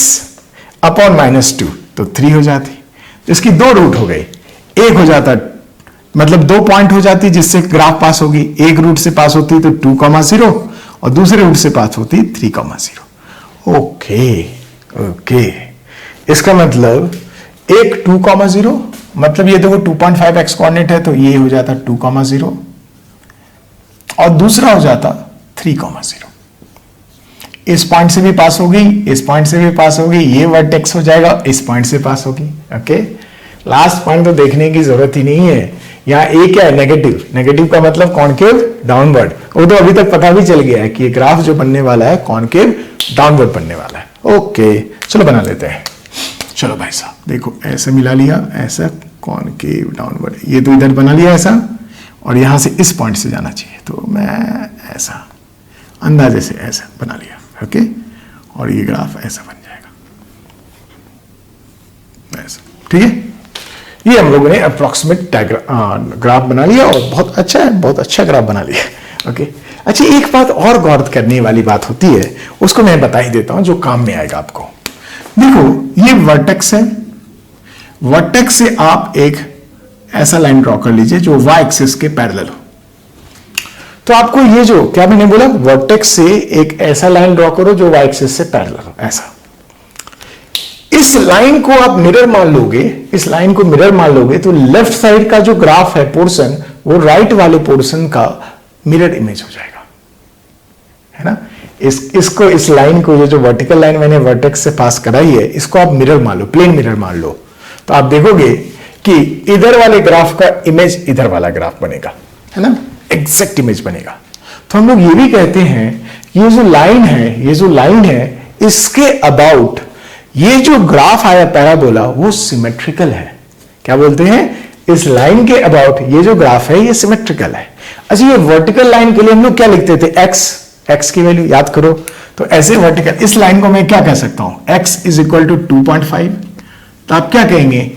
A: अपॉन -2, तो 3 हो जाती। तो इसकी 2 रूट हो गई, एक हो जाता, मतलब 2 पॉइंट हो जाती जिससे ग्राफ पास होगी, एक रूट से पास होती तो 2,0 और दूसरे रूट से पास होती 3,0। ओके ओके, इसका मतलब एक 2,0, मतलब ये देखो 2.5 एक्स कोऑर्डिनेट है, तो ये हो जाता 2,0 और दूसरा हो जाता 3,0। इस पॉइंट से भी पास होगी, इस पॉइंट से भी पास होगी, ये वर्टेक्स हो जाएगा, इस पॉइंट से पास होगी। ओके, लास्ट पॉइंट तो देखने की जरूरत ही नहीं है। यहाँ ए क्या है, नेगेटिव, नेगेटिव का मतलब कॉनकेव डाउनवर्ड, वो तो अभी तक पता भी चल गया है कि ये ग्राफ जो बनने वाला है कॉनकेव डाउनवर्ड बनने वाला है। ओके, चलो बना लेते हैं। चलो भाई साहब देखो, ऐसे मिला लिया, ऐसा कॉनकेव डाउनवर्ड, ये तो इधर बना लिया ऐसा, और यहां से इस पॉइंट से जाना चाहिए, तो मैं ऐसा अंदाजे से ऐसा बना लिया। ओके, और ये ग्राफ ऐसा बन जाएगा, ऐसा, ठीक है। ये हम लोगों ने अप्रोक्सीमेट ग्राफ बना लिया, और बहुत अच्छा है, बहुत अच्छा ग्राफ बना लिया। ओके, अच्छा एक बात और गौर करने वाली बात होती है, उसको मैं बता ही देता हूं जो काम में आएगा आपको। देखो ये वर्टेक्स है, वर्टेक्स से आप एक ऐसा लाइन ड्रॉ कर लीजिए जो वाई एक्सिस के पैरेलल हो, तो आपको ये जो क्या मैंने बोला, वर्टेक्स से एक ऐसा लाइन ड्रॉ करो जो वाई एक्सिस से पैरेलल हो, ऐसा। इस लाइन को आप मिरर मान लोगे, इस लाइन को मिरर मान लोगे, तो लेफ्ट साइड का जो ग्राफ है पोर्शन, वो राइट वाले पोर्शन का मिरर इमेज हो जाएगा, है ना। इसको, इस लाइन को, ये जो वर्टिकल लाइन मैंने वर्टेक्स से पास कराई है, इसको आप मिरर मान लो, प्लेन मिरर मान लो, तो आप देखोगे कि इधर वाले ग्राफ का इमेज इधर वाला ग्राफ बनेगा, है ना, एग्जैक्ट इमेज बनेगा। तो हम लोग ये भी कहते हैं ये जो लाइन है, ये जो लाइन है, इसके अबाउट ये जो ग्राफ आया पैराबोला, वो सिमेट्रिकल है। क्या बोलते हैं, इस लाइन के अबाउट ये जो ग्राफ है ये सिमेट्रिकल है। अच्छा, ये वर्टिकल लाइन के लिए हम लोग क्या लिखते थे, एक्स की वैल्यू याद करो, तो ऐसे वर्टिकल, इस लाइन को मैं क्या कह सकता हूं, x इज इक्वल टू 2.5, तो आप क्या कहेंगे,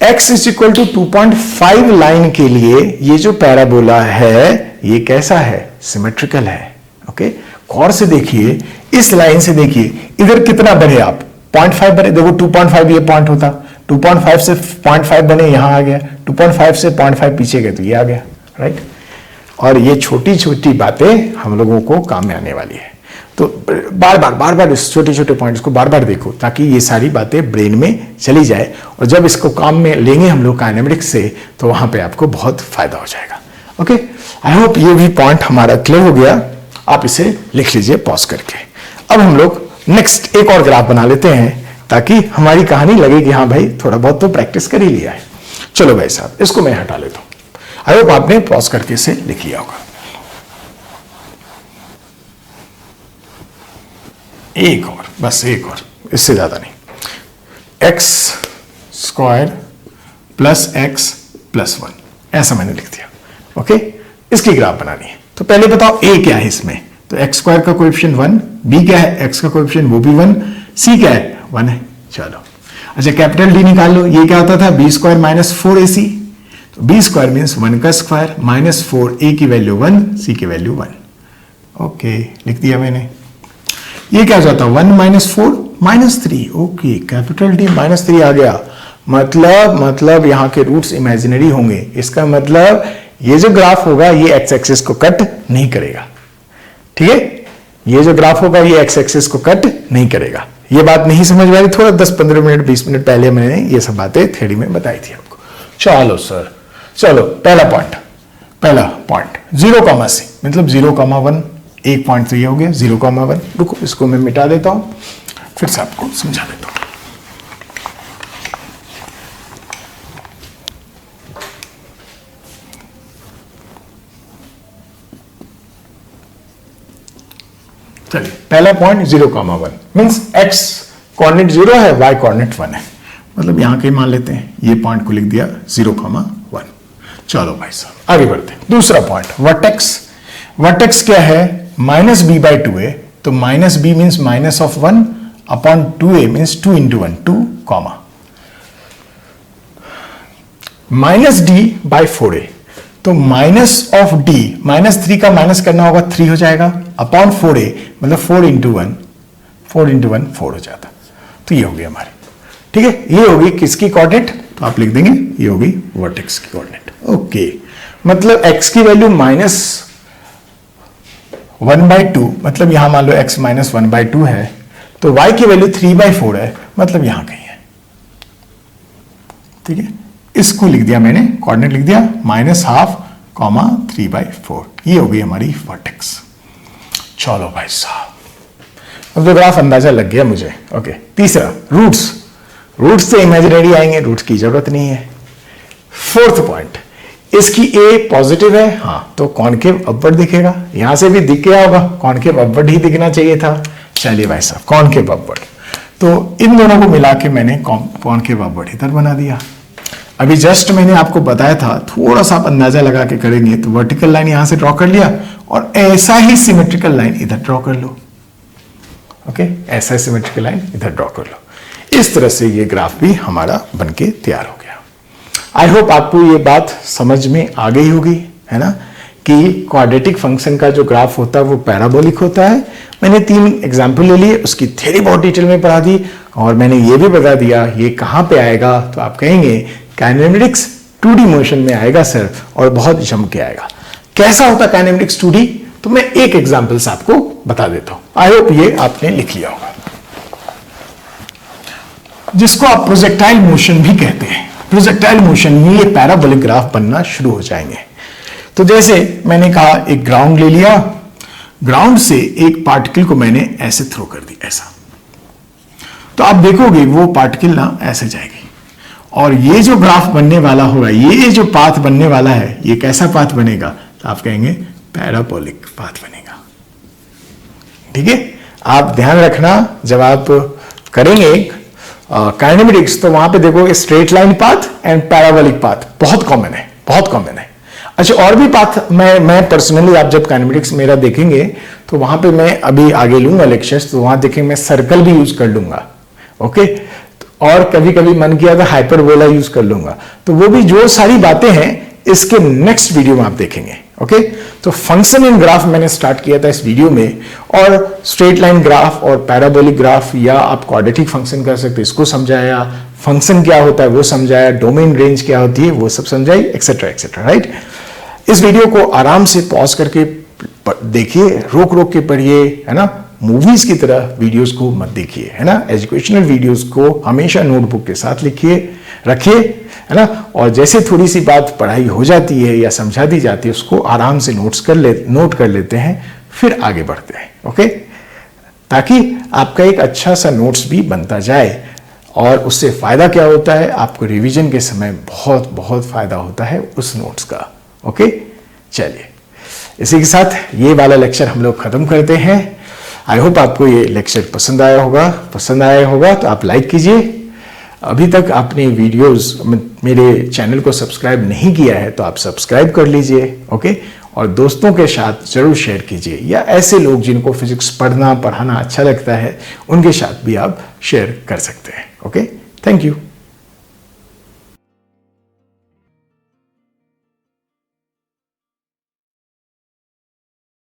A: x is equal to 2.5 line के लिए ये जो पैराबोला है ये कैसा है, सिमेट्रिकल है। ओके, गौर से देखिए, इस लाइन से देखिए, इधर कितना बने आप, 0.5 बने, देखो 2.5 ये पॉइंट होता, 2.5 से 0.5 बने, यहां आ गया, 2.5 से 0.5 पीछे गए तो ये आ गया, राइट। और ये छोटी छोटी बातें हम लोगों को काम में आने वाली है, तो बार बार इस छोटे छोटे पॉइंट्स को बार बार देखो, ताकि ये सारी बातें ब्रेन में चली जाए, और जब इसको काम में लेंगे हम लोग काइनेमेटिक्स से, तो वहां पे आपको बहुत फायदा हो जाएगा। ओके, आई होप ये भी पॉइंट हमारा क्लियर हो गया। आप इसे लिख लीजिए पॉज करके। अब हम लोग नेक्स्ट एक और ग्राफ बना लेते हैं, ताकि हमारी कहानी लगे कि हाँ भाई थोड़ा बहुत तो प्रैक्टिस कर ही लिया है। चलो भाई साहब, इसको मैं हटा लेता हूं। आई होप आपने पॉज करके इसे लिख लिया होगा। एक और, बस एक और, इससे ज्यादा नहीं। X square plus x plus 1, ऐसा मैंने लिख दिया। ओके, इसकी ग्राफ बनानी है, तो पहले बताओ ए क्या है इसमें, तो एक्स स्क्वायर का कोएफिशिएंट 1, बी क्या है, एक्स का कोएफिशिएंट वो भी 1, सी क्या है 1 है। चलो अच्छा कैपिटल डी निकाल लो, ये क्या होता था बी स्क्वायर माइनस 4ac, तो बी स्क्वायर मीन्स 1 का स्क्वायर माइनस 4, ए की वैल्यू 1, सी की वैल्यू 1। ओके लिख दिया मैंने। ये क्या हो जाता है 1 minus 4 minus 3। Okay capital D minus 3 आ गया, मतलब यहां के रूट्स इमेजिनरी होंगे। इसका मतलब ये जो ग्राफ होगा ये एक्स एक्सिस को कट नहीं करेगा, ठीक है, ये जो ग्राफ होगा ये एक्स एक्सिस को कट नहीं करेगा। ये बात नहीं समझ में आ रही, थोड़ा 10-15 मिनट 20 मिनट पहले मैंने ये सब बातें थ्योरी में बताई थी आपको। चलो सर, चलो पहला पॉइंट 0, मतलब 0,1, एक पॉइंट तो ये हो गया 0,1। रुको इसको मैं मिटा देता हूं, फिर से आपको समझा देता हूं। चलिए पहला पॉइंट 0,1 मीन्स x कोऑर्डिनेट 0 है, y कोऑर्डिनेट 1 है, मतलब यहां के मान लेते हैं, ये पॉइंट को लिख दिया 0,1। चलो भाई साहब आगे बढ़ते हैं। दूसरा पॉइंट वर्टेक्स क्या है -b/2a, तो -b means minus of 1 upon 2a means 2 into 1 2, -d/4a, तो माइनस ऑफ d -3 का माइनस करना होगा 3 हो जाएगा, अपॉन 4a मतलब 4 into 1 4 हो जाता, तो ये हो गई हमारी, ठीक है। ये होगी किसकी कोऑर्डिनेट, तो आप लिख देंगे ये होगी वर्टेक्स की कोऑर्डिनेट। ओके मतलब x की वैल्यू -1/2, मतलब यहां मान लो x -1/2 है, तो y की वैल्यू 3/4 है, मतलब यहां कहीं है, ठीक है। इसको लिख दिया मैंने, कोऑर्डिनेट लिख दिया -12, 3/4, ये हो गई हमारी वर्टेक्स। चलो भाई साहब अब तो ग्राफ अंदाजा लग गया मुझे। ओके तीसरा रूट्स से इमेजिनरी आएंगे, रूट्स की जरूरत नहीं है। फोर्थ पॉइंट, इसकी ए पॉजिटिव है, हाँ तो कॉनकेव अपवर्ड दिखेगा, यहां से भी दिख गया होगा, कॉनकेव अपवर्ड ही दिखना चाहिए था। चलिए भाई साहब कॉनकेव अपवर्ड, तो इन दोनों को मिला के मैंने कॉनकेव अपवर्ड इधर बना दिया। अभी जस्ट मैंने आपको बताया था, थोड़ा सा आप अंदाजा लगा के करेंगे तो वर्टिकल लाइन यहां से ड्रॉ कर लिया और ऐसा ही सिमेट्रिकल लाइन इधर ड्रॉ कर लो। ओके ऐसा ही सिमेट्रिकल लाइन इधर ड्रॉ कर लो। इस तरह से ये ग्राफ भी हमारा बनके तैयार हो गया। आई होप आपको ये बात समझ में आ गई होगी, है ना, कि क्वाड्रेटिक फंक्शन का जो ग्राफ होता है वो पैराबोलिक होता है। मैंने 3 एग्जाम्पल ले लिए, उसकी थ्योरी बहुत डिटेल में पढ़ा दी और मैंने ये भी बता दिया ये कहां पे आएगा, तो आप कहेंगे काइनेमेटिक्स 2D मोशन में आएगा सर, और बहुत जम के आएगा। कैसा होता है काइनेमेटिक्स 2D, तो मैं एक एग्जाम्पल से आपको बता देता हूं। आई होप ये आपने लिख लिया होगा, जिसको आप प्रोजेक्टाइल मोशन भी कहते हैं। प्रोजेक्टाइल मोशन में ये पैराबोलिक ग्राफ बनना शुरू हो जाएंगे। तो जैसे मैंने कहा एक ग्राउंड ले लिया, ग्राउंड से एक पार्टिकल को मैंने ऐसे थ्रो कर दी ऐसा, तो आप देखोगे वो पार्टिकल ना ऐसे जाएगी और ये जो ग्राफ बनने वाला होगा, ये जो पाथ बनने वाला है, ये कैसा पाथ बनेगा, तो आप कहेंगे पैराबोलिक पाथ बनेगा। ठीक है, आप ध्यान रखना जब आप करेंगे काइनेमेटिक्स, तो वहां पे देखोगे straight line path and parabolic path बहुत कॉमन है, बहुत कॉमन है। अच्छा और भी पाथ मैं पर्सनली, आप जब काइनेमेटिक्स मेरा देखेंगे तो वहां पे मैं अभी आगे लूंगा लेक्चर्स, तो वहां देखेंगे मैं सर्कल भी यूज कर लूंगा। ओके, और कभी कभी मन किया तो हाइपरबोला यूज कर लूंगा, तो वो भी जो सारी बातें हैं इसके नेक्स्ट वीडियो में आप देखेंगे। ओके, तो फंक्शन इन ग्राफ मैंने स्टार्ट किया था इस वीडियो में, और स्ट्रेट लाइन ग्राफ और पैराबोलिक ग्राफ, या आप क्वाड्रेटिक फंक्शन कर सकते, इसको समझाया, फंक्शन क्या होता है वो समझाया, डोमेन रेंज क्या होती है वो सब समझाई, एक्सेट्रा एक्सेट्रा। राइट, इस वीडियो को आराम से पॉज करके देखिए, रोक रोक के पढ़िए, है ना। मूवीज की तरह वीडियोस को मत देखिए, है ना। एजुकेशनल वीडियोस को हमेशा नोटबुक के साथ लिखिए रखिए, है ना। और जैसे थोड़ी सी बात पढ़ाई हो जाती है या समझा दी जाती है, उसको आराम से नोट कर लेते हैं, फिर आगे बढ़ते हैं। ओके, ताकि आपका एक अच्छा सा नोट्स भी बनता जाए, और उससे फायदा क्या होता है, आपको रिवीजन के समय बहुत बहुत फायदा होता है उस नोट्स का। ओके, चलिए इसी के साथ ये वाला लेक्चर हम लोग खत्म करते हैं। आई होप आपको ये लेक्चर पसंद आया होगा तो आप लाइक कीजिए। अभी तक आपने वीडियोस मेरे चैनल को सब्सक्राइब नहीं किया है तो आप सब्सक्राइब कर लीजिए। ओके, और दोस्तों के साथ जरूर शेयर कीजिए, या ऐसे लोग जिनको फिजिक्स पढ़ना पढ़ाना अच्छा लगता है उनके साथ भी आप शेयर कर सकते हैं। Okay, thank you.